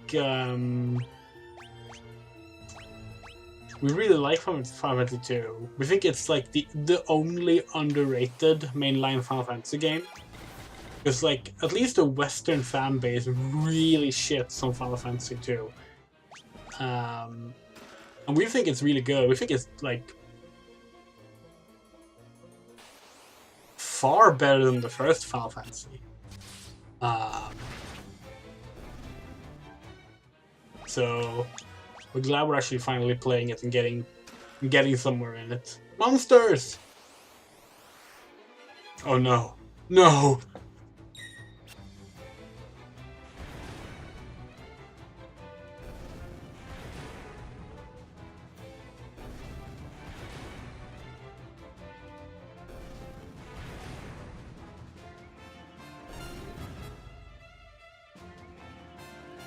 Final Fantasy 2. We think it's like the only underrated mainline Final Fantasy game. Because like at least the Western fan base really shits on Final Fantasy 2. And we think it's really good. We think it's like far better than the first Final Fantasy. So we're glad we're actually finally playing it and getting somewhere in it. Monsters! Oh no. No!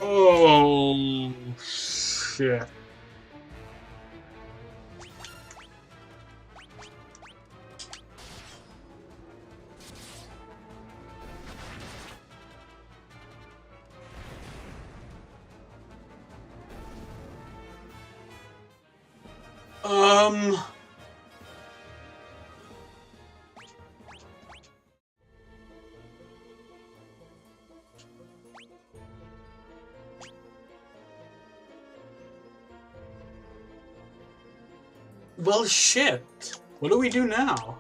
Oh shit. Well, shit. What do we do now?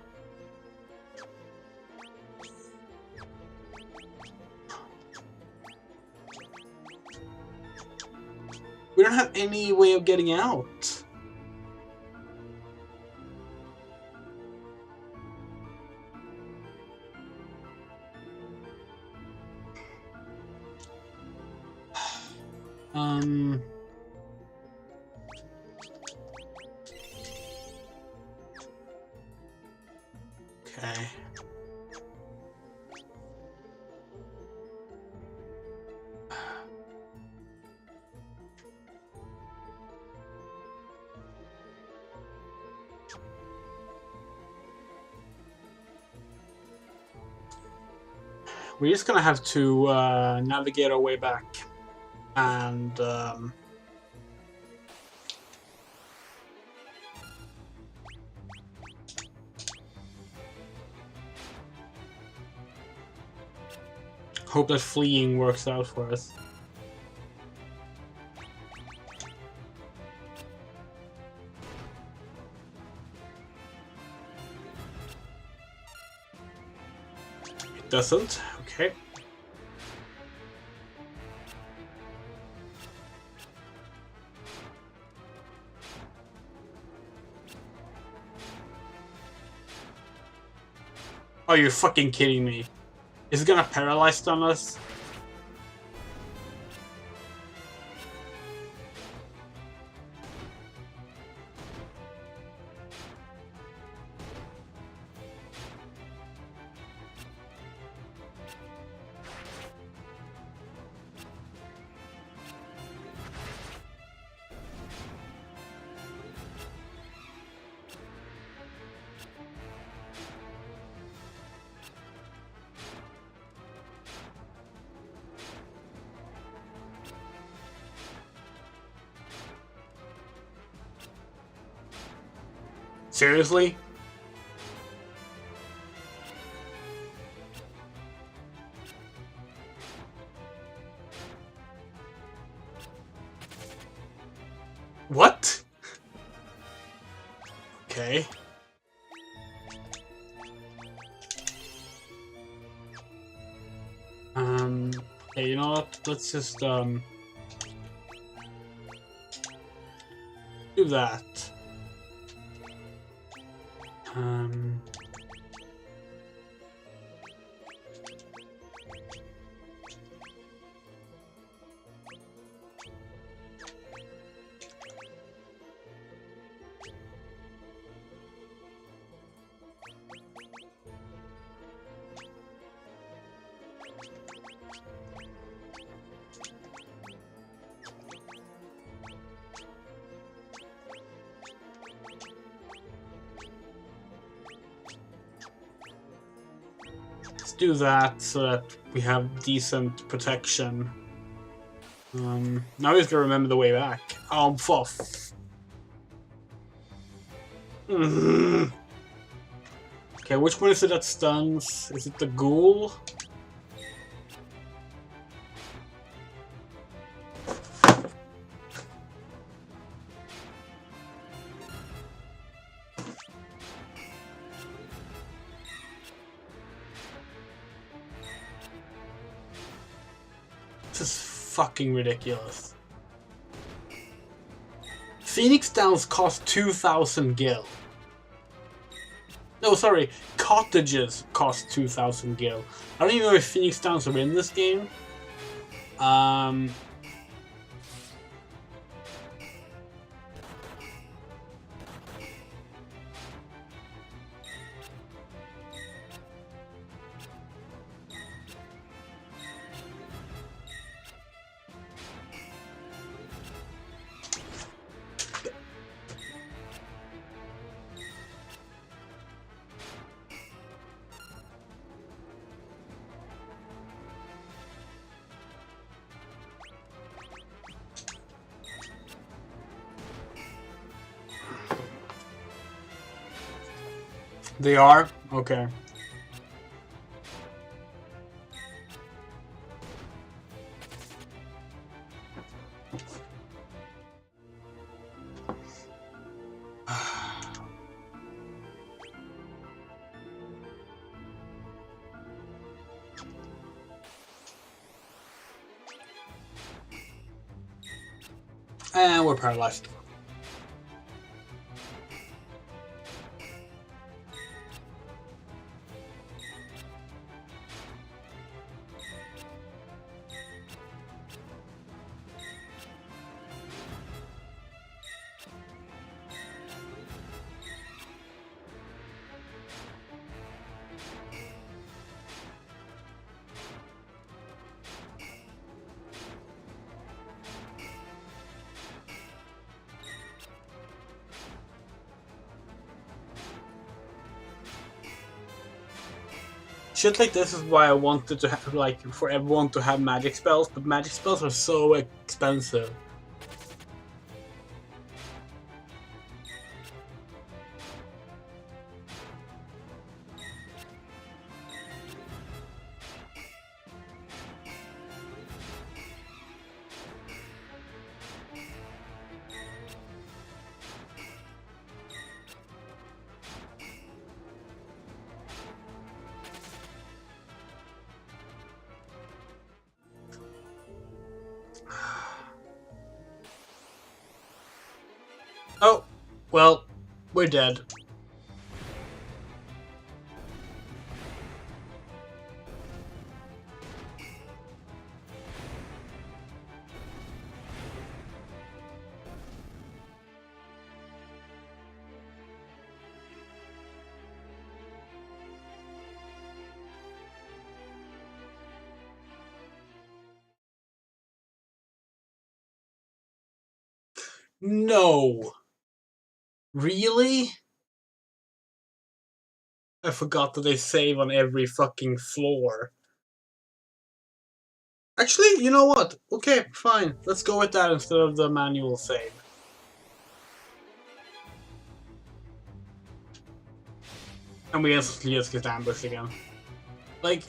We don't have any way of getting out. Okay. We're just gonna have to navigate our way back, and hope that fleeing works out for us. It doesn't. Okay. Are you fucking kidding me? Is it gonna paralyze stun us? Seriously? Okay. Hey, you know what? Let's just do that. Let's do that so that we have decent protection. Now we have to remember the way back. Oh, fuff. Okay, which one is it that stuns? Is it the ghoul? This is fucking ridiculous. Phoenix Downs cost 2,000 gil. No, sorry, cottages cost 2,000 gil. I don't even know if Phoenix Downs are in this game. They are? Okay. And we're paralyzed. Shit like this is why I wanted to have, like, for everyone to have magic spells, but magic spells are so expensive. Oh, well, we're dead. No. Really? I forgot that they save on every fucking floor. Actually, you know what? Okay, fine. Let's go with that instead of the manual save. And we instantly just get ambushed again. Like...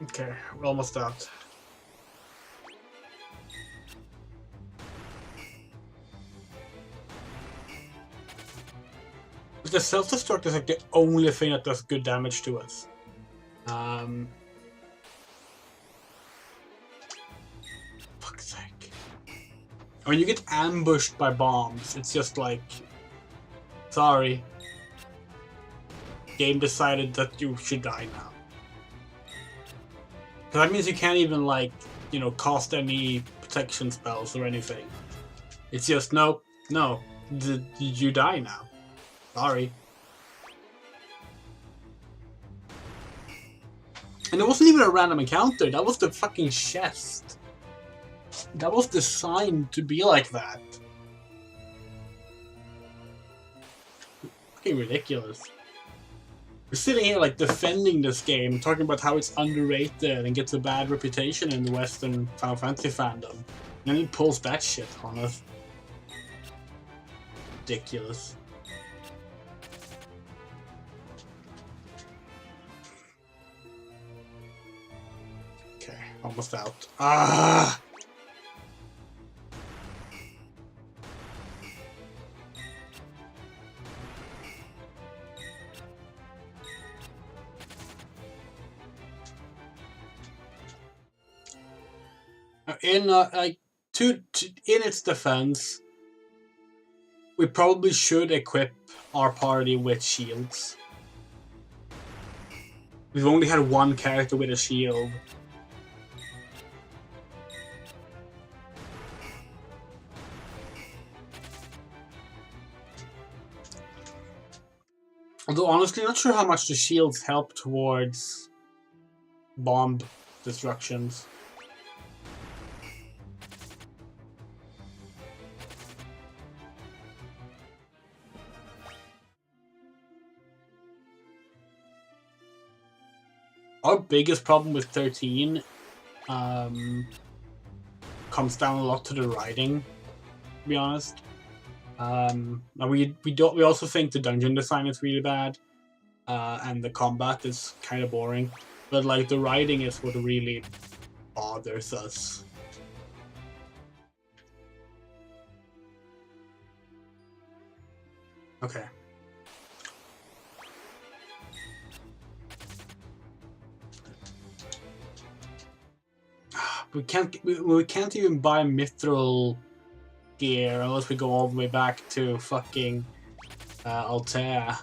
Okay, we're almost out. The self-destruct is like the only thing that does good damage to us. Fuck's sake. When you get ambushed by bombs, it's just like, sorry. Game decided that you should die now. Because that means you can't even, like, you know, cast any protection spells or anything. It's just, no, you die now. Sorry. And it wasn't even a random encounter, that was the fucking chest. That was designed to be like that. Fucking ridiculous. We're sitting here like defending this game, talking about how it's underrated and gets a bad reputation in the Western Final Fantasy fandom. And then he pulls that shit on us. Ridiculous. Okay, almost out. Ah! In its defense, we probably should equip our party with shields. We've only had one character with a shield. Although honestly, not sure how much the shields help towards bomb destructions. Our biggest problem with 13 comes down a lot to the writing, to be honest. We also think the dungeon design is really bad, and the combat is kind of boring. But like the writing is what really bothers us. Okay. We can't even buy mithril gear unless we go all the way back to fucking Altair.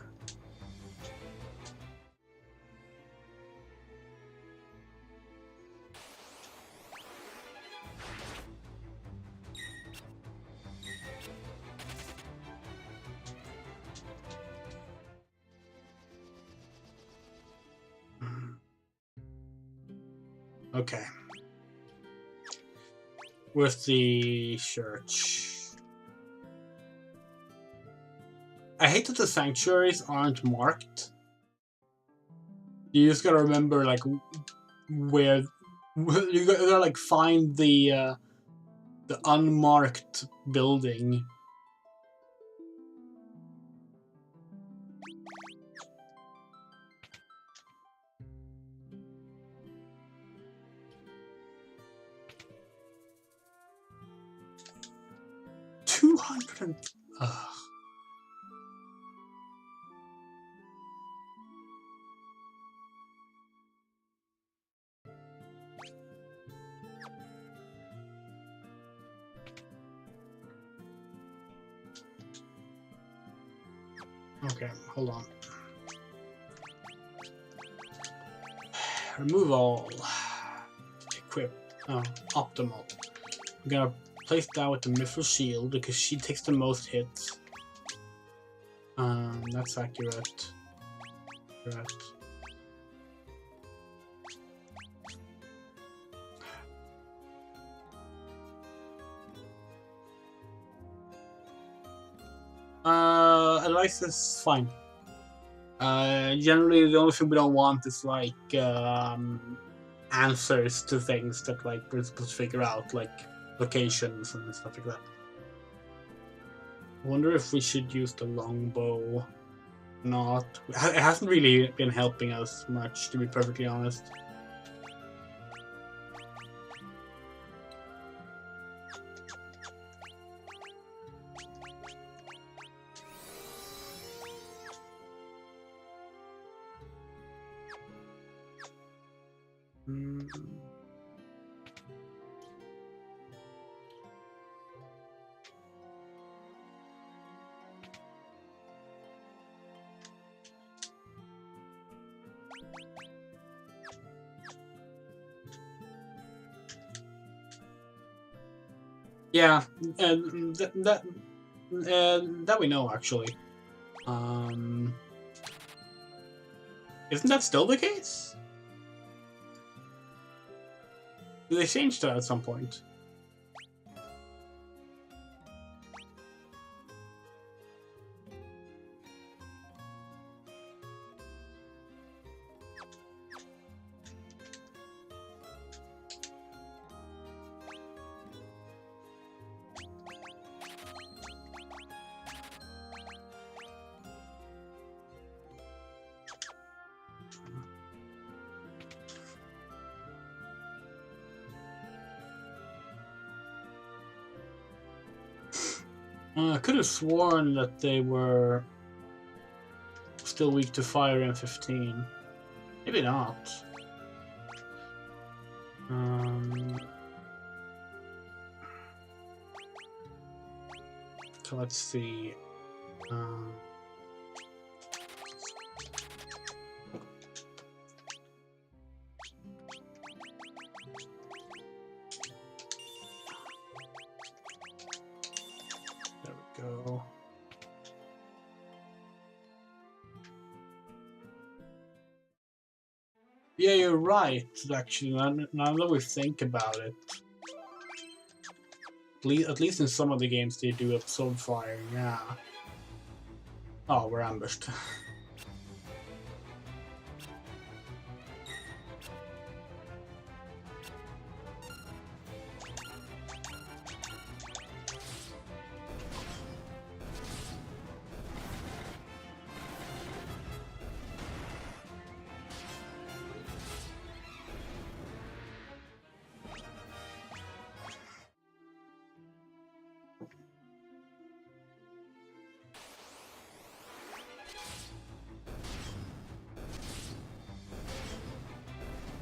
Okay. With the church. I hate that the sanctuaries aren't marked. You just gotta remember, like, where you gotta like find the unmarked building. Ugh. Okay, hold on. Remove all. Equip. Oh, optimal. I'm gonna place that with the Mithril Shield because she takes the most hits. That's accurate. Advice is fine. Generally, the only thing we don't want is like answers to things that like we're supposed to figure out, like locations and stuff like that. I wonder if we should use the longbow. Not. It hasn't really been helping us much, to be perfectly honest. Yeah, that we know actually. Isn't that still the case? Did they change that at some point? I could have sworn that they were still weak to fire in 15. Maybe not. So let's see. There we go. Yeah, you're right, actually, now that we think about it. At least in some of the games they do absorb fire, yeah. Oh, we're ambushed.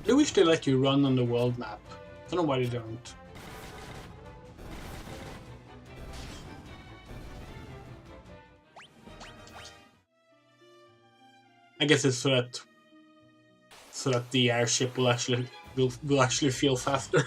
I wish they let you run on the world map. I don't know why they don't. I guess it's so that the airship will actually feel faster.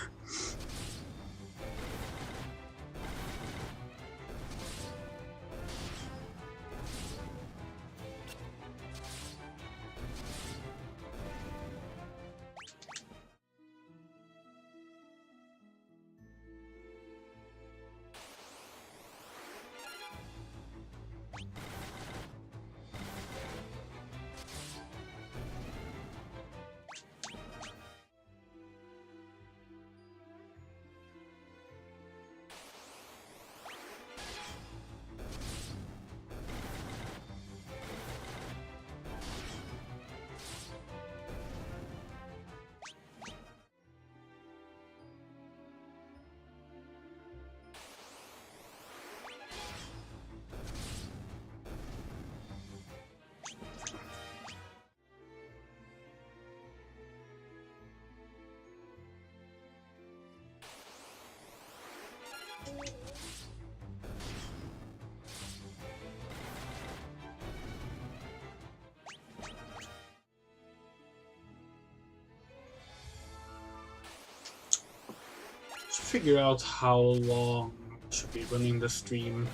figure out how long I should be running the stream.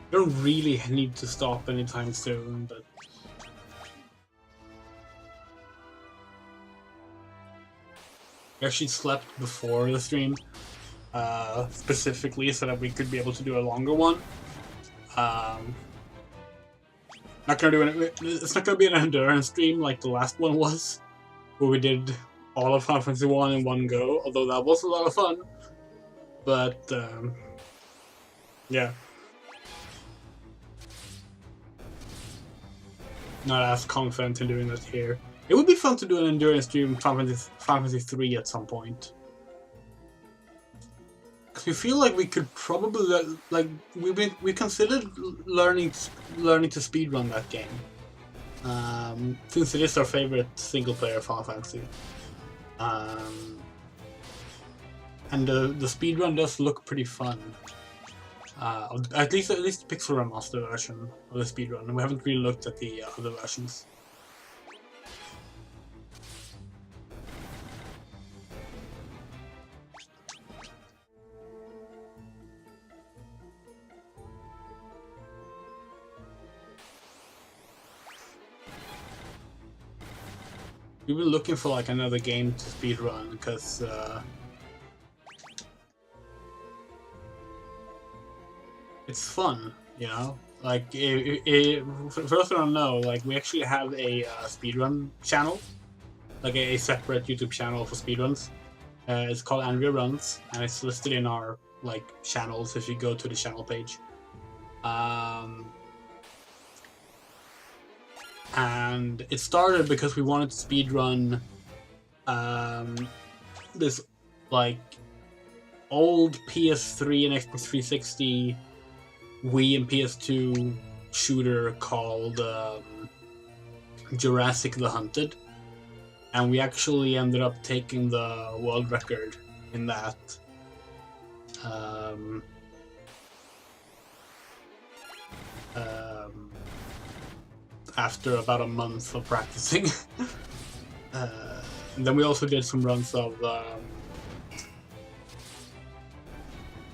I don't really need to stop anytime soon, but I actually slept before the stream, specifically so that we could be able to do a longer one. Not gonna do it's not gonna be an endurance stream like the last one was, where we did all of Final Fantasy 1 in one go, although that was a lot of fun. But yeah. Not as confident in doing that here. It would be fun to do an endurance stream Final Fantasy 3 at some point. Cause we feel like we could probably we considered learning to speedrun that game. Since it is our favorite single player Final Fantasy. And the speedrun does look pretty fun. At least the Pixel Remaster version of the speedrun. We haven't really looked at the other versions. We've been looking for like another game to speedrun because it's fun, you know. Like, for those who don't know, like we actually have a speedrun channel, like a separate YouTube channel for speedruns. It's called Andrea Runs, and it's listed in our like channels if you go to the channel page. And it started because we wanted to speedrun this like old PS3 and Xbox 360, Wii and PS2 shooter called Jurassic the Hunted, and we actually ended up taking the world record in that. After about a month of practicing. And then we also did some runs of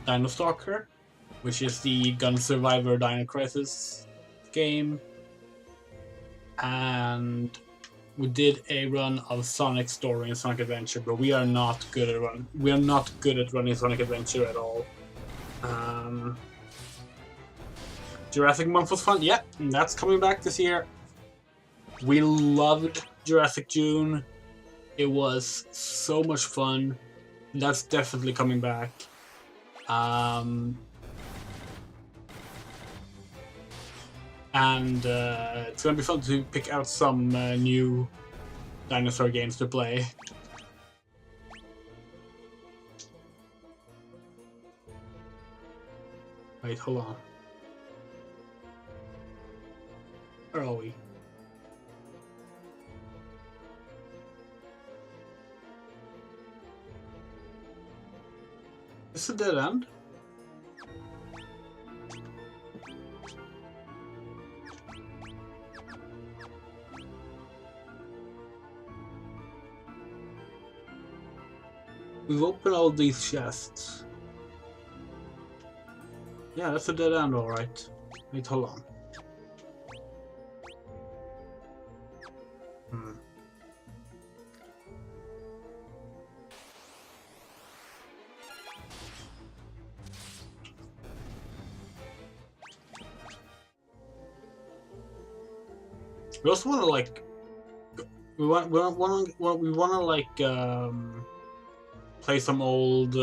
Dino Stalker, which is the Gun Survivor Dino Crisis game. And we did a run of Sonic Story and Sonic Adventure, but we are not good at running Sonic Adventure at all. Jurassic Month was fun, yeah, and that's coming back this year. We loved Jurassic June. It was so much fun. That's definitely coming back. And it's gonna be fun to pick out some new dinosaur games to play. Wait, hold on. Where are we? Is it a dead end? We've opened all these chests. Yeah, that's a dead end, alright. Wait, hold on. We also want to like, we want to like play some old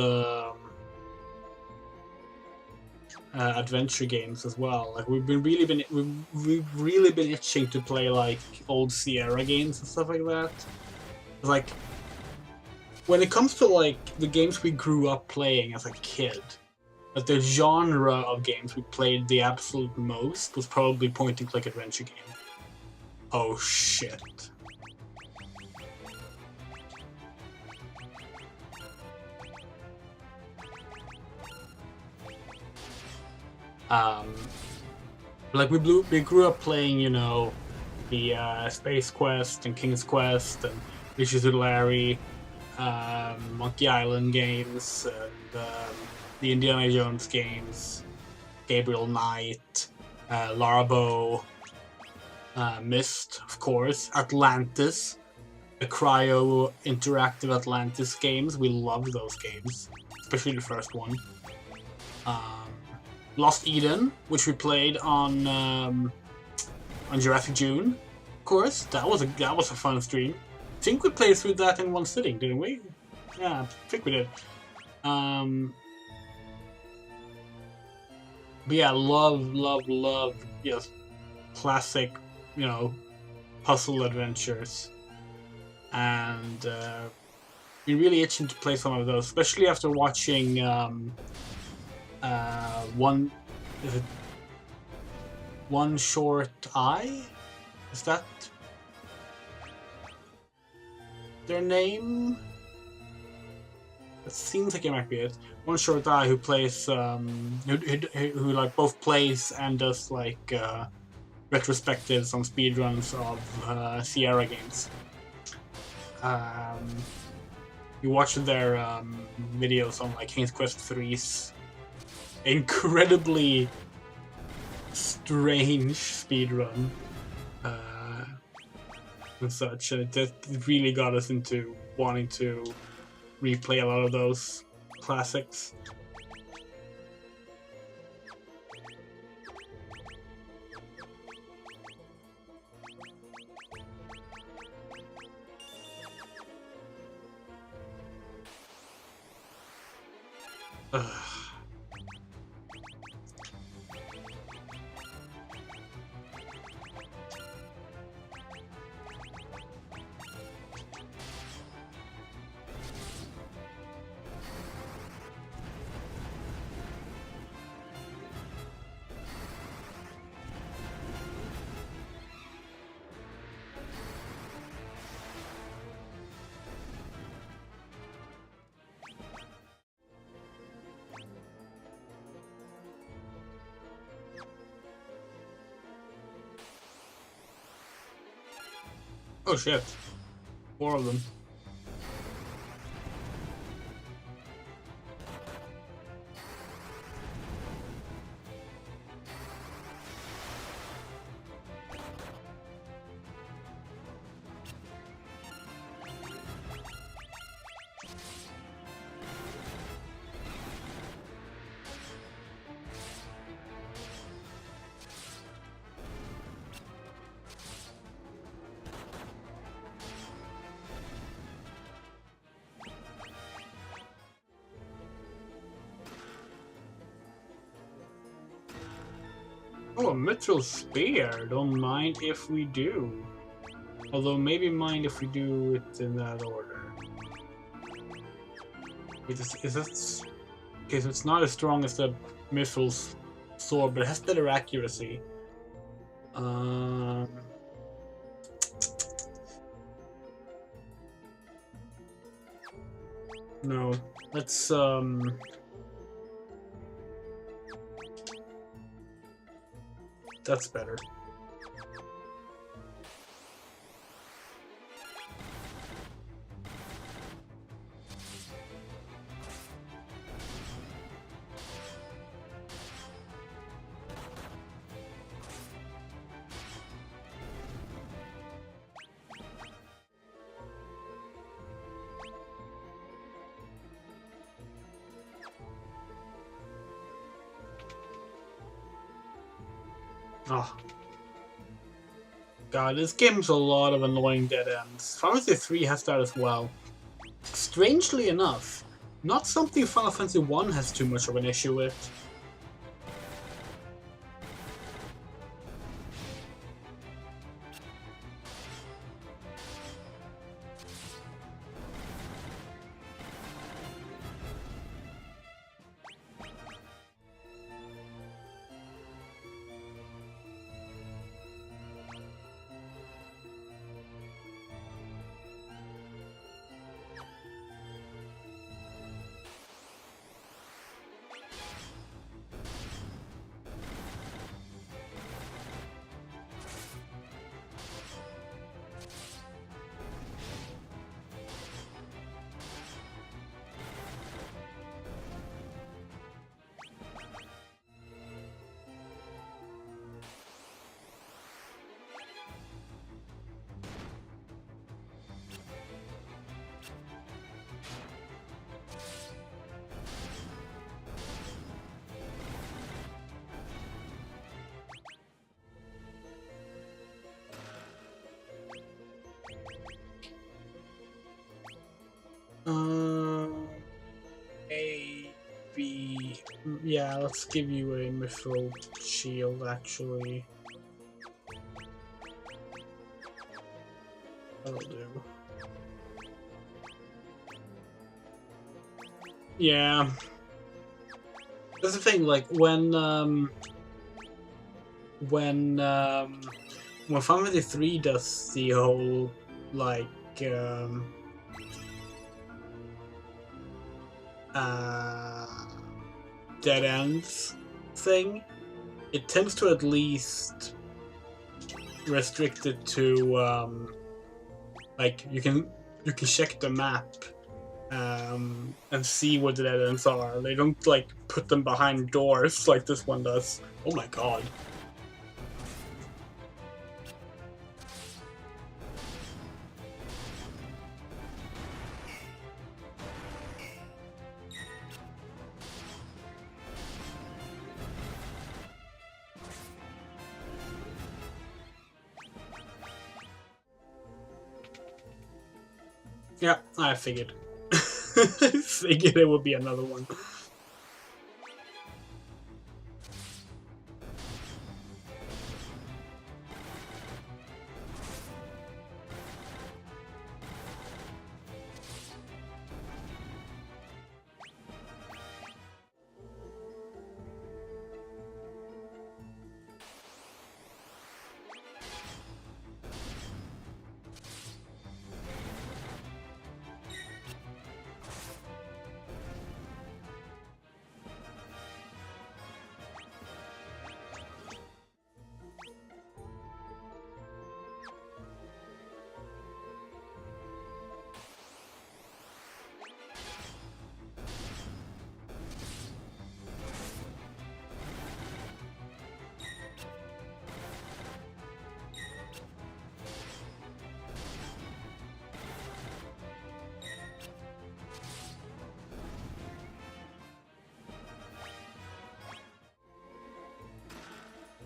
adventure games as well. Like we've really been itching to play like old Sierra games and stuff like that. Like when it comes to like the games we grew up playing as a kid, like the genre of games we played the absolute most was probably point-and-click adventure games. Oh shit. Like we grew up playing, you know, the Space Quest and King's Quest and Riches to Larry, Monkey Island games, and the Indiana Jones games, Gabriel Knight, Larabo, Myst, of course, Atlantis, the Cryo Interactive Atlantis games. We loved those games, especially the first one. Lost Eden, which we played on Jurassic June. Of course, that was a fun stream. I think we played through that in one sitting, didn't we? Yeah, I think we did. But yeah, love, yes, classic, puzzle adventures, and been really itching to play some of those, especially after watching One Short Eye? Is that their name? It seems like it might be it. One Short Eye, who plays, who like both plays and does like retrospectives on speedruns of Sierra games. You watch their videos on like King's Quest 3's incredibly strange speedrun and such, and it really got us into wanting to replay a lot of those classics. Oh shit. 4 of them. Oh, a Mithril Spear. Don't mind if we do. Although maybe mind if we do it in that order. Wait, is that... Okay, so it's not as strong as the Mithril's sword, but it has better accuracy. No. Let's that's better. Oh. God, this game's a lot of annoying dead ends. Final Fantasy 3 has that as well. Strangely enough, not something Final Fantasy 1 has too much of an issue with. Maybe. Yeah, let's give you a mithril shield, actually. That'll do. Yeah. That's the thing, like, when Final Fantasy 3 does the whole, like, dead ends thing, it tends to at least restrict it to, like, you can check the map and see what the dead ends are. They don't, like, put them behind doors like this one does. Oh my god. Yeah, I figured. I figured it would be another one.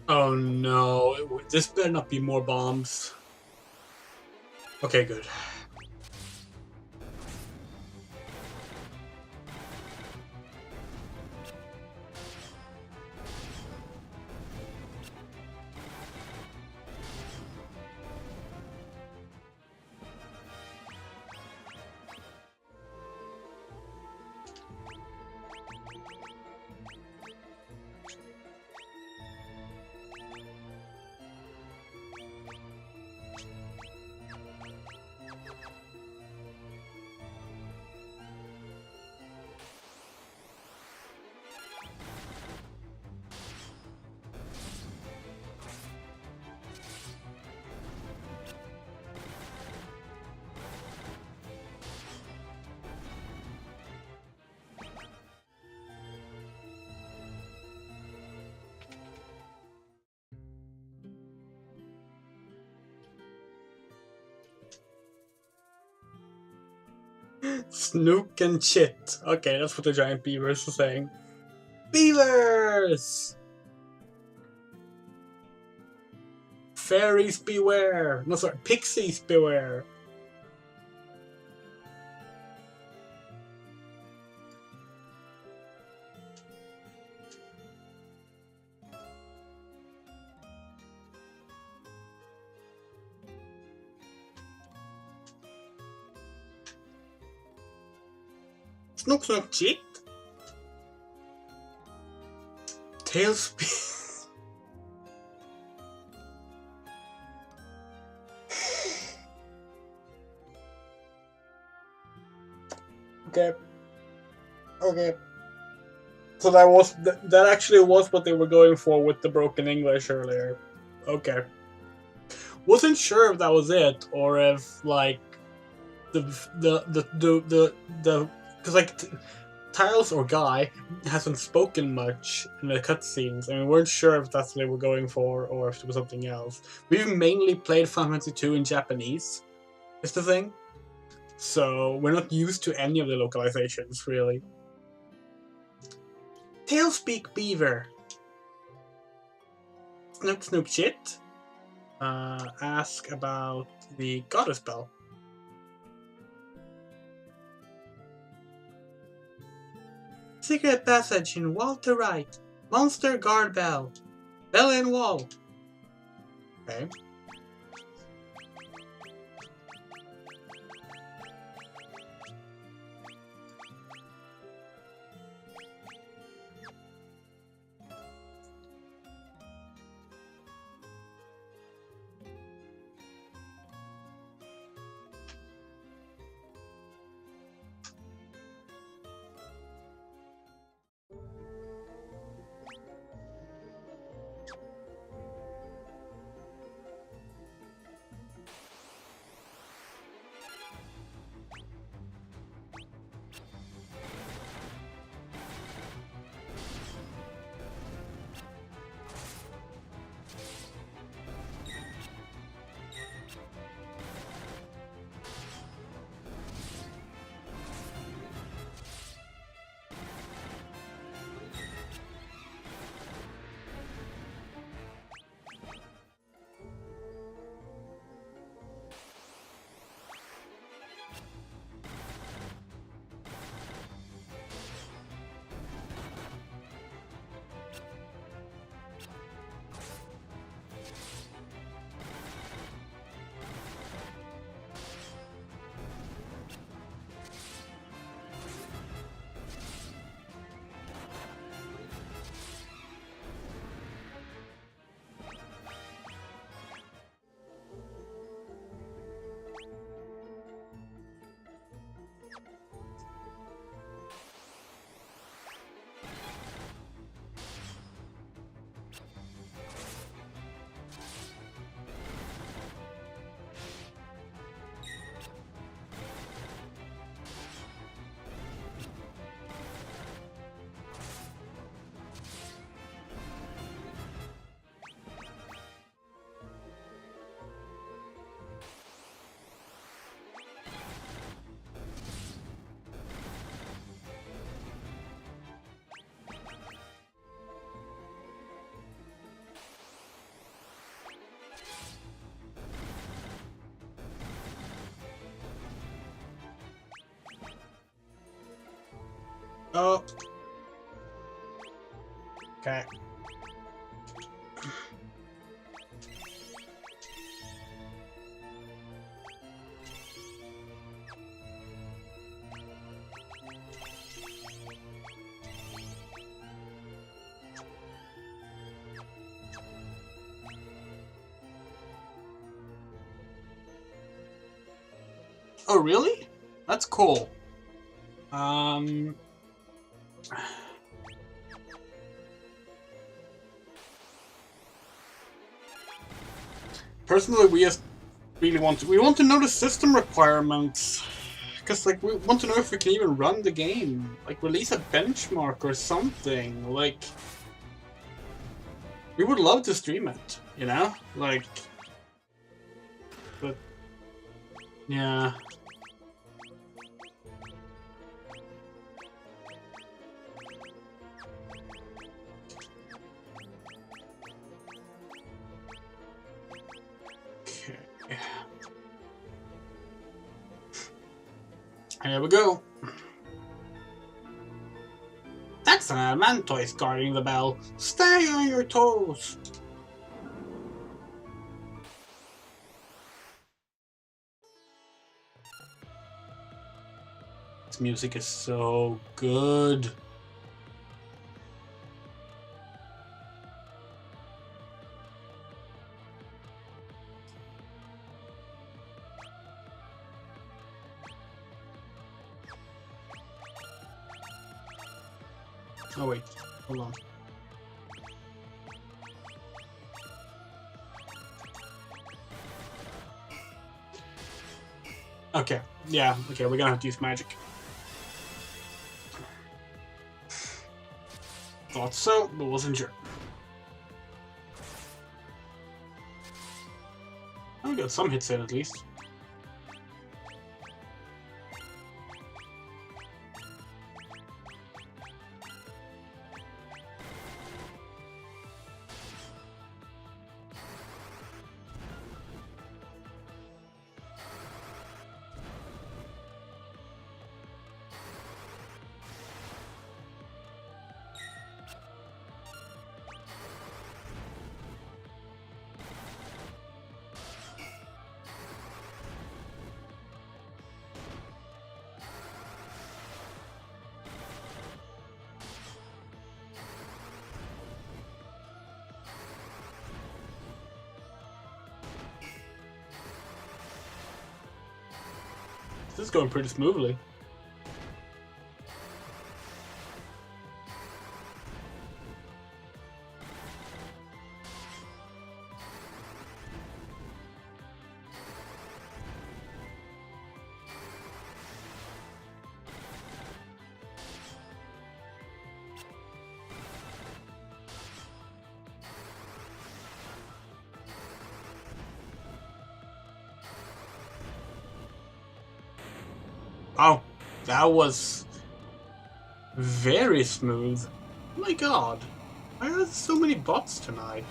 Oh no, this better not be more bombs. Okay, good. Snook and Chit. Okay, that's what the giant beavers are saying. Beavers! Fairies beware! No, sorry, pixies beware! Snook, Snook, Chit? Tailspin. Okay. Okay. So that actually was what they were going for with the broken English earlier. Okay. Wasn't sure if that was it or if like the because like Tiles or Guy hasn't spoken much in the cutscenes, and we weren't sure if that's what they were going for or if it was something else. We've mainly played Final Fantasy 2 in Japanese, is the thing. So we're not used to any of the localizations, really. Tailspeak Beaver. Snoop Snoop Shit. Ask about the Goddess Bell. Secret passage in wall to right. Monster guard bell. Bell in wall. Okay. Oh. Okay. Oh, really? That's cool. Personally, we just really want to know the system requirements, because like we want to know if we can even run the game, like release a benchmark or something. Like we would love to stream it, you know, like, but yeah. Here we go. That's an Mantoise guarding the bell. Stay on your toes. This music is so good. Oh wait, hold on. Okay, yeah, okay, we're gonna have to use magic. Thought so, but wasn't sure. I got some hits in at least. This is going pretty smoothly. Oh, that was very smooth. Oh my god, why are there so many bots tonight?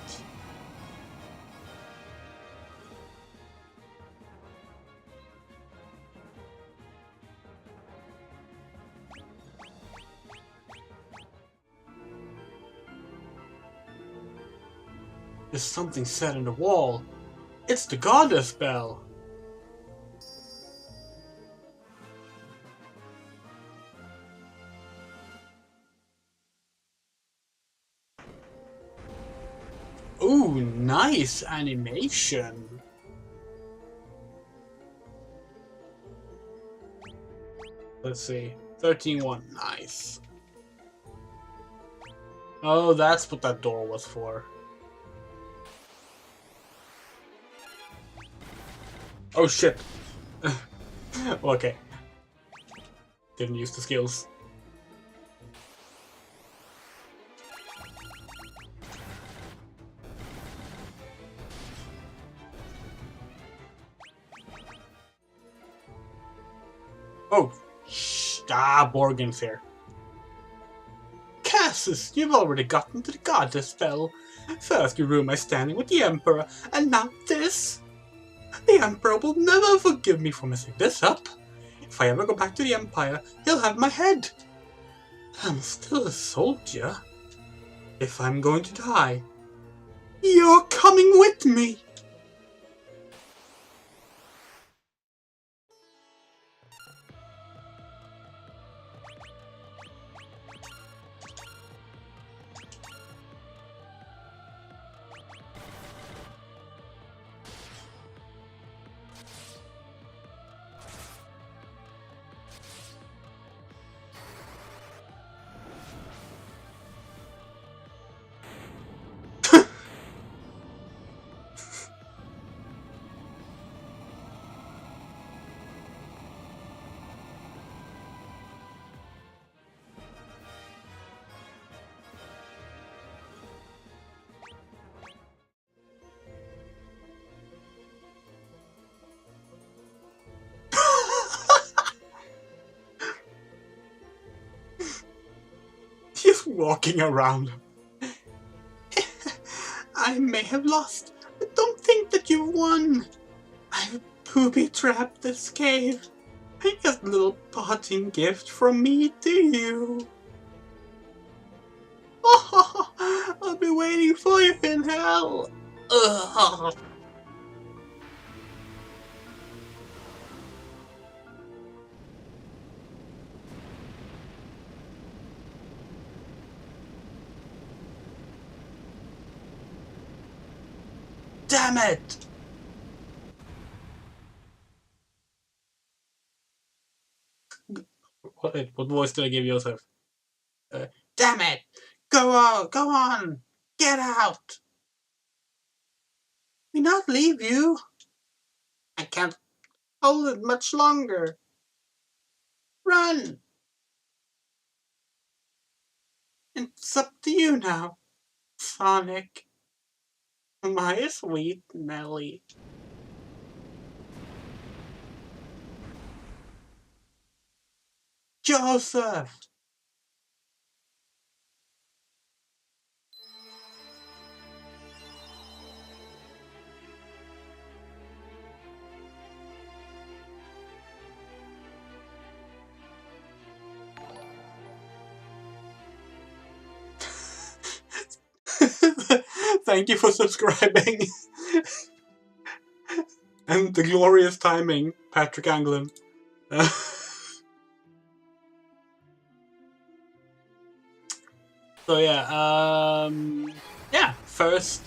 There's something set in the wall. It's the goddess bell. Ooh, nice animation. Let's see. 13-1. Nice. Oh, that's what that door was for. Oh shit. Okay. Didn't use the skills. Oh, Borgen's here. Cassus, you've already gotten to the goddess spell. First you ruined my standing with the Emperor, and now this? The Emperor will never forgive me for messing this up. If I ever go back to the Empire, he'll have my head. I'm still a soldier. If I'm going to die, you're coming with me. He's walking around. I may have lost, but don't think that you've won. I've booby-trapped this cave. Just a little parting gift from me to you. Oh, I'll be waiting for you in hell. Ugh. Damn it! What voice did I give Joseph? Damn it! Go on! Get out! We not leave you. I can't hold it much longer. Run! It's up to you now, Sonic. My sweet Nelly. Joseph! Thank you for subscribing. And the glorious timing, Patrick Anglin. So yeah, first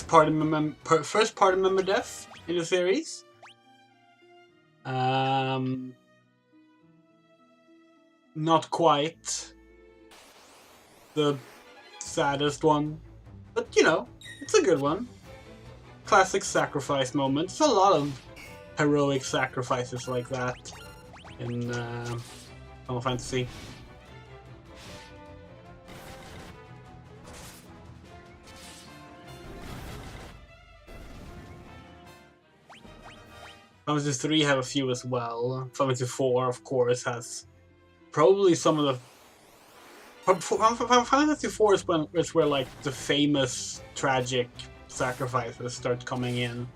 party member death in the series. Not quite the saddest one, but you know, it's a good one. Classic sacrifice moment. There's a lot of heroic sacrifices like that in Final Fantasy. Final Fantasy 3 have a few as well. Final Fantasy 4, of course, has probably some of the. Final Fantasy 4 is where like the famous tragic sacrifices start coming in.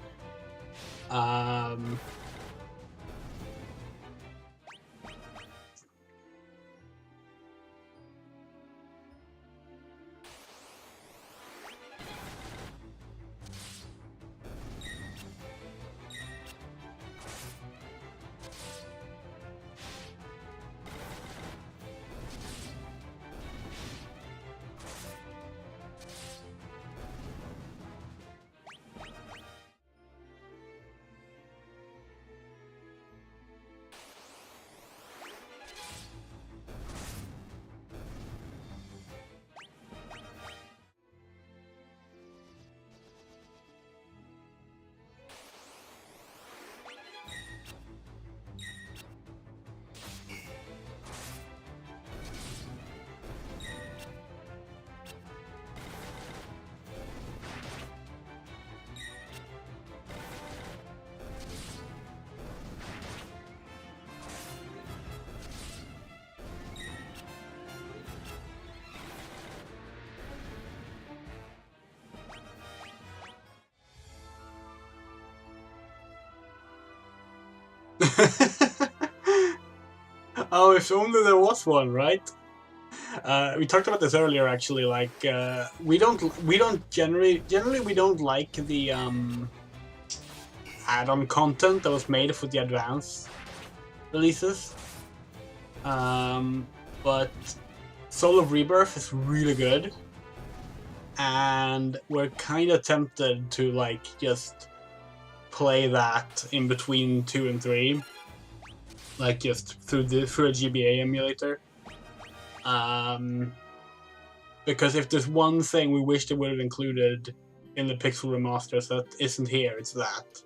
Oh, if only there was one, right? We talked about this earlier, actually. Like, we don't generally we don't like the add-on content that was made for the advanced releases. But Soul of Rebirth is really good, and we're kind of tempted to like just play that in between 2 and 3, like just through a GBA emulator. Because if there's one thing we wish they would have included in the Pixel remasters that isn't here, it's that.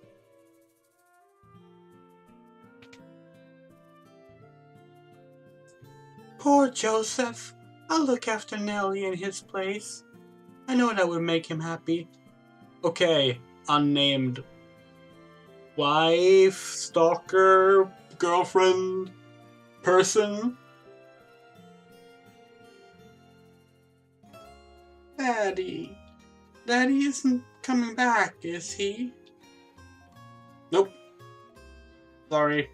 Poor Joseph. I'll look after Nelly in his place. I know that would make him happy. Okay, unnamed wife, stalker, girlfriend, person. Daddy. Daddy isn't coming back, is he? Nope. Sorry.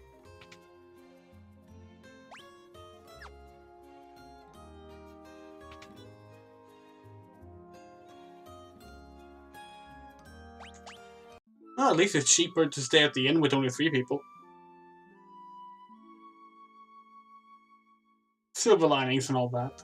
Well, at least it's cheaper to stay at the inn with only 3 people. Silver linings and all that.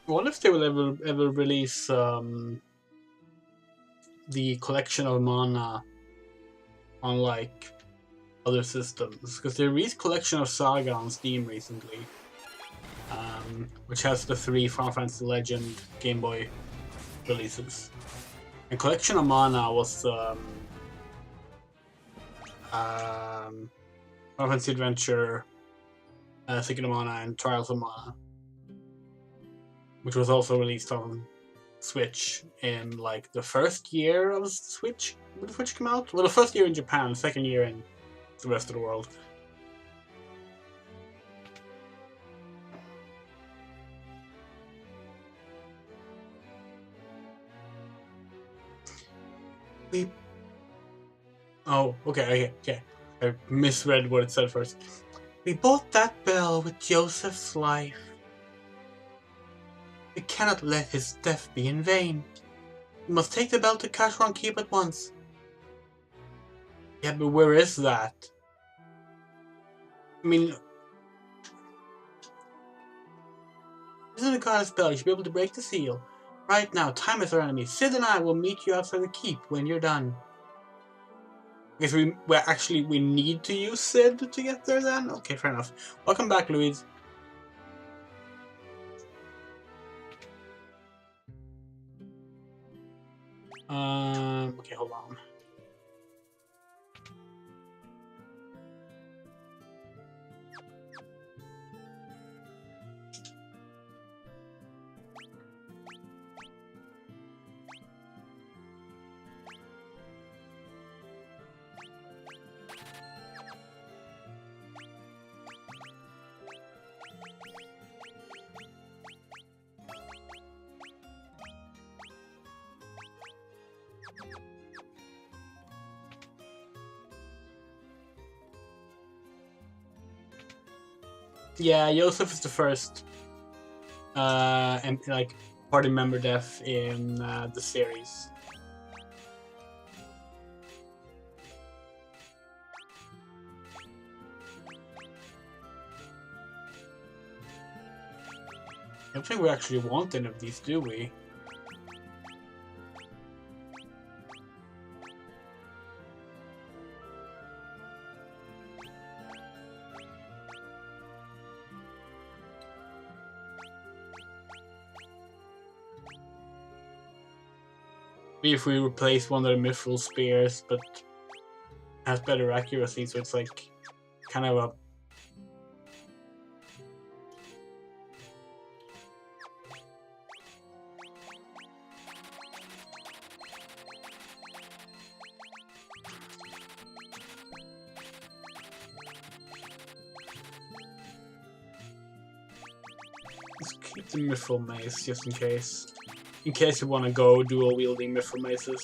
What if they will ever release the collection of mana on like other systems, because they released Collection of Saga on Steam recently, which has the 3 Final Fantasy Legend Game Boy releases. And Collection of Mana was Final Fantasy Adventure, Secret of Mana, and Trials of Mana, which was also released on Switch in like the first year of Switch when the Switch came out. Well, the first year in Japan, the second year in the rest of the world. Oh, okay. I misread what it said first. We bought that bell with Joseph's life. We cannot let his death be in vain. We must take the bell to Cashron Keep at once. Yeah, but where is that? I mean, isn't a goddess bell? You should be able to break the seal. Right now, time is our enemy. Sid and I will meet you outside the keep when you're done. I guess we need to use Sid to get there then? Okay, fair enough. Welcome back, Louise. Okay, hold on. Yeah, Joseph is the first and like party member death in the series. I don't think we actually want any of these, do we? Maybe if we replace one of the mithril spears, but has better accuracy, so it's like kind of a let's keep the mithril mace just in case. In case you want to go dual wielding mithril maces.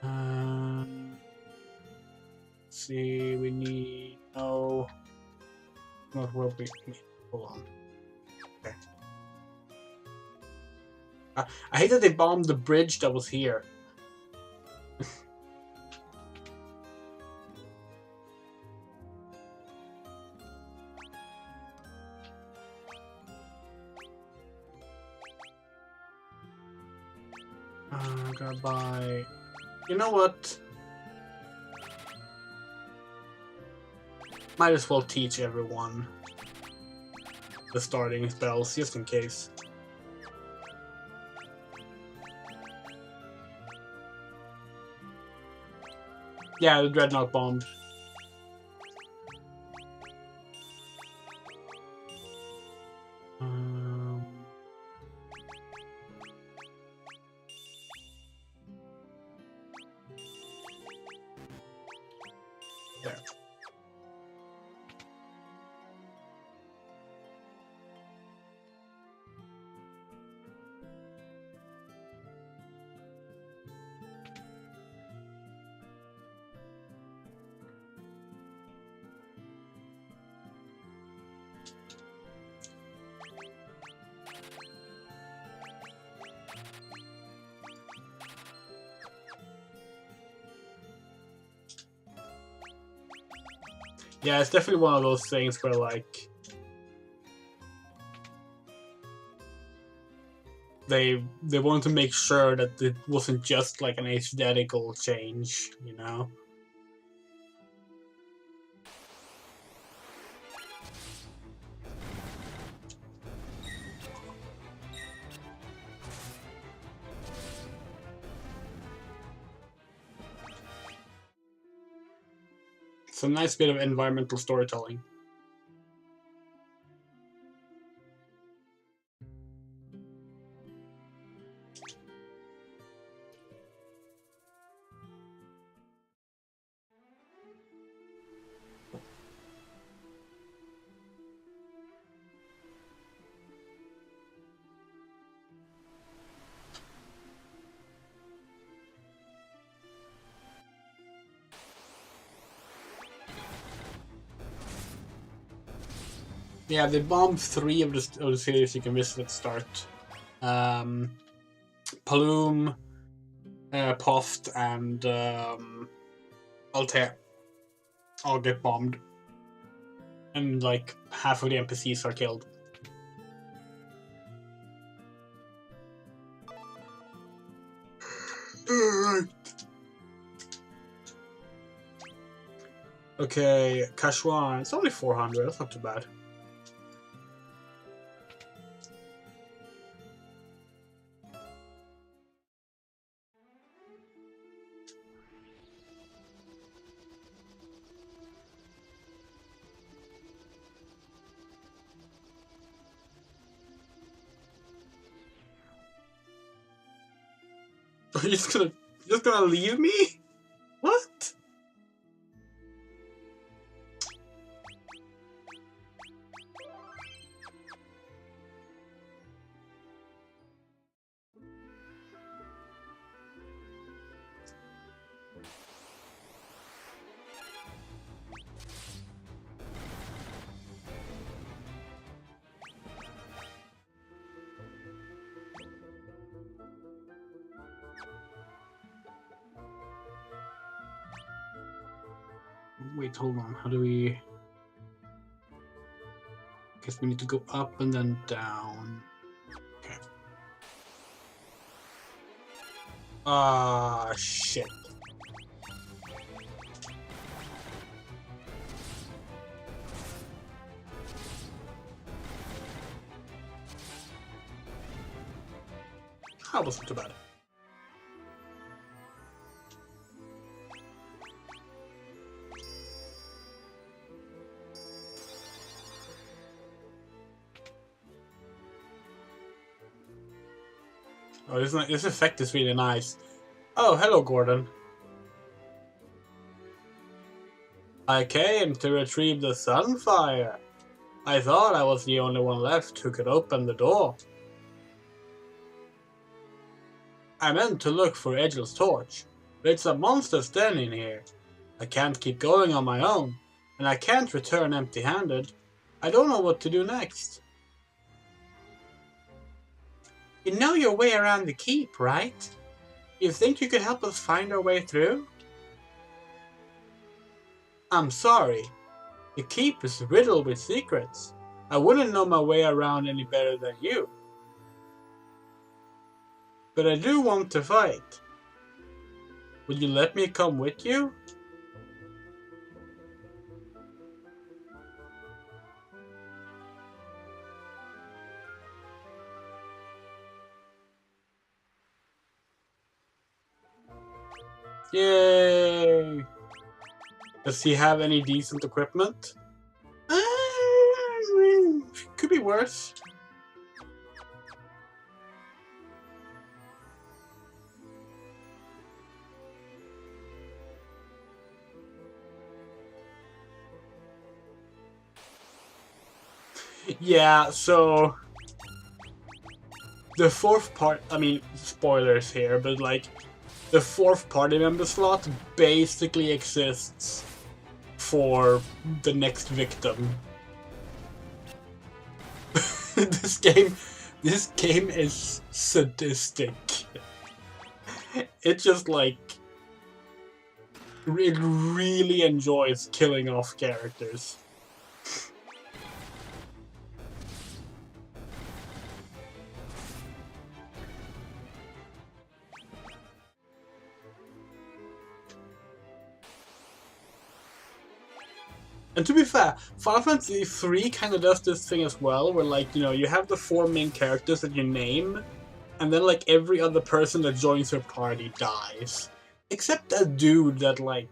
Let's see, we need not what we hold on. Okay. I hate that they bombed the bridge that was here. Gotta buy. You know what? Might as well teach everyone the starting spells just in case. Yeah, the Dreadnought Bomb. There. Yeah, it's definitely one of those things where, like, they wanted to make sure that it wasn't just like an aesthetical change, you know. It's a nice bit of environmental storytelling. Yeah, they bombed 3 of the cities you can visit at the start. Paloom, Poft, and Altair all get bombed. And like half of the NPCs are killed. Okay, Kashwan. It's only 400. That's not too bad. Are you just gonna leave me? What? Wait, hold on. How do we... Guess we need to go up and then down. Okay. Ah, shit. That wasn't too bad. Oh, this effect is really nice. Oh, hello, Gordon. I came to retrieve the Sunfire. I thought I was the only one left who could open the door. I meant to look for Edgel's torch, but it's a monster standing here. I can't keep going on my own, and I can't return empty-handed. I don't know what to do next. You know your way around the keep, right? You think you could help us find our way through? I'm sorry. The keep is riddled with secrets. I wouldn't know my way around any better than you. But I do want to fight. Will you let me come with you? Yay! Does he have any decent equipment? Could be worse. Yeah, so the fourth part, I mean, spoilers here, but like, the fourth party member slot basically exists for the next victim. This game is sadistic. It just like, it really enjoys killing off characters. And to be fair, Final Fantasy 3 kind of does this thing as well, where like, you know, you have the 4 main characters that you name, and then like every other person that joins your party dies. Except a dude that like,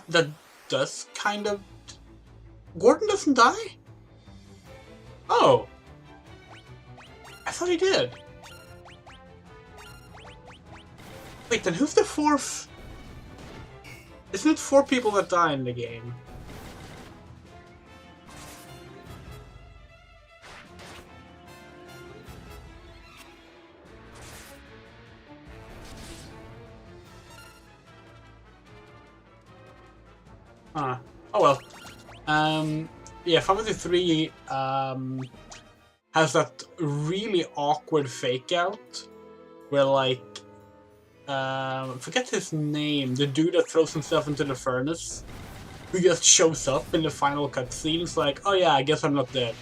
that does kind of... Gordon doesn't die? Oh. I thought he did. Wait, then who's the 4th? Isn't it 4 people that die in the game? Huh. Oh well. Yeah, Final Fantasy 3 has that really awkward fake out where like forget his name, the dude that throws himself into the furnace, who just shows up in the final cutscene. It's like, oh yeah, I guess I'm not dead.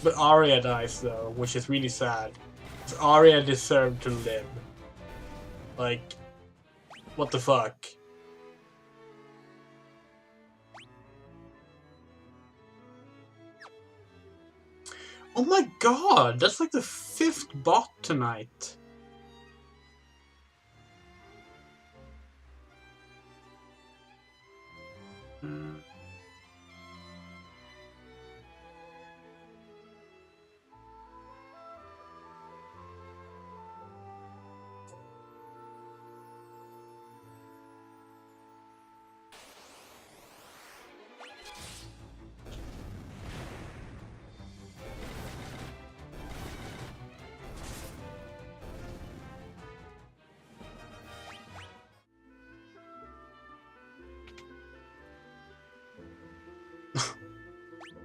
But Arya dies though, which is really sad. Because Arya deserved to live. Like, what the fuck? Oh my god, that's like the 5th bot tonight.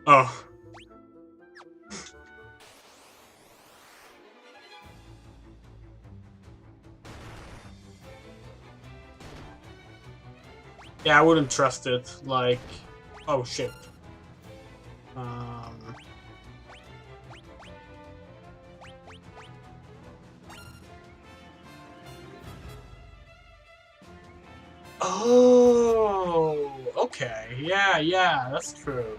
Oh. Yeah, I wouldn't trust it. Like, oh shit. Oh, okay. Yeah, that's true.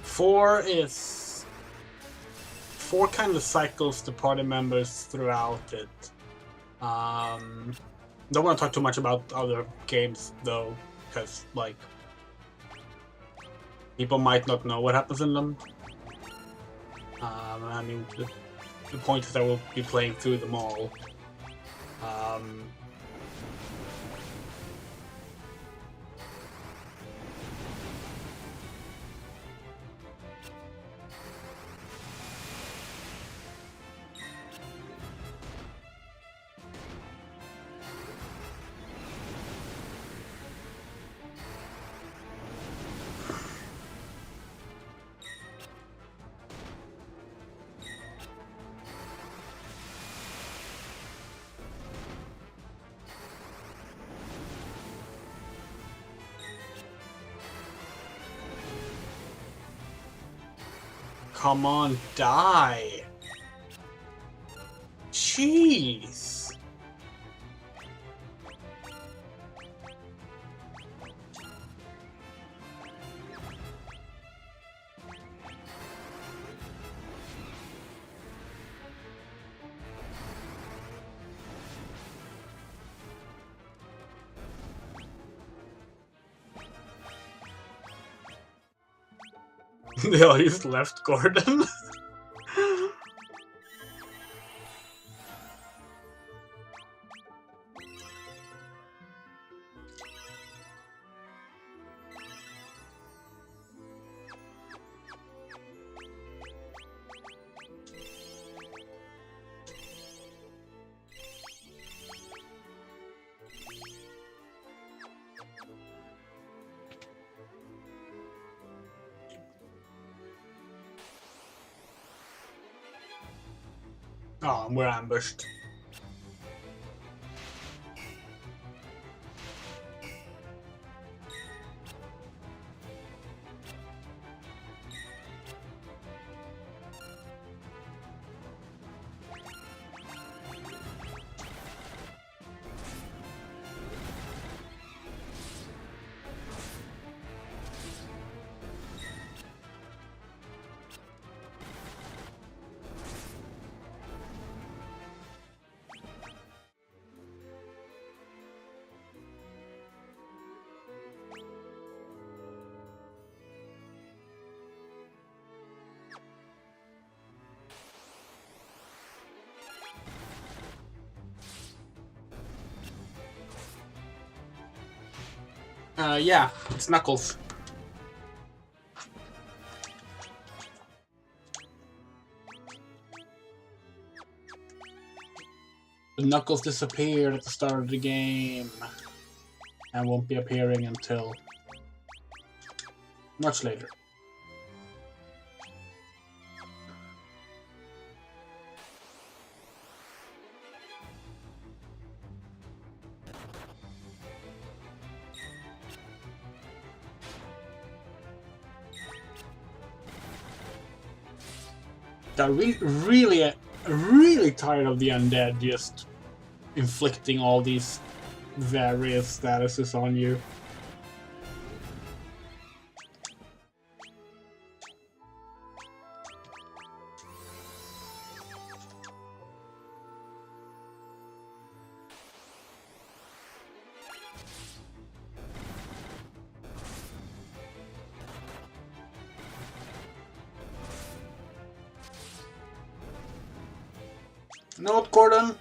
Four kind of cycles the party members throughout it. Don't want to talk too much about other games though, because like people might not know what happens in them. I mean, the point is that we'll be playing through them all. Come on, die! Jeez! They all just left Gordon. Oh, we're ambushed. Yeah, it's Knuckles. The Knuckles disappeared at the start of the game and won't be appearing until much later. I'm really tired of the undead just inflicting all these various statuses on you. No, Gordon,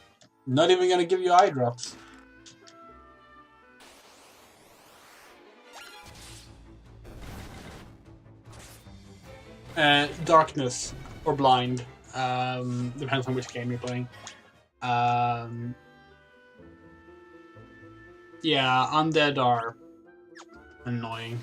not even gonna give you eye drops. Darkness or blind, depends on which game you're playing. Yeah, undead are annoying.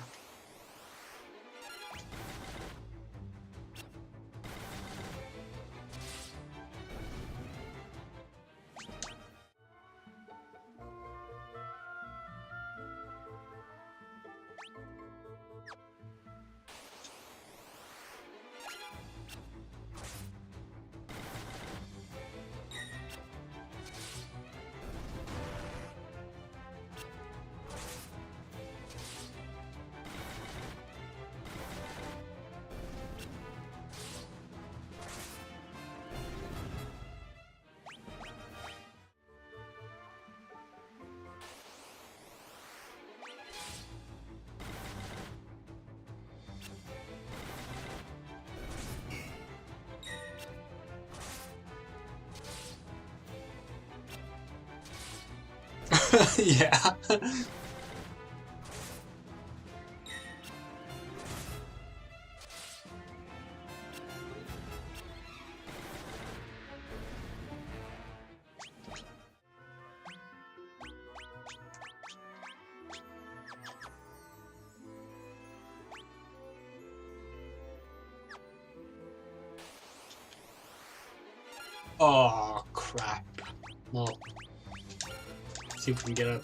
Yeah. Oh, crap. Well, see if we can get a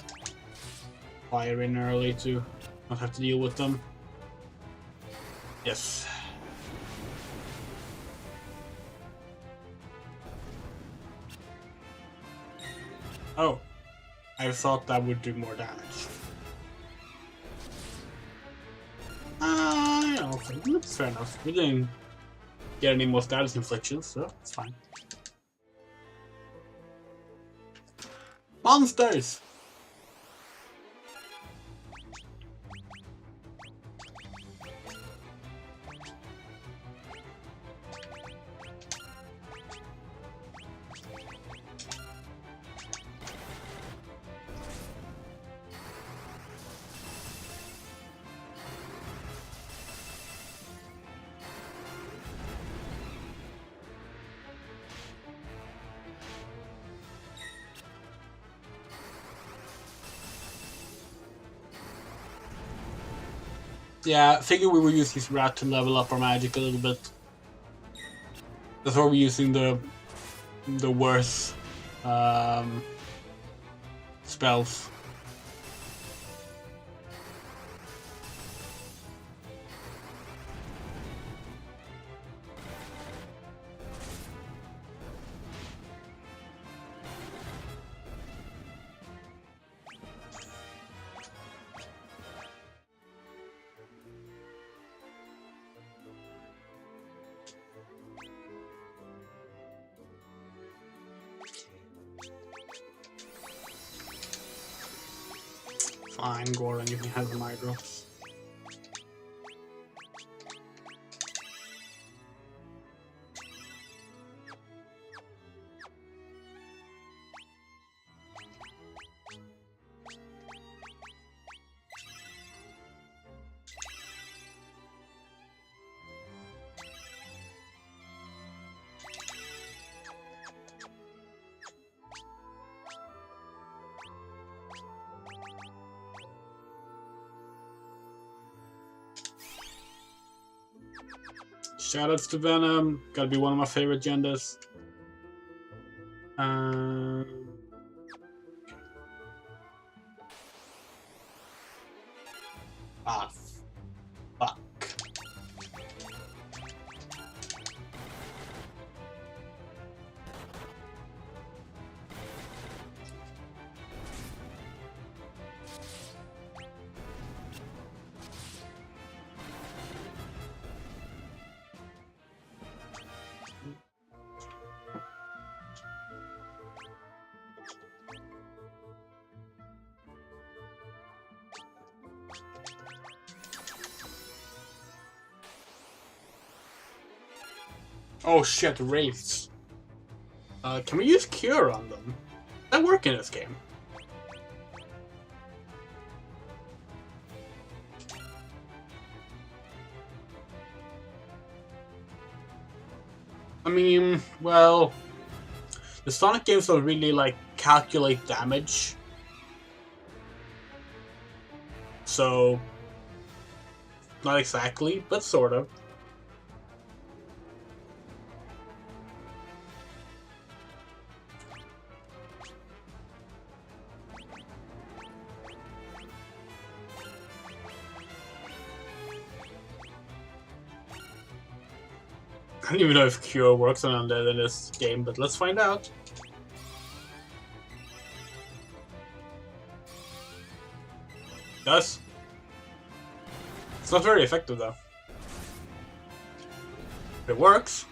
fire in early to not have to deal with them. Yes. Oh, I thought that would do more damage. Okay, fair enough. We didn't get any more status inflictions, so it's fine. Monsters! Yeah, I figured we were using this rat to level up our magic a little bit. That's why we're using the worse spells. Fine, Gordon, you can have my drops. Shoutouts to Venom, gotta be one of my favorite genders. Fuck. Oh shit, wraiths. Can we use Cure on them? Does that work in this game? I mean, well, the Sonic games don't really like calculate damage. So, not exactly, but sort of. I don't even know if Cure works on Undead in this game, but let's find out. It does. It's not very effective though. It works.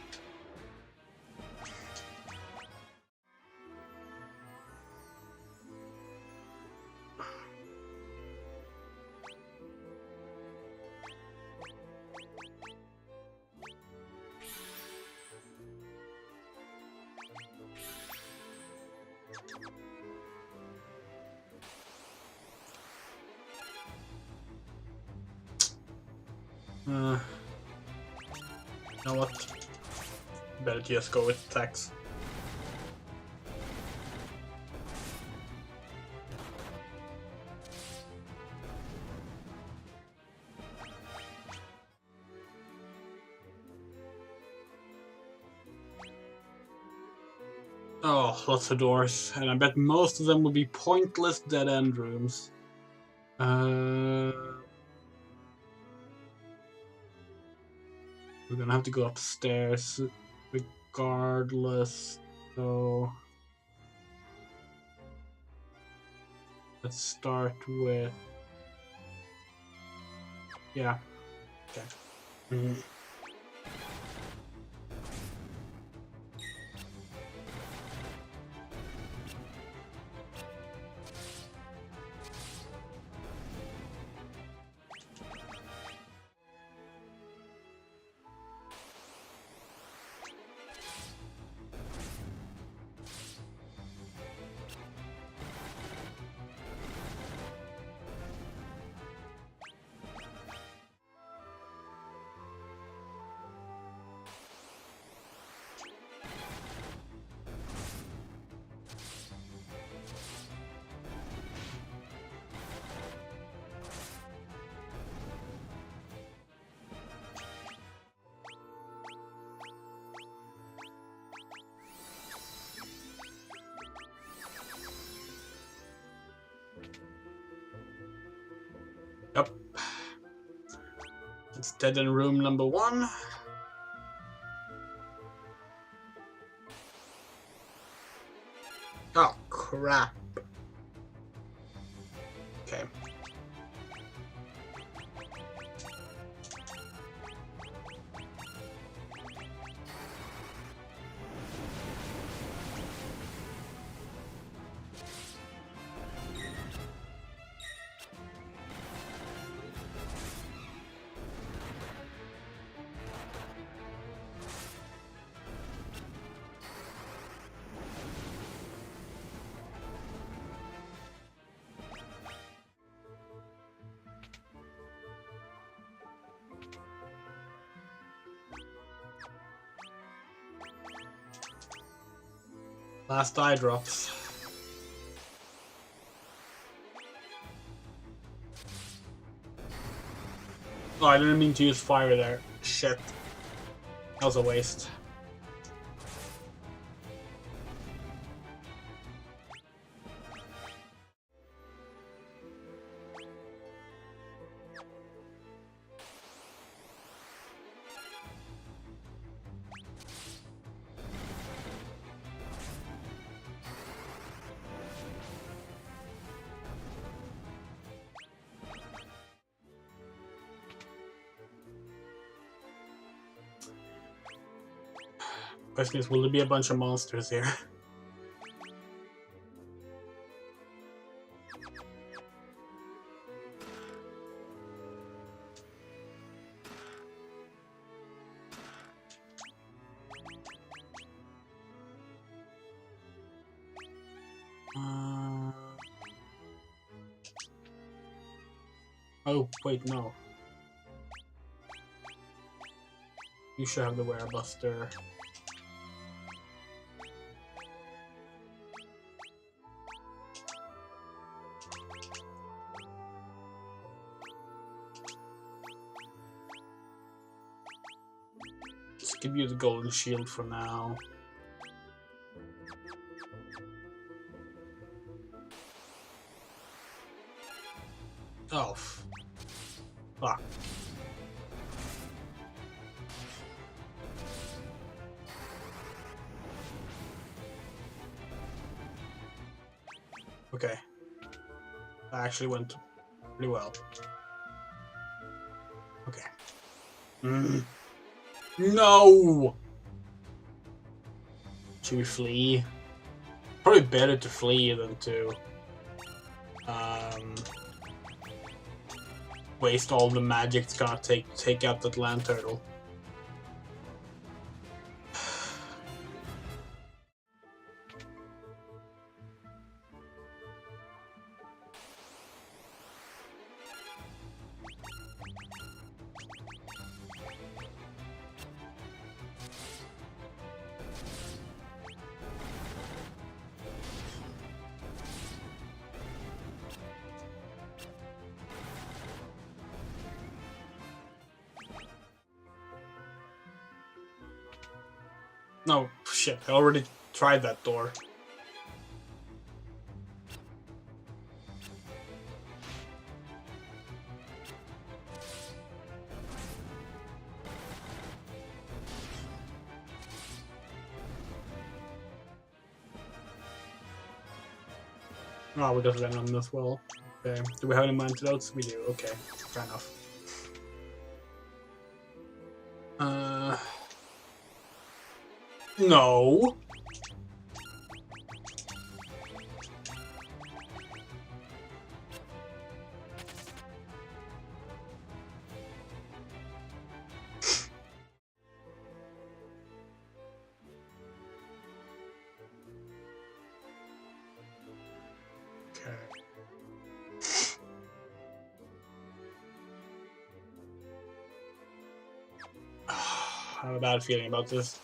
You know what? Better just go with attacks. Oh, lots of doors, and I bet most of them will be pointless dead-end rooms. We're gonna have to go upstairs regardless, so let's start with... yeah. Okay. It's dead in room number 1. Oh, crap. Okay. Last eye drops. Oh, I didn't mean to use fire there. Shit. That was a waste. Question is, will there be a bunch of monsters here? Oh, wait, no. You should have the Werebuster. Let's give you the golden shield for now. Oh, fuck. Okay. That actually went pretty well. Okay. No! Should we flee? Probably better to flee than to waste all the magic it's gonna take out that land turtle. No, shit, I already tried that door. Oh, we got Venom as well. Okay. Do we have any more antidotes? We do. Okay, fair enough. No. Okay. I have a bad feeling about this.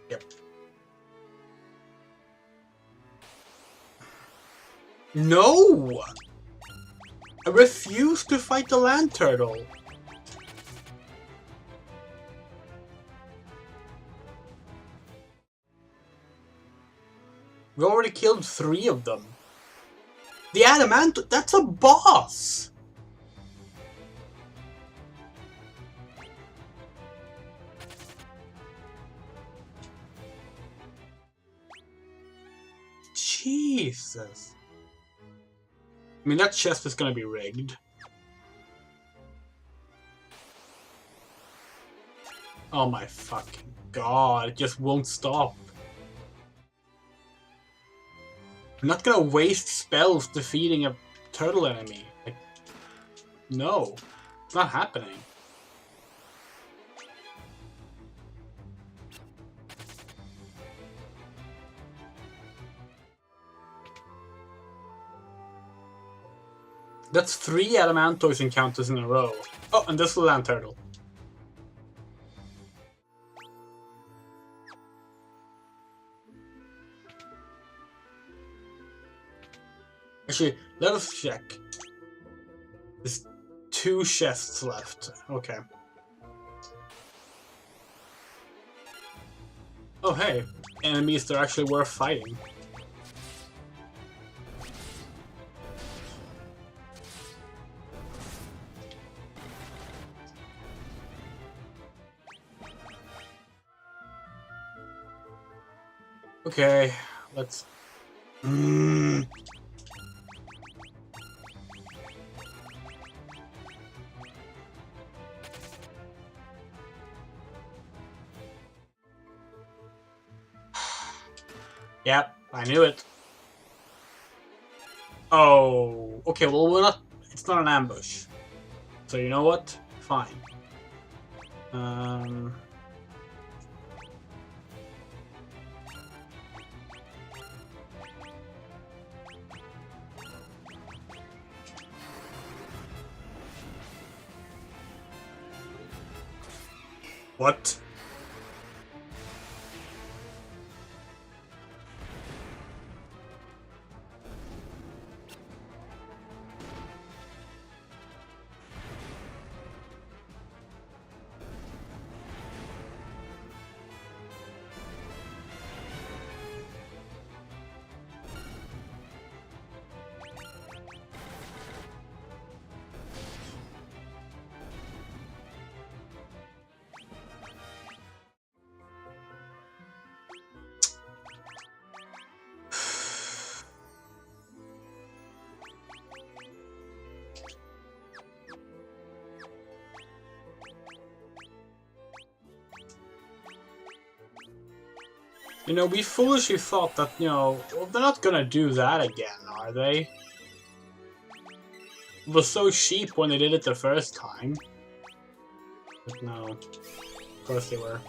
Yep. No! I refuse to fight the land turtle. We already killed 3 of them. The adamant, that's a boss! Jesus. I mean, that chest is gonna be rigged. Oh my fucking god, it just won't stop. I'm not gonna waste spells defeating a turtle enemy. Like, no. It's not happening. That's 3 Adamantoise encounters in a row. Oh, and this is the land turtle. Actually, let us check. There's 2 chests left. Okay. Oh hey, enemies that are actually worth fighting. Okay, let's... Yep, I knew it. Oh, okay, well, we're not... It's not an ambush. So you know what? Fine. What? You know, we foolishly thought that, you know, well, they're not gonna do that again, are they? It was so cheap when they did it the first time. But no. Of course they were.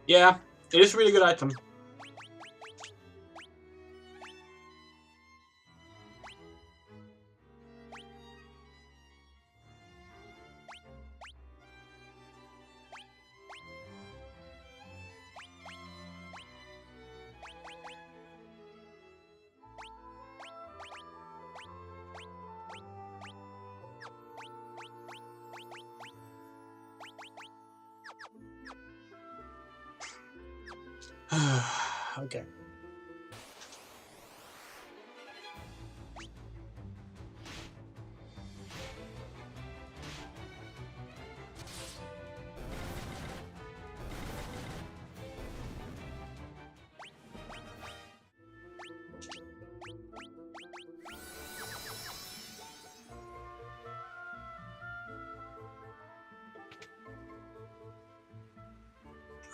Yeah, it is a really good item. Okay.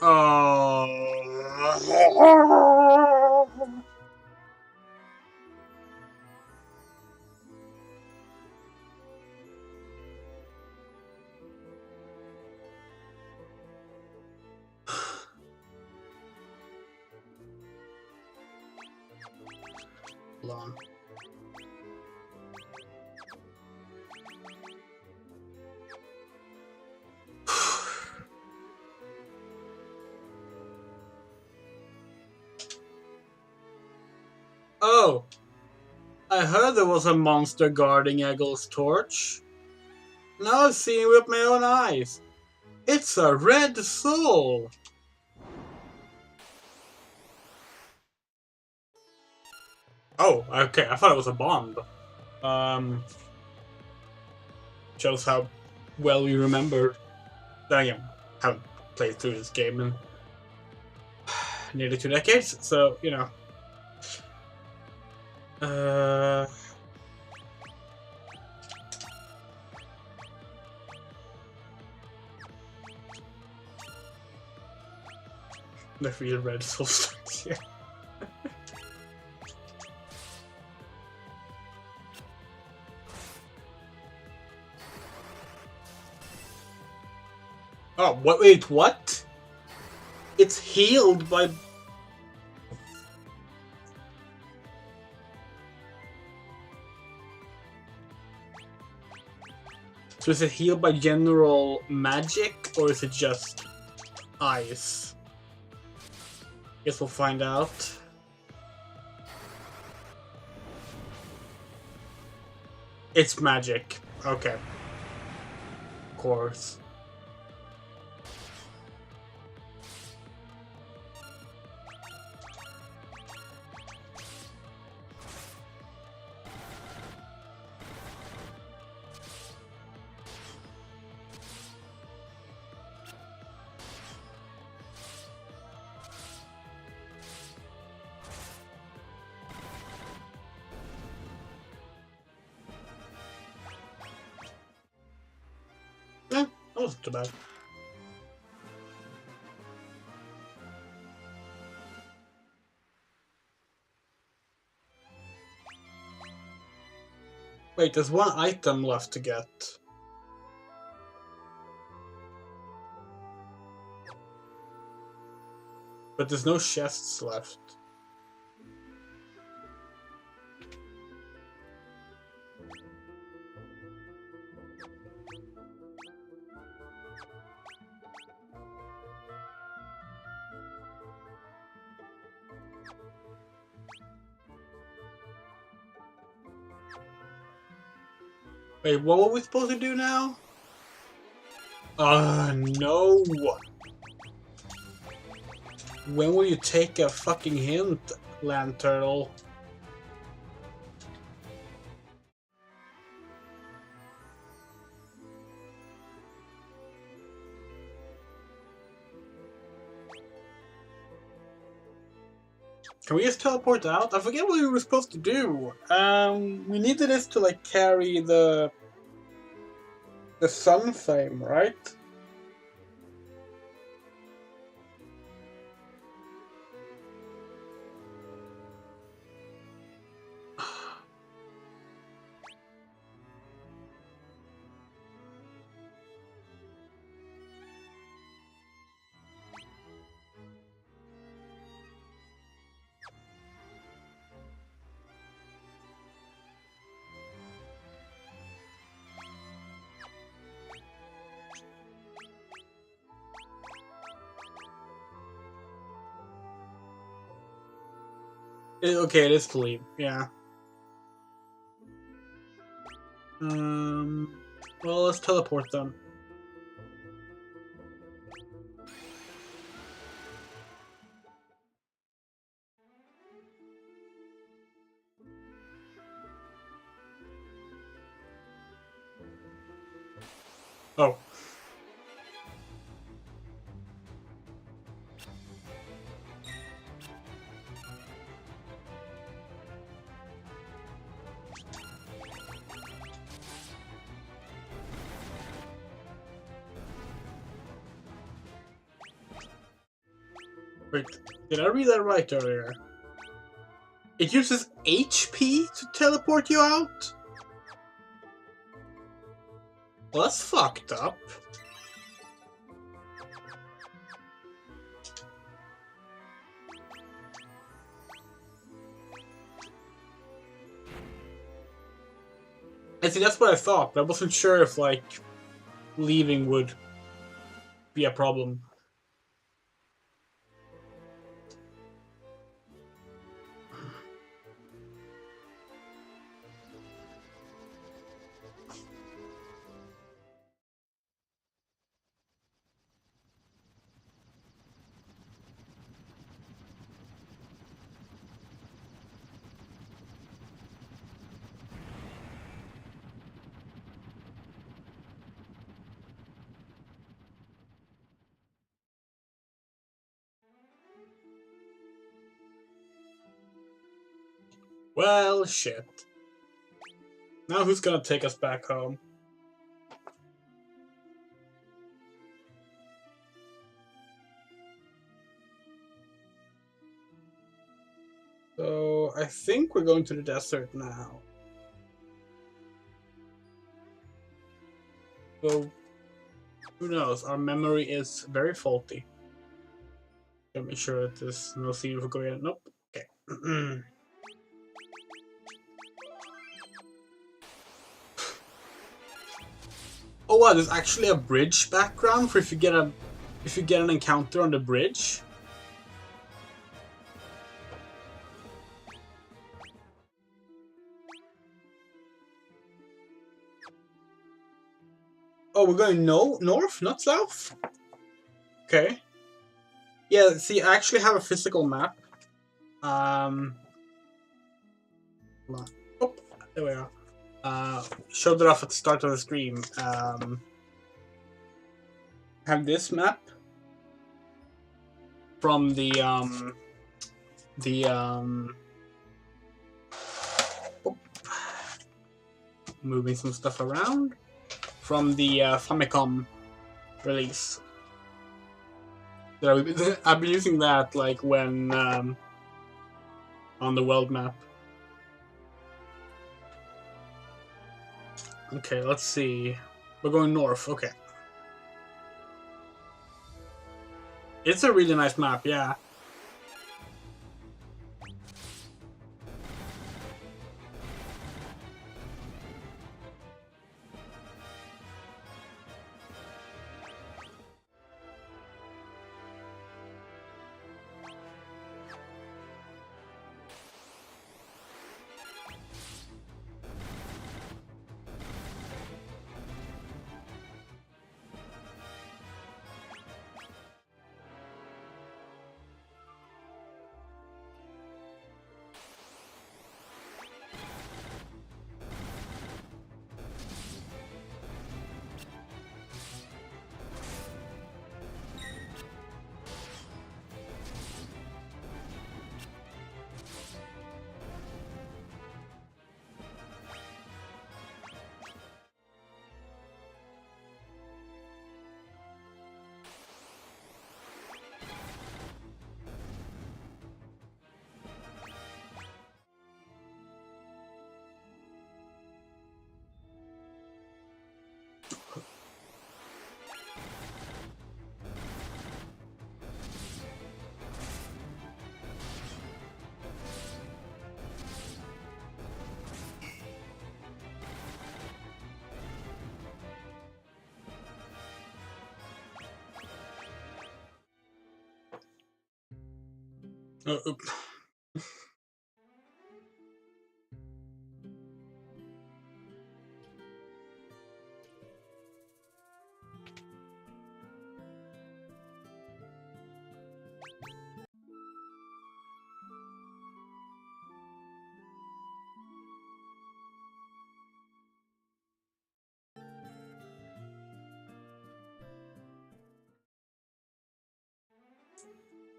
Oh. Hold on. I heard there was a monster guarding Eggle's torch. Now I've seen it with my own eyes. It's a red soul! Oh, okay, I thought it was a bomb. Shows how well we remember. Then again, haven't played through this game in nearly 2 decades, so, you know. The real red soul starts here. Oh, wait, what? It's healed by... So is it healed by general magic, or is it just ice? Guess we'll find out. It's magic. Okay. Of course. Eh, that wasn't too bad. Wait, there's one item left to get. But there's no chests left. Wait, what were we supposed to do now? No! When will you take a fucking hint, land turtle? Can we just teleport out? I forget what we were supposed to do. We needed this to like carry the sun flame, right? Okay, it is to leave, yeah. Well, let's teleport then. Oh. Wait, did I read that right earlier? It uses HP to teleport you out? Well, that's fucked up. I see, that's what I thought, but I wasn't sure if, like, leaving would be a problem. Well, shit. Now who's gonna take us back home? So, I think we're going to the desert now. So, who knows? Our memory is very faulty. Gotta make sure that there's no scene for going. Nope. Okay. Oh wow, there's actually a bridge background for if you get an encounter on the bridge. Oh, we're going north, not south? Okay. Yeah, see, I actually have a physical map. Hold on. Oh, there we are. Showed it off at the start of the stream. Have this map from oh, moving some stuff around from the Famicom release. I've been using that like when on the world map. Okay, let's see. We're going north. Okay. It's a really nice map, yeah.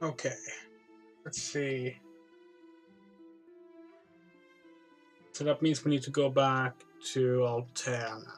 Okay. Let's see. So that means we need to go back to Altair now.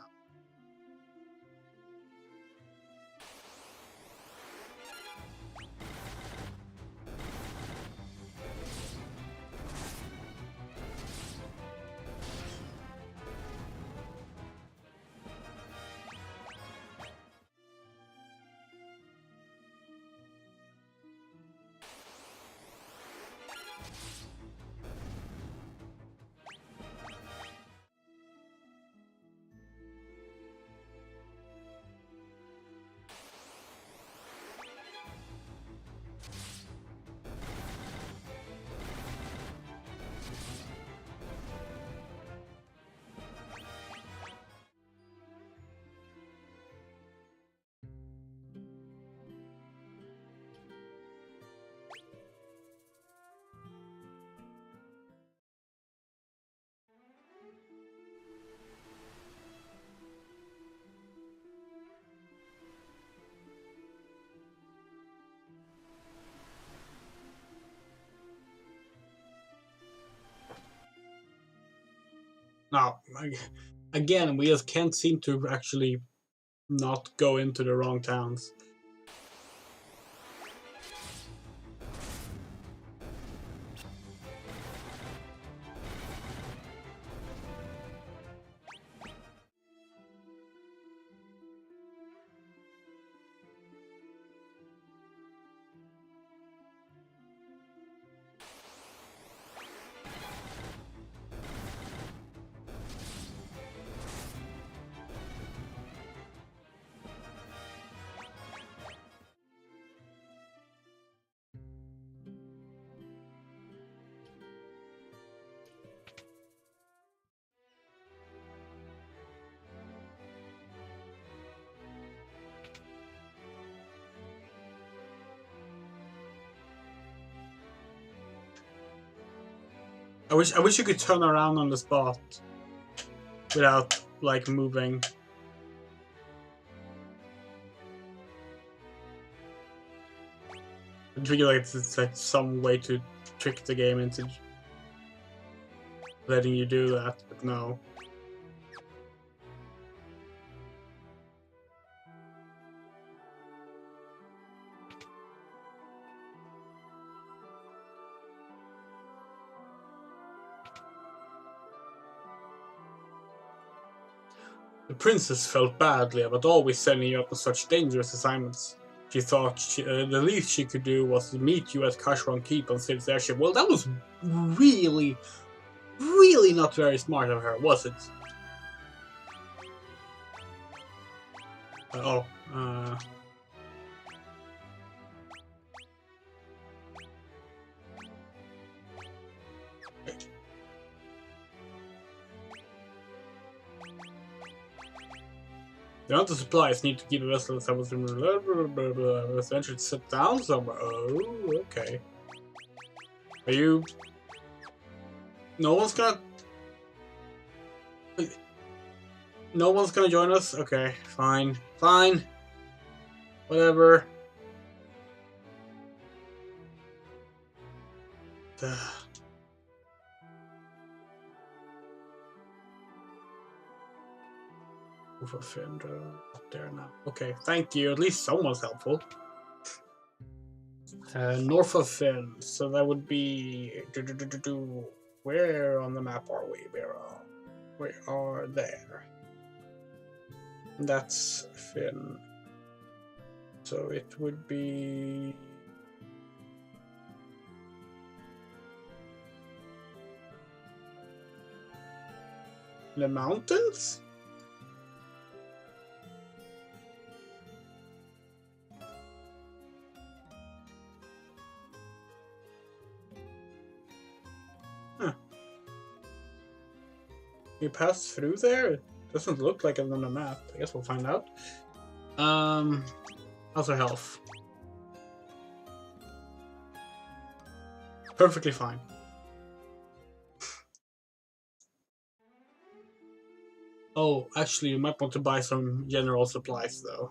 Now, again, we just can't seem to actually not go into the wrong towns. I wish you could turn around on the spot without like moving. I feel like it's like some way to trick the game into letting you do that, but no. The princess felt badly about always sending you up on such dangerous assignments. She thought the least she could do was to meet you at Kashron Keep on Sid's airship. Well, that was really, really not very smart of her, was it? Oh, The amount of supplies need to keep the vessel as I was eventually sit down somewhere. Oh, okay. Are you... No one's gonna... No one's gonna join us? Okay, fine. Fine. Whatever. Up there now. Okay, thank you. At least someone's helpful. North of Finn, so that would be... Where on the map are we? We are there. That's Finn. So it would be... The mountains? Huh. We passed through there? It doesn't look like it on the map. I guess we'll find out. How's our health? Perfectly fine. Oh, actually, you might want to buy some general supplies, though.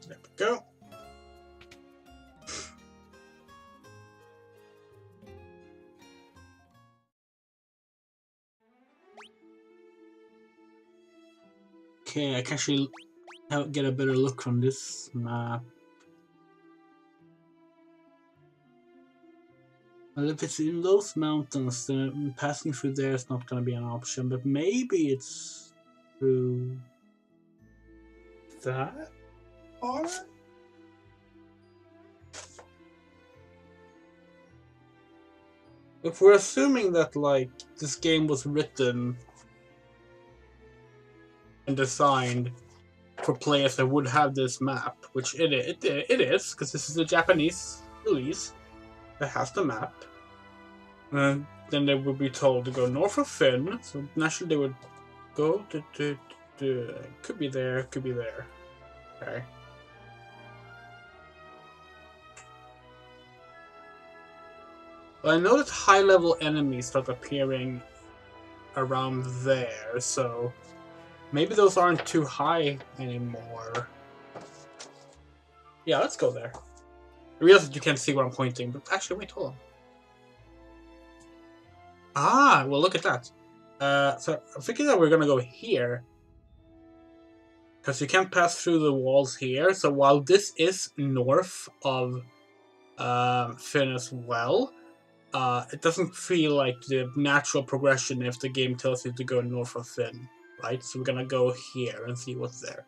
There we go. Okay, I can actually get a better look from this map. Well, if it's in those mountains, then passing through there is not going to be an option, but maybe it's through that part? If we're assuming that, like, this game was written and designed for players that would have this map, which it is, because this is a Japanese release that has the map, then they would be told to go north of Finn, so naturally they would go to could be there, could be there. Okay. Well, I know that high-level enemies start appearing around there, so maybe those aren't too high anymore. Yeah, let's go there. I realize that you can't see where I'm pointing, but actually, wait, hold on. Ah, well, look at that. So I'm thinking that we're gonna go here, because you can't pass through the walls here. So while this is north of Finn as well, it doesn't feel like the natural progression if the game tells you to go north of Finn, right? So we're gonna go here and see what's there.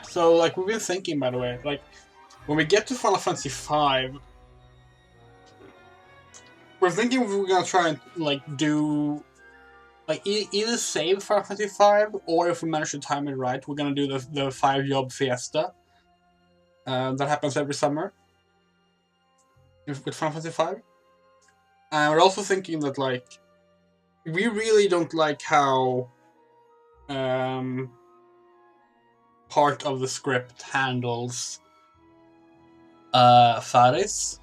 So, like, we've been thinking, by the way, like, when we get to Final Fantasy V, we're thinking we're gonna try and, like, do, like, either save Final Fantasy V, or if we manage to time it right, we're gonna do the 5-job fiesta. That happens every summer with Final Fantasy V. And we're also thinking that, like, we really don't like how part of the script handles Faris.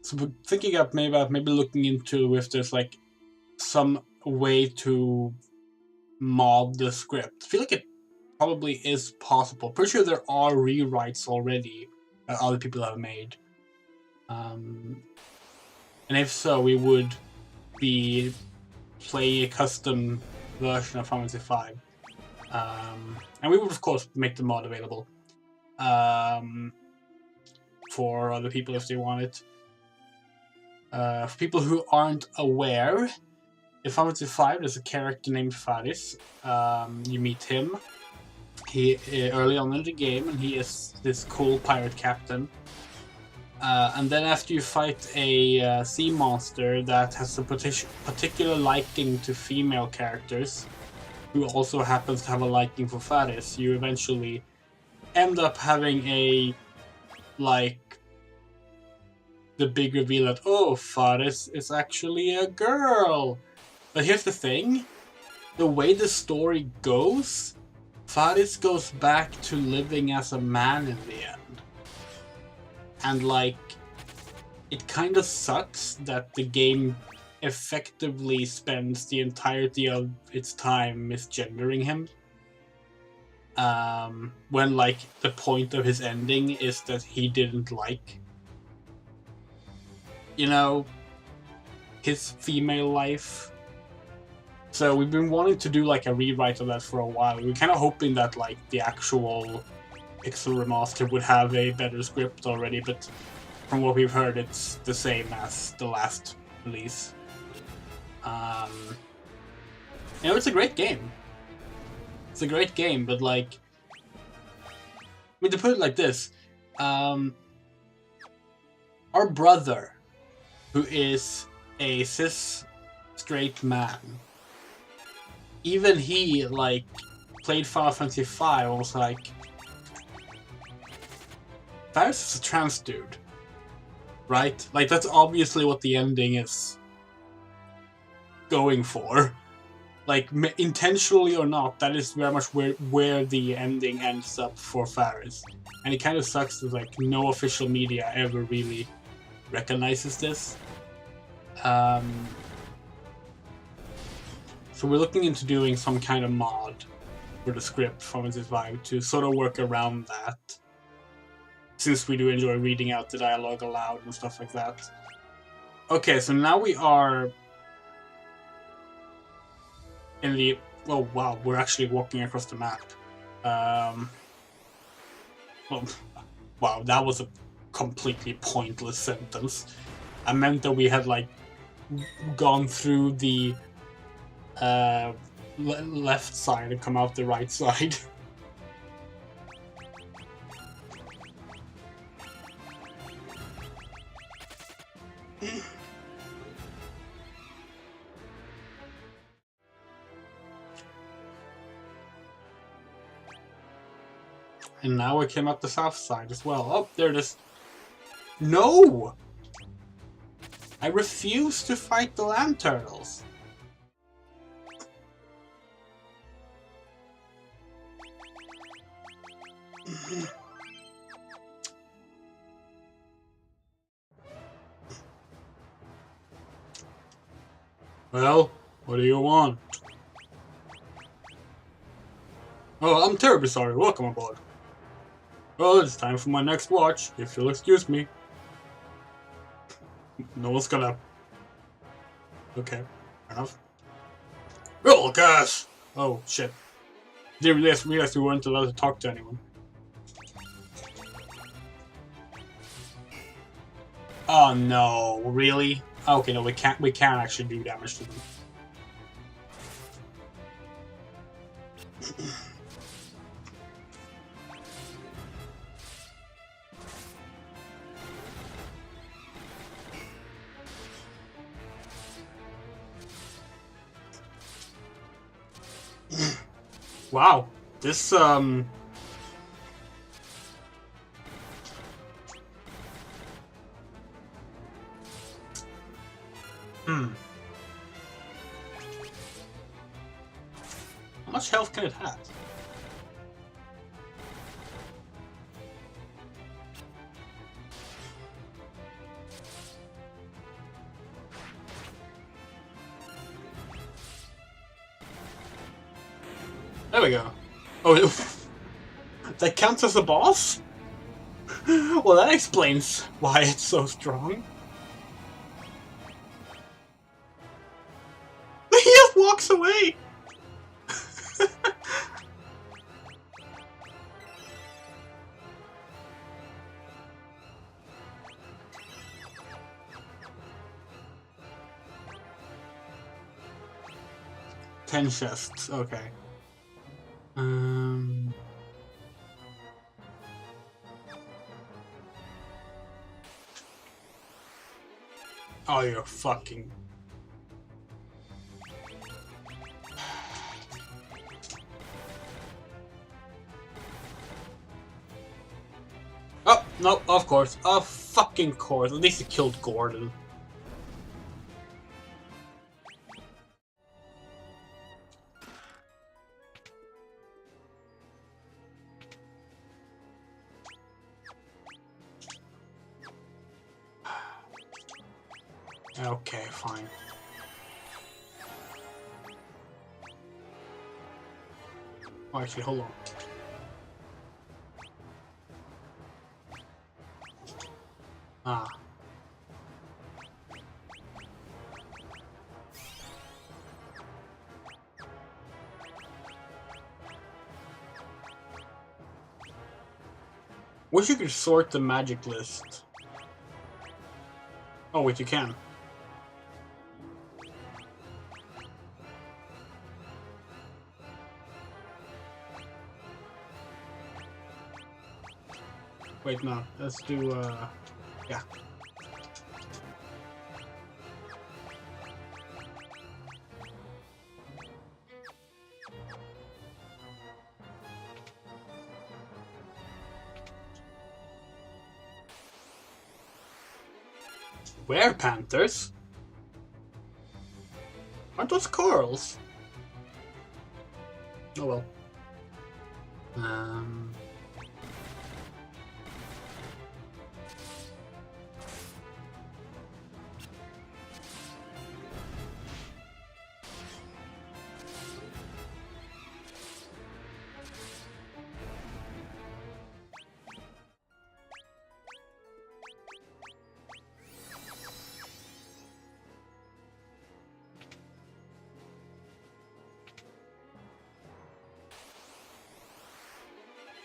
So we're thinking of maybe looking into if there's like some way to mod the script. I feel like it probably is possible. Pretty sure there are rewrites already that other people have made. And if so, we would be play a custom version of Final Fantasy V. And we would, of course, make the mod available for other people if they want it. For people who aren't aware, in Final Fantasy V, there's a character named Faris. You meet him early on in the game, and he is this cool pirate captain. And then after you fight a sea monster that has a particular liking to female characters, who also happens to have a liking for Faris, you eventually end up having a, like, the big reveal that, oh, Faris is actually a girl. But here's the thing, the way the story goes, Faris goes back to living as a man in the end. And, like, it kind of sucks that the game effectively spends the entirety of its time misgendering him. When, like, the point of his ending is that he didn't like, you know, his female life. So we've been wanting to do, like, a rewrite of that for a while. We were kind of hoping that, like, the actual Pixel Remaster would have a better script already, but from what we've heard, it's the same as the last release. You know, it's a great game. It's a great game, but, like, I mean, to put it like this, our brother, who is a cis straight man, even he, like, played Final Fantasy V and was like, Faris is a trans dude, right? Like, that's obviously what the ending is going for. Like, intentionally or not, that is very much where the ending ends up for Faris. And it kind of sucks that, like, no official media ever really recognizes this. So we're looking into doing some kind of mod for the script from its vibe to sort of work around that. Since we do enjoy reading out the dialogue aloud and stuff like that. Okay, so now we are in the... Oh wow, we're actually walking across the map. Well, wow, that was a completely pointless sentence. I meant that we had like gone through the left side and come out the right side. And now we came out the south side as well. Oh, there it is. No! I refuse to fight the land turtles. Well, what do you want? Oh, I'm terribly sorry. Welcome aboard. Well, it's time for my next watch, if you'll excuse me. No one's gonna... Okay, fair enough. Oh, gosh! Oh, shit. Didn't realize we weren't allowed to talk to anyone. Oh no, really? Okay, no, we can't actually do damage to them. Wow, this Hmm. How much health can it have? There we go. Oh, that counts as a boss? Well, that explains why it's so strong. He just walks away! Ten chests, okay. Oh, you're fucking... Oh, no, of course. Of fucking course. At least he killed Gordon. Okay, fine. Oh, actually, hold on. Ah. Wish you could sort the magic list. Oh, wait, you can. Wait, no. Let's do, yeah. Were-panthers? Aren't those corals? Oh well.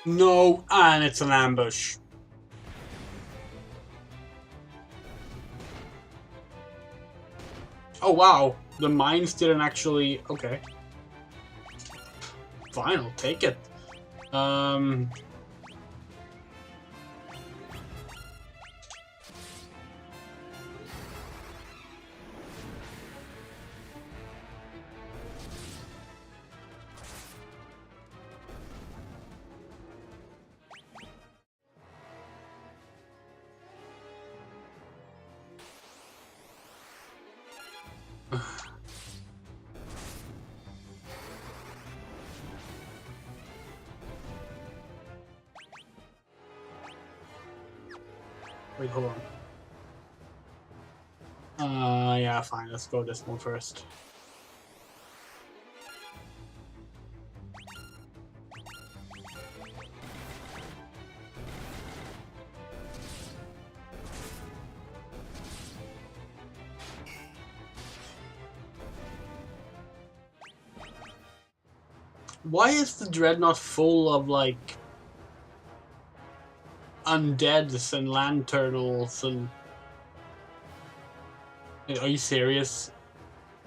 No, and it's an ambush. Oh wow, the mines didn't actually... Okay. Fine, I'll take it. Wait, hold on. Yeah, fine, let's go this one first. Why is the Dreadnought full of, like, undeads and land turtles and... Are you serious?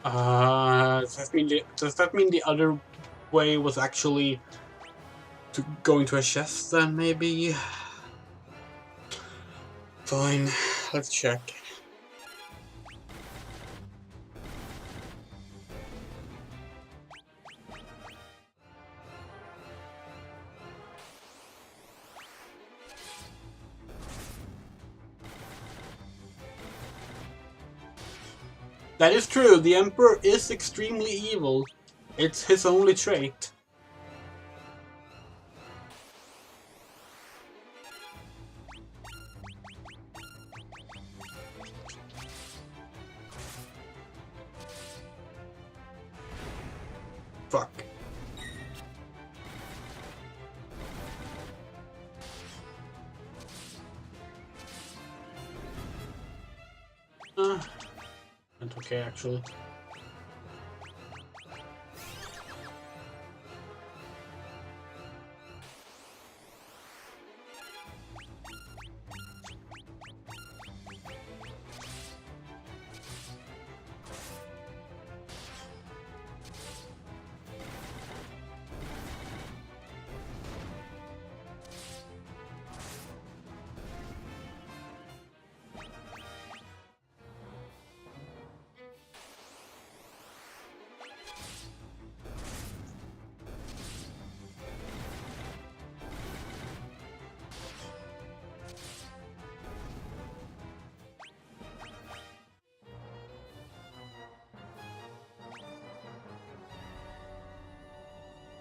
Does that mean the other way was actually to go into a chest then, maybe? Fine, let's check. That is true, the Emperor is extremely evil. It's his only trait. Fuck. Went okay, actually.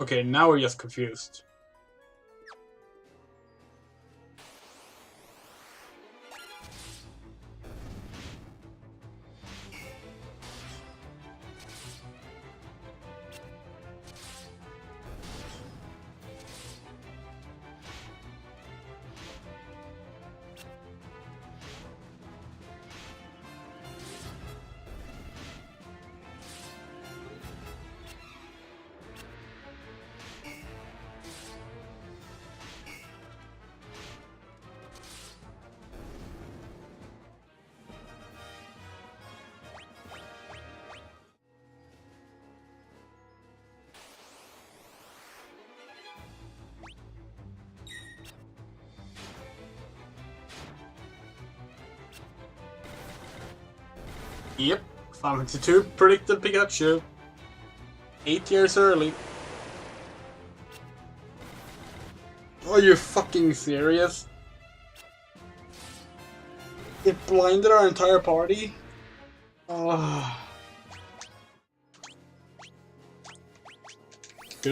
Okay, now we're just confused. Yep, Final Fantasy 2 predicted Pikachu. 8 years early. Are you fucking serious? It blinded our entire party? Good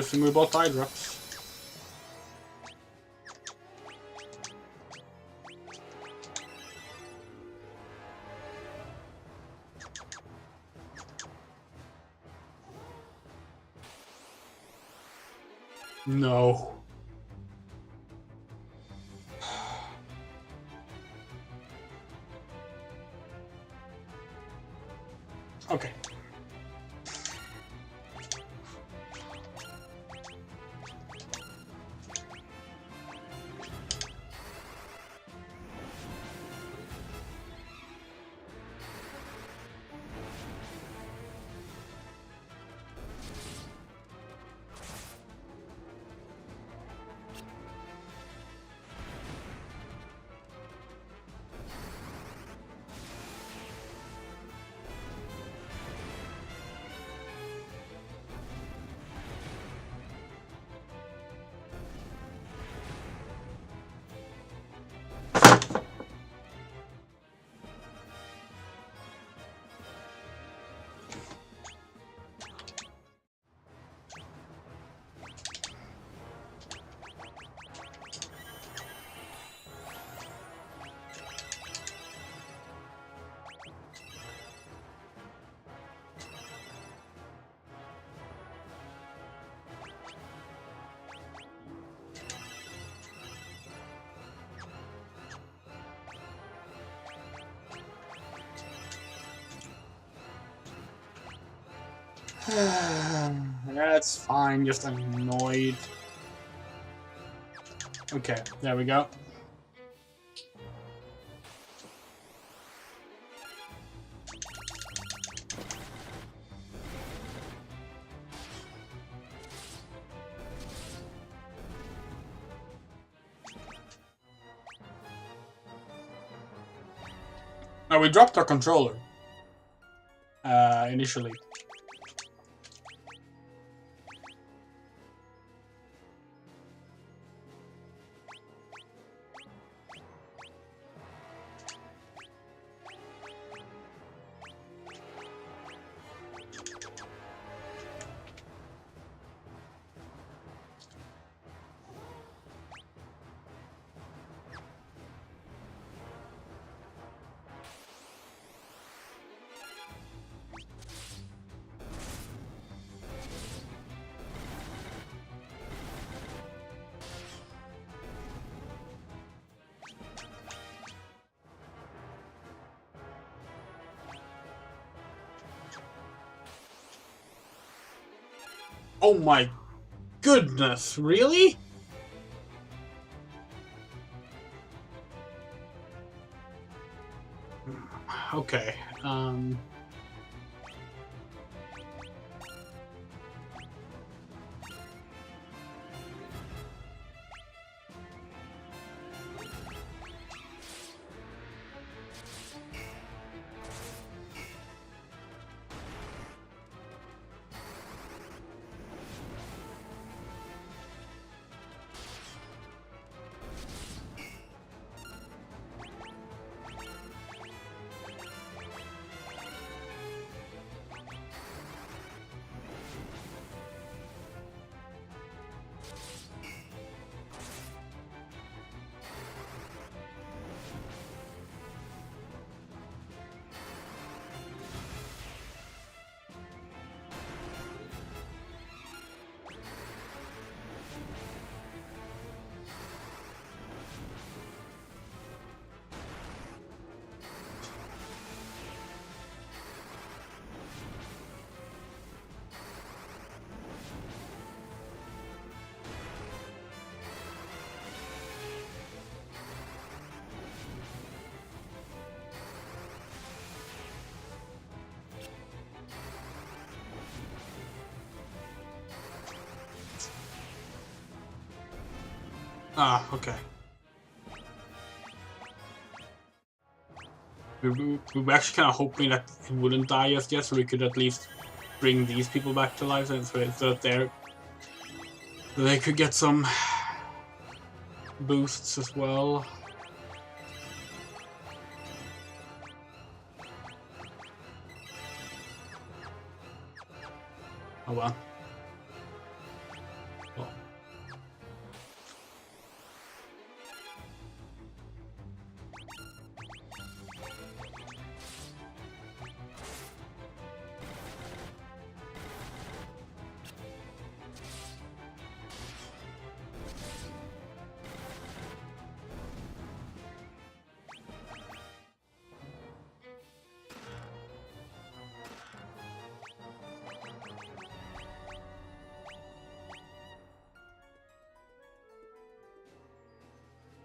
thing we bought eye drops. No. Okay. That's fine, just annoyed. Okay, there we go. Now we dropped our controller initially. Oh my goodness, really? Okay, okay. We were actually kind of hoping that it wouldn't die just yet, so we could at least bring these people back to life, and so that they could get some boosts as well. Oh well. Well.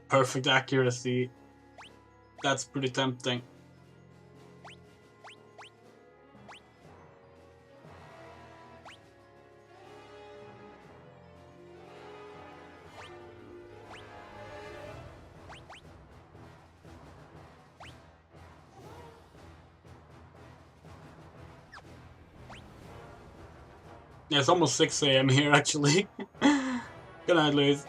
Perfect accuracy. That's pretty tempting. Yeah, it's almost 6 AM here, actually. Good night, Louise.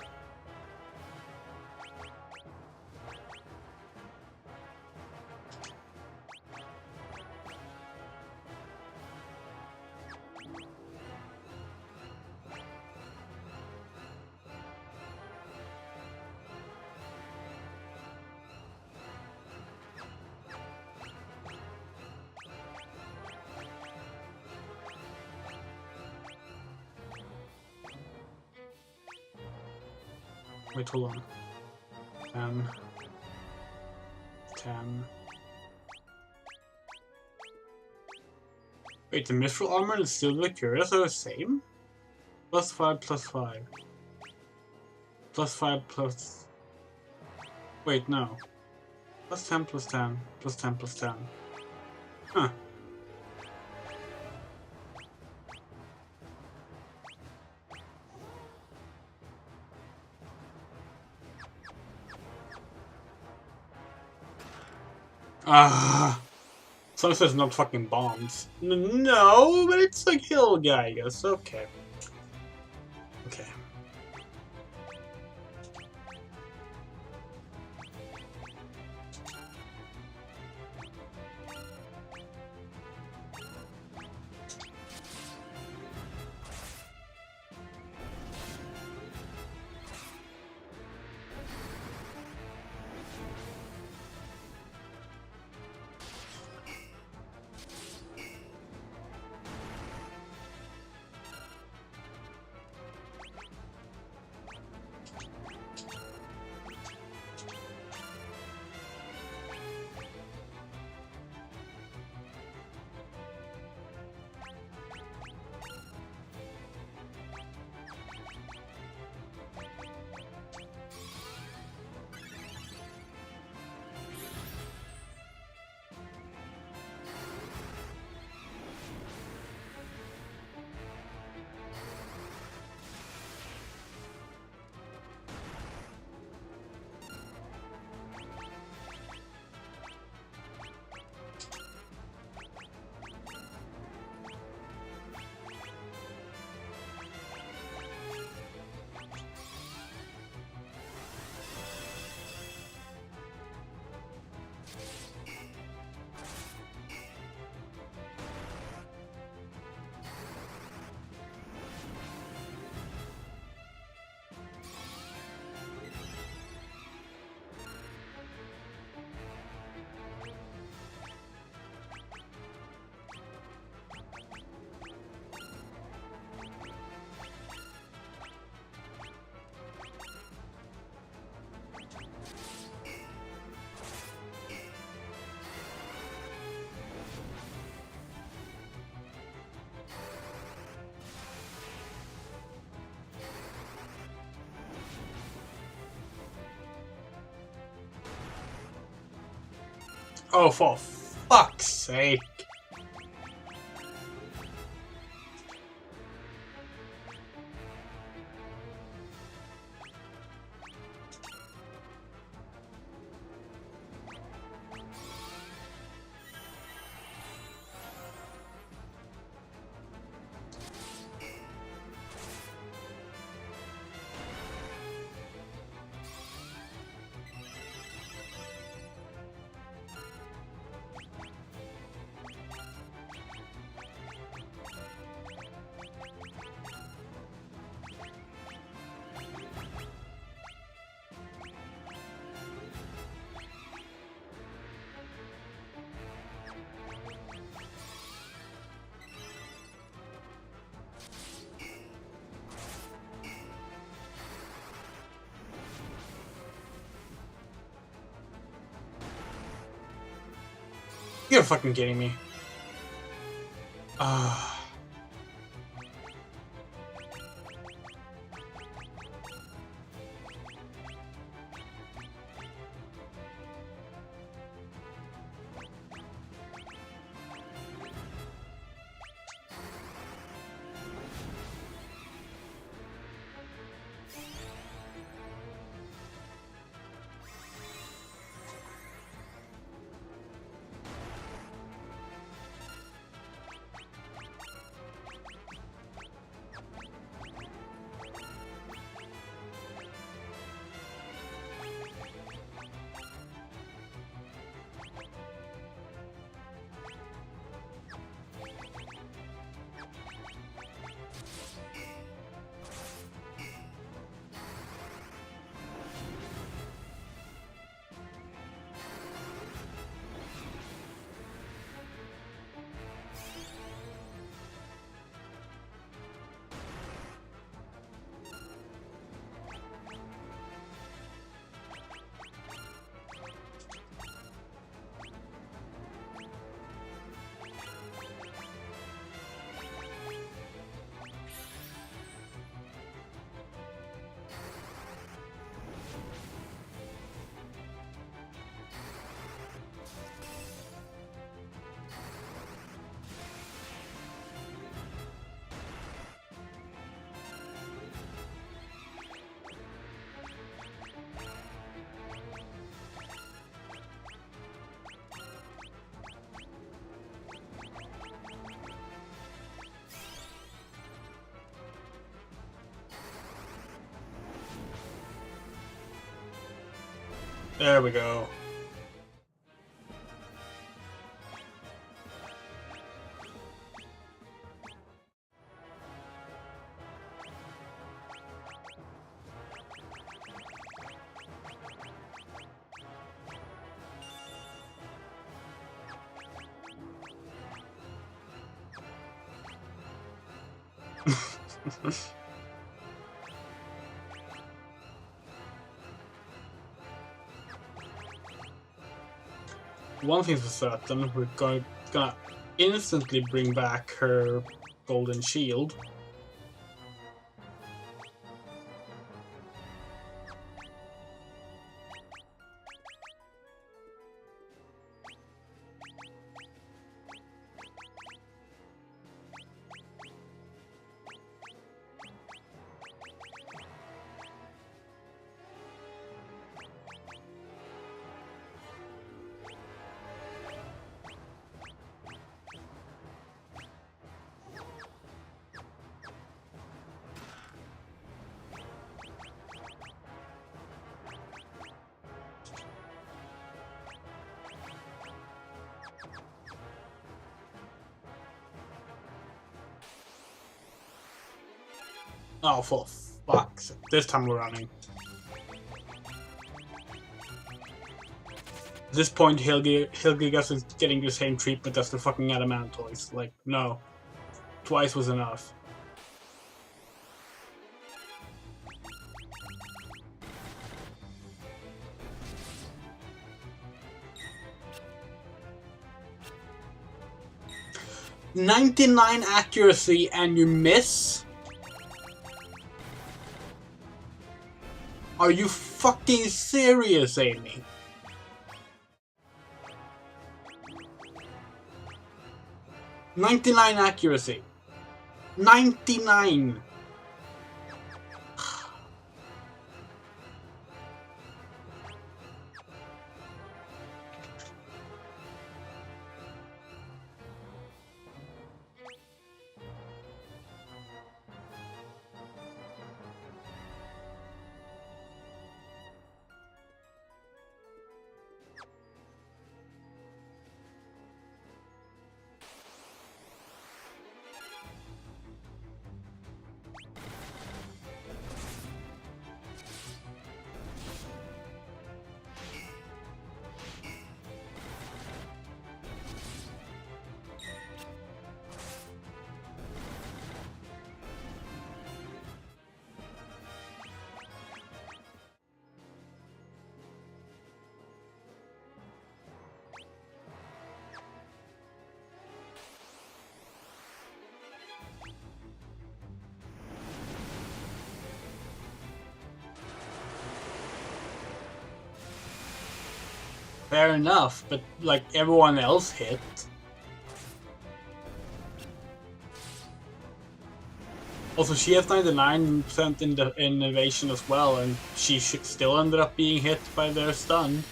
Wait, hold on. 10. Wait, the mithril armor and silver cuirass are the same? +5, +5. +5, plus... Wait, no. +10, +10, +10, +10. Huh. Ah. As long as there's not fucking bombs. No, but it's like hill guy, I guess. Okay. Okay. Oh, for fuck's sake. You're fucking kidding me. There we go. One thing's for certain, we're gonna instantly bring back her golden shield. Oh, for fuck's sake. This time we're running. At this point, Hilgigas is getting the same treatment as the fucking Adamantoids. Like, no. Twice was enough. .99 accuracy and you miss? Are you fucking serious, Amy? .99 accuracy. 99. Fair enough, but like everyone else hit. Also, she has 99% in the innovation as well, and she still ended up being hit by their stun.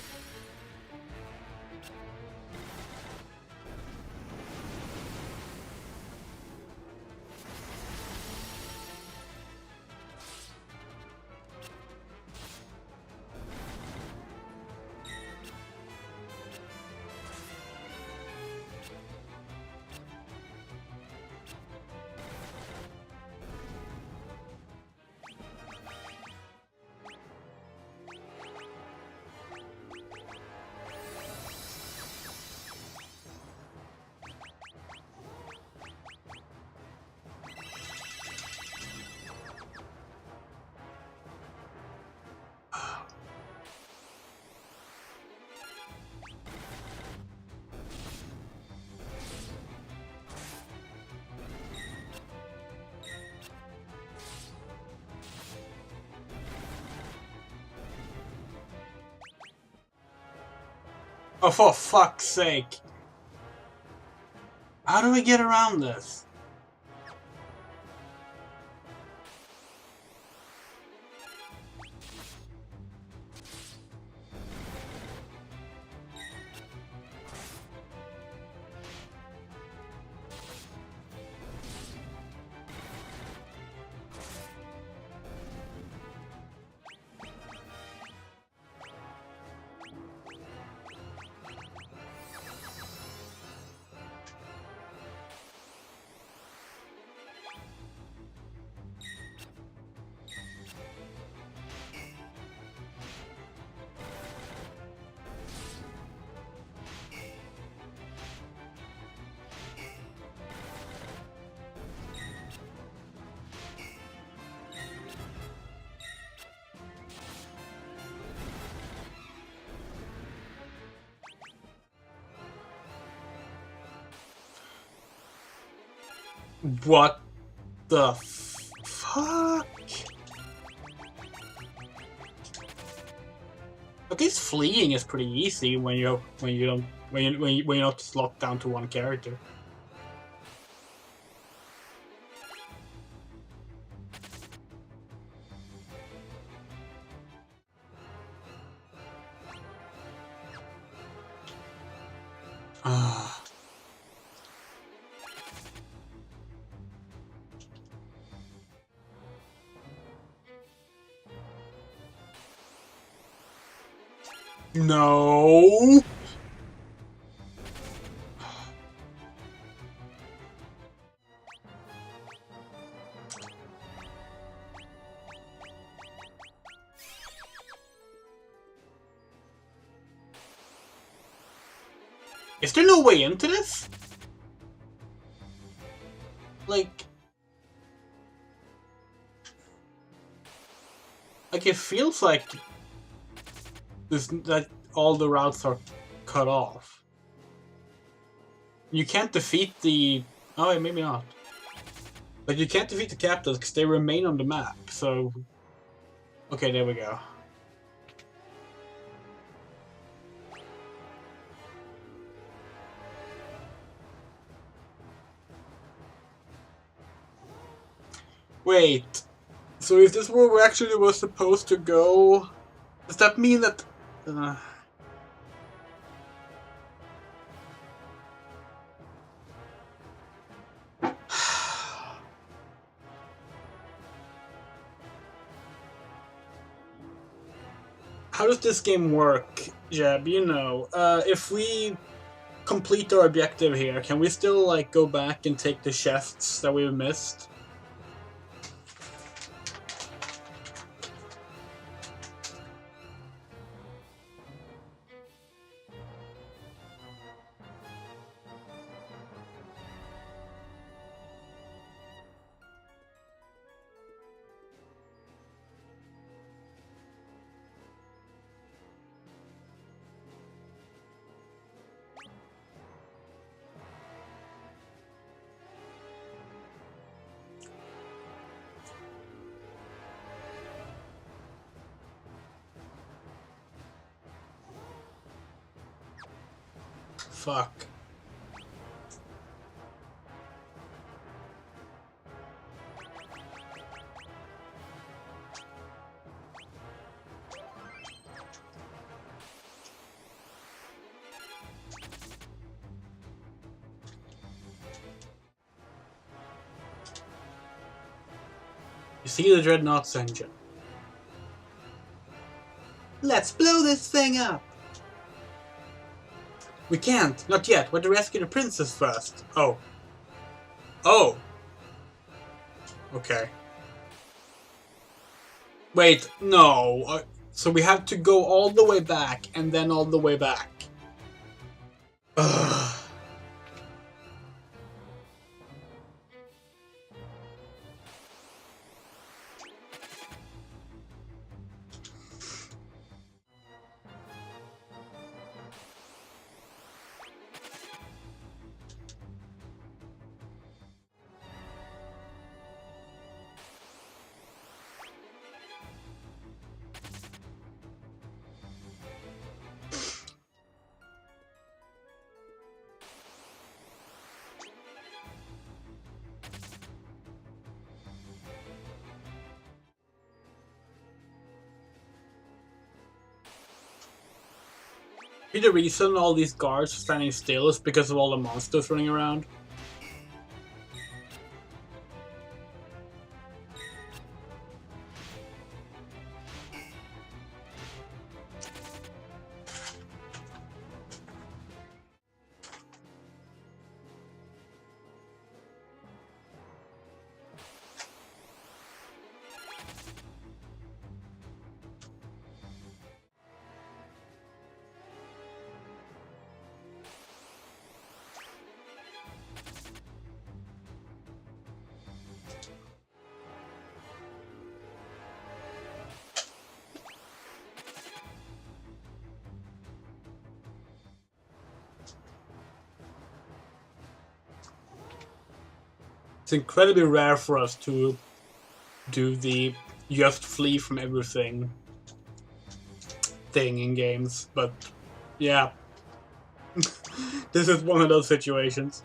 Oh, for fuck's sake. How do we get around this? What the fuck? I guess fleeing is pretty easy when you're not just locked down to one character. Ah. No. Is there no way into this? Like it feels like that all the routes are cut off. You can't defeat the... Oh, wait, maybe not. But you can't defeat the captives because they remain on the map, so... Okay, there we go. Wait, so if this were where we actually were supposed to go, does that mean that... How does this game work, Jeb? You know, if we complete our objective here, can we still, like, go back and take the chests that we've missed? Fuck. You see the Dreadnought's engine. Let's blow this thing up! We can't, not yet. We have to rescue the princess first. Oh. Oh! Okay. Wait, no. So we have to go all the way back, and then all the way back. Ugh. Maybe the reason all these guards are standing still is because of all the monsters running around. It's incredibly rare for us to do the just flee from everything thing in games, but yeah. This is one of those situations.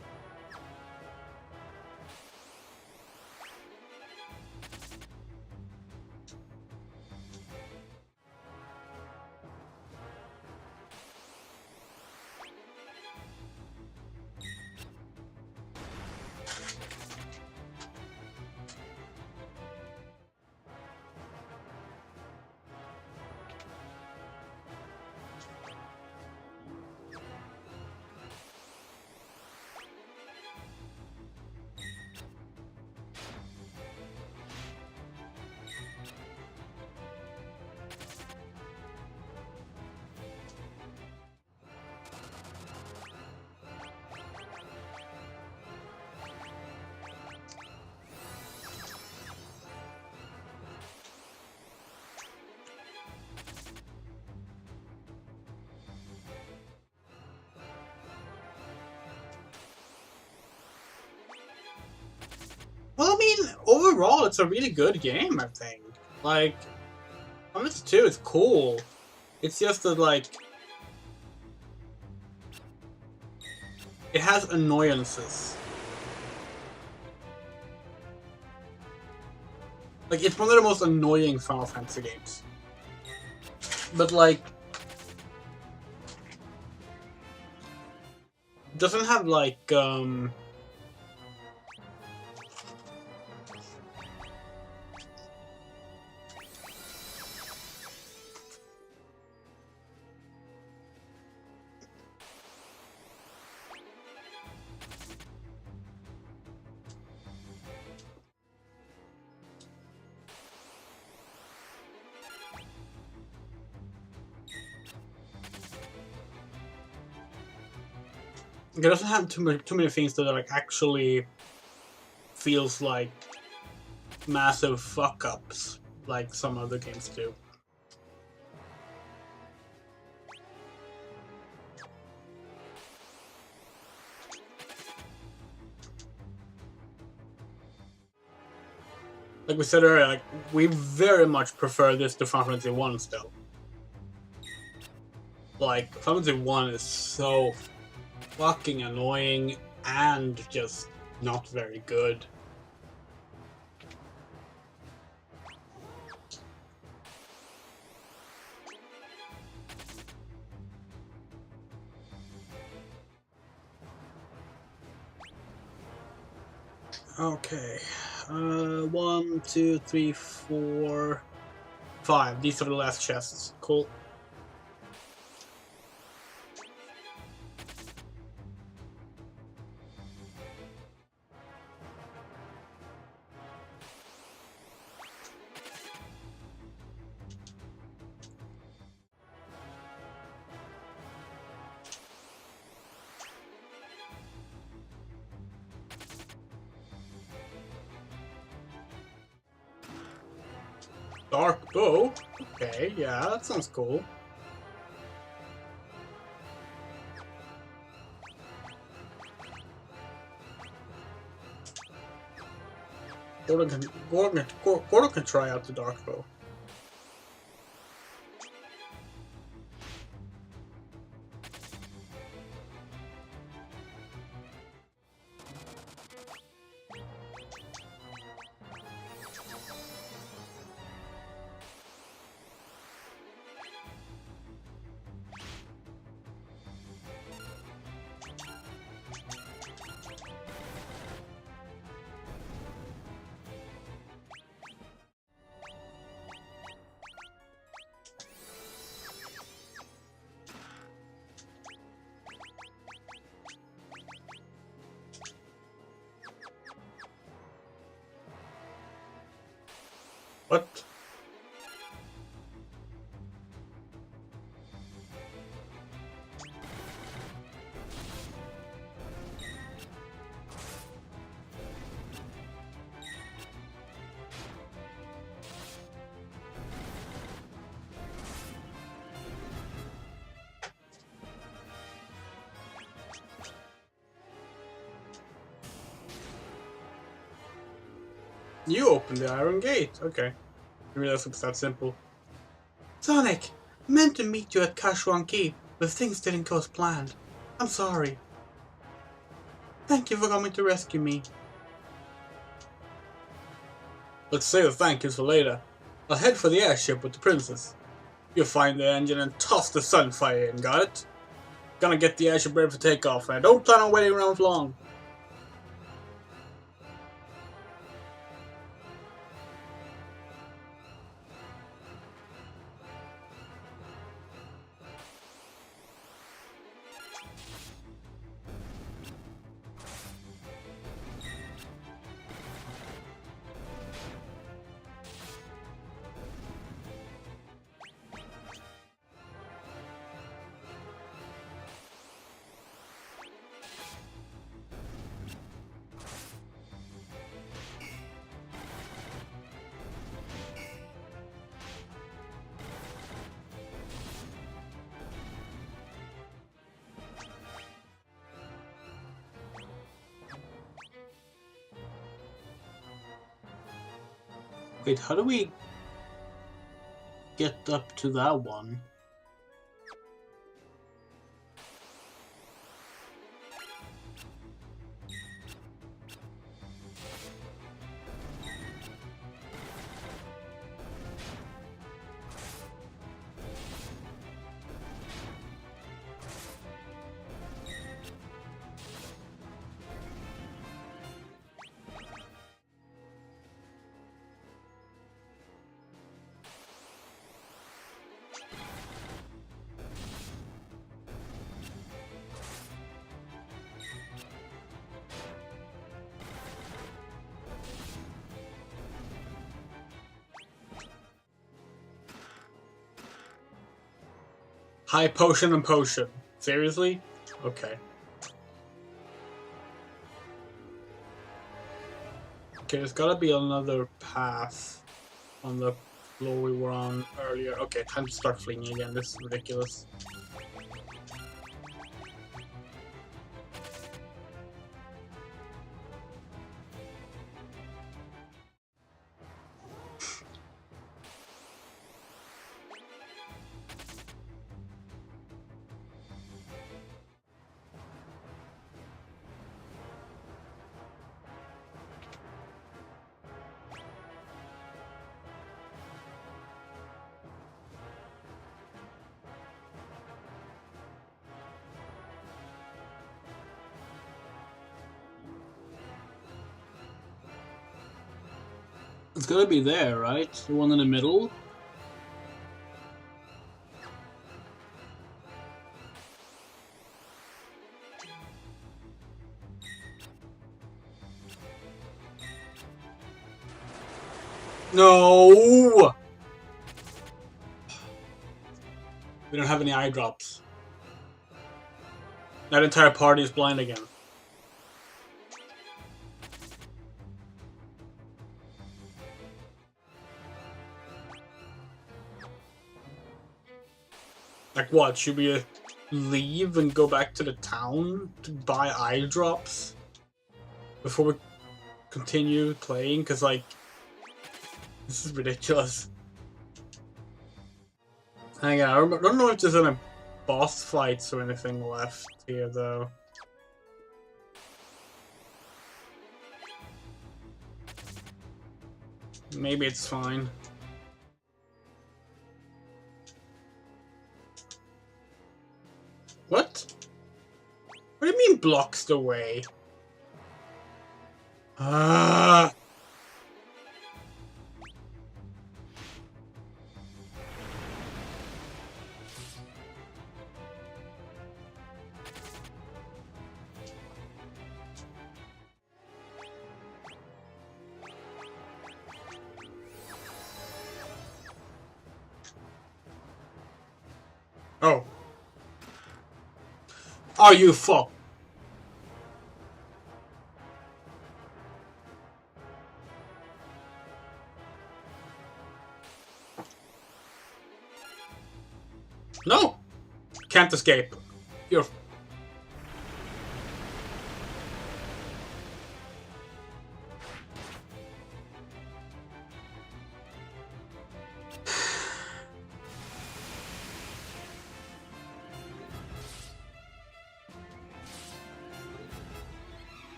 Well, I mean, overall, it's a really good game, I think. Like, Final Fantasy 2 is cool. It's just that, like, it has annoyances. Like, it's one of the most annoying Final Fantasy games. But, like, doesn't have, like, it doesn't have too many things that like actually feels like massive fuck ups like some other games do. Like we said earlier, like we very much prefer this to Final Fantasy 1 still. Like Final Fantasy 1 is so fucking annoying and just not very good. Okay. 1, 2, 3, 4, 5. These are the last chests. Cool. Dark bow? Okay, yeah, that sounds cool. Gordon can try out the dark bow. What? You opened the iron gate. Okay. I realize it's that simple. Sonic! I meant to meet you at Kashuan Keep, but things didn't go as planned. I'm sorry. Thank you for coming to rescue me. Let's save the thank yous for later. I'll head for the airship with the princess. You'll find the engine and toss the sunfire in, got it? Gonna get the airship ready for takeoff, and I don't plan on waiting around for long. Wait, how do we get up to that one? High potion and potion. Seriously? Okay. Okay, there's gotta be another path on the floor we were on earlier. Okay, time to start flinging again. This is ridiculous. It's gotta be there, right? The one in the middle? No! We don't have any eye drops. That entire party is blind again. Like what? Should we leave and go back to the town to buy eye drops before we continue playing? Because, like, this is ridiculous. Hang on, I don't know if there's any boss fights or anything left here, though. Maybe it's fine. What? What do you mean blocks the way? Ah. Oh. Are you fuck? No! Can't escape. You're...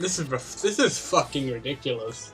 This is fucking ridiculous.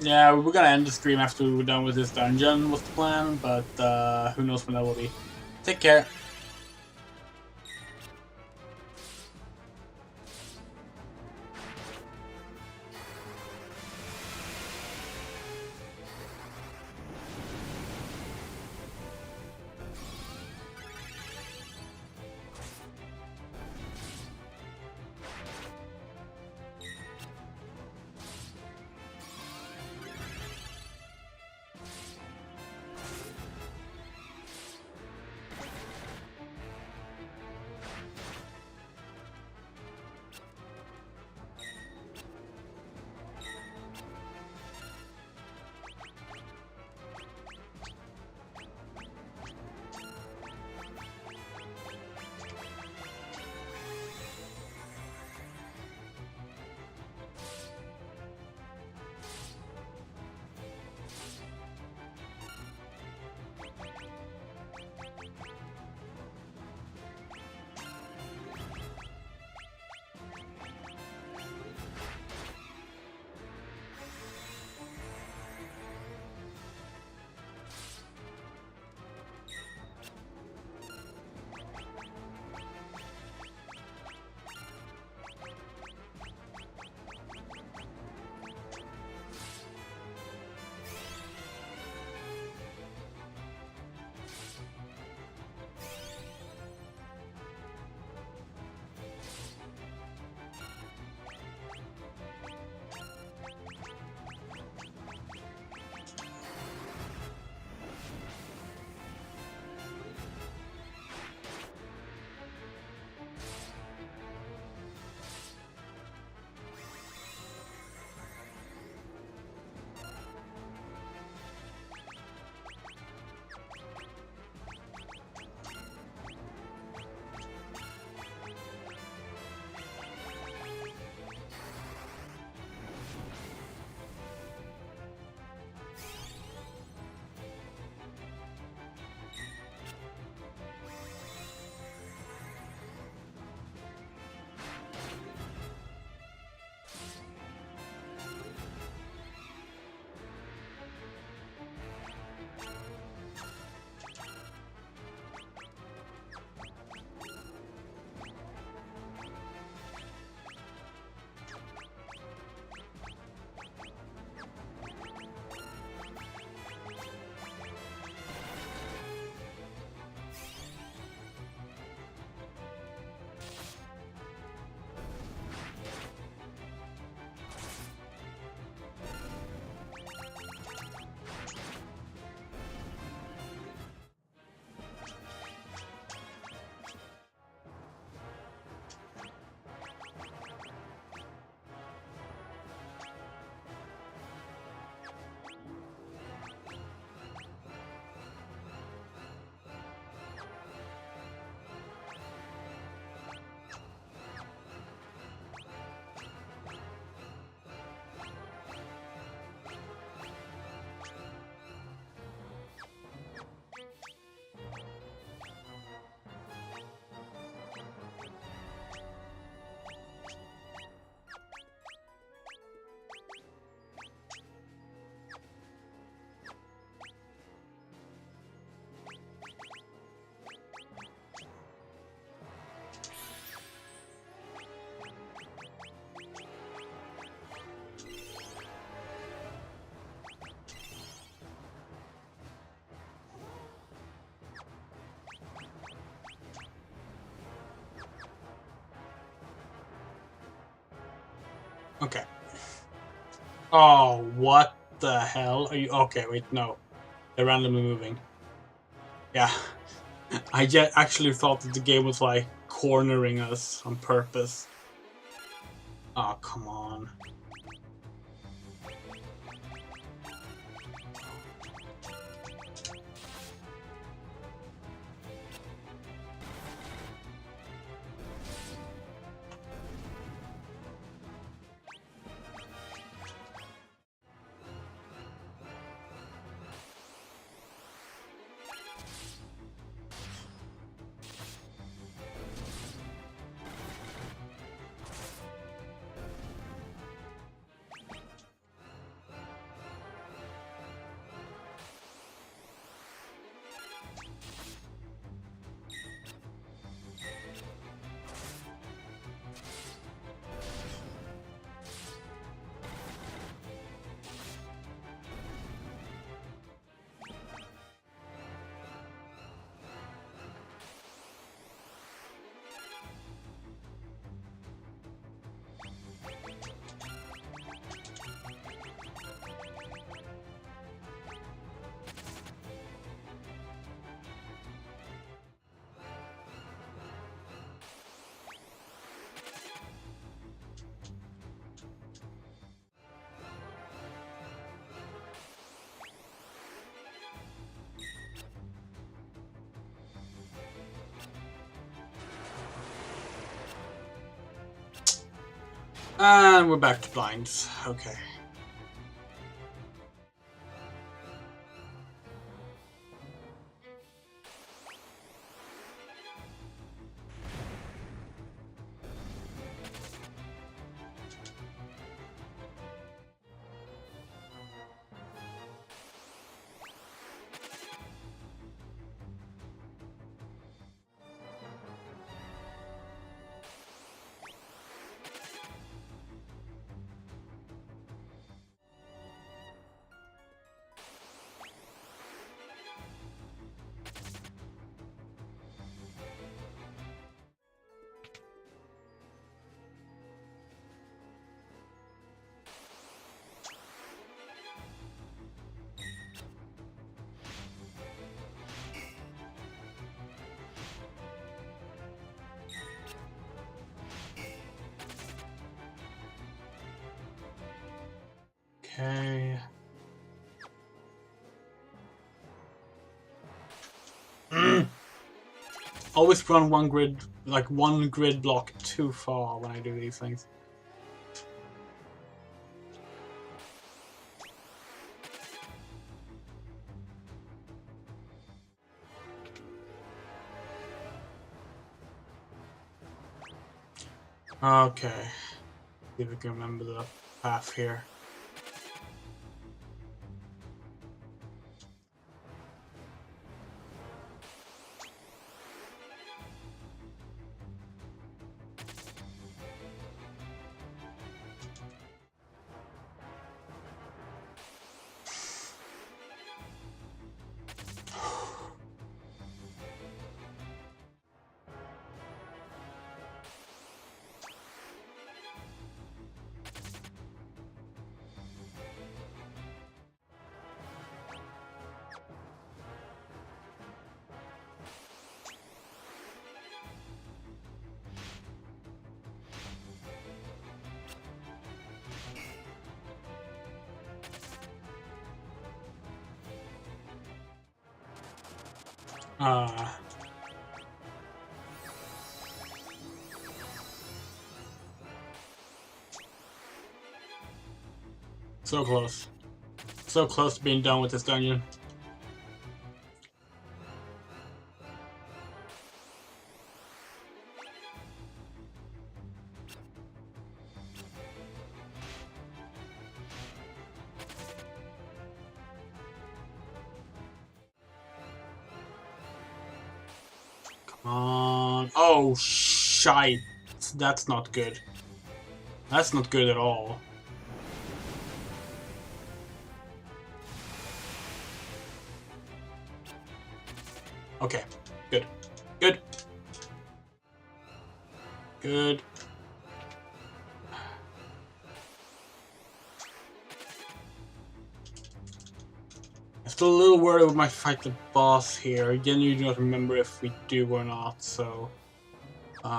Yeah, we're gonna end the stream after we're done with this dungeon, was the plan, but who knows when that will be. Take care. Okay. Oh, what the hell? Are you okay? Wait, no. They're randomly moving. Yeah. I actually thought that the game was like cornering us on purpose. Oh, come on. And we're back to blinds. Okay. Okay. Always run one grid block too far when I do these things. Okay. See if we can remember the path here. So close. So close to being done with this dungeon. Come on. Oh, shite. That's not good. That's not good at all. Okay. Good. Good. Good. still a little worried we might fight the boss here. Again, you do not remember if we do or not, so... Do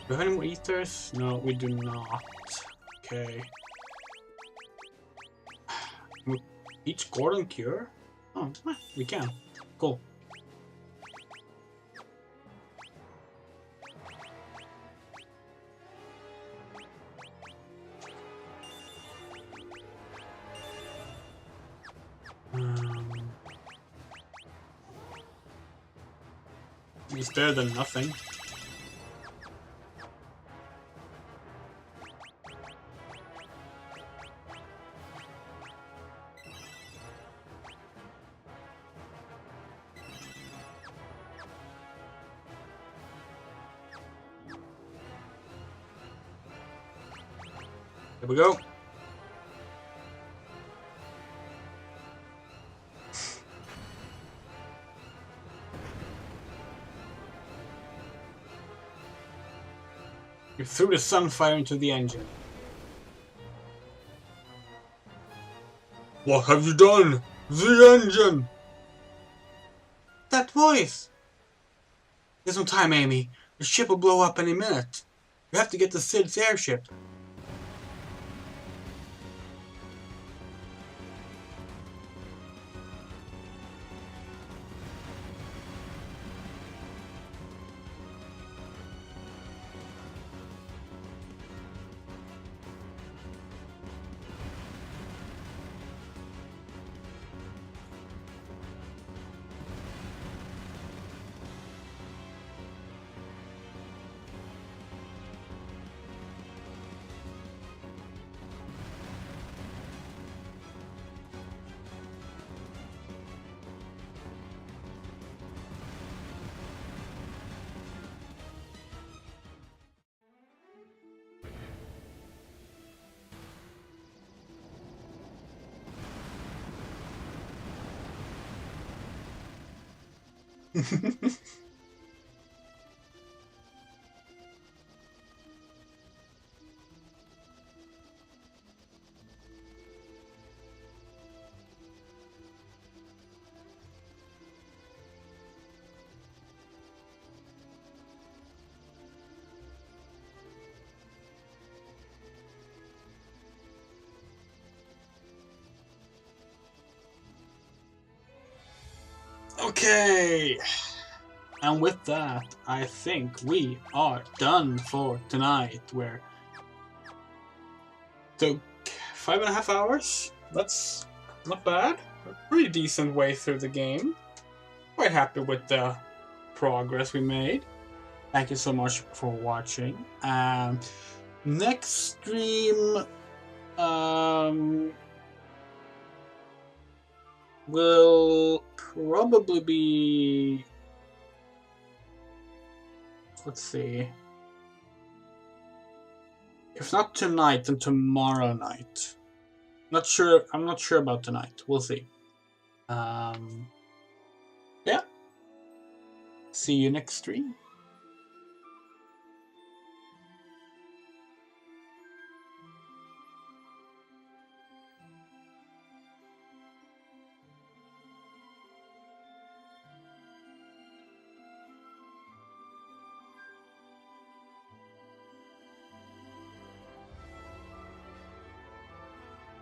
we have any more ethers? No, we do not. Okay. Each Gordon cure? Oh, we can. Cool. It's better than nothing. Here we go. You threw the sunfire into the engine. What have you done? The engine! That voice! There's no time, Amy. The ship will blow up any minute. You have to get to Sid's airship. Okay, and with that, I think we are done for tonight. We're so 5.5 hours. That's not bad. A pretty decent way through the game. Quite happy with the progress we made. Thank you so much for watching. Next stream, will probably be, let's see, if not tonight, then tomorrow night. Not sure. I'm not sure about tonight. We'll see. Yeah. See you next stream.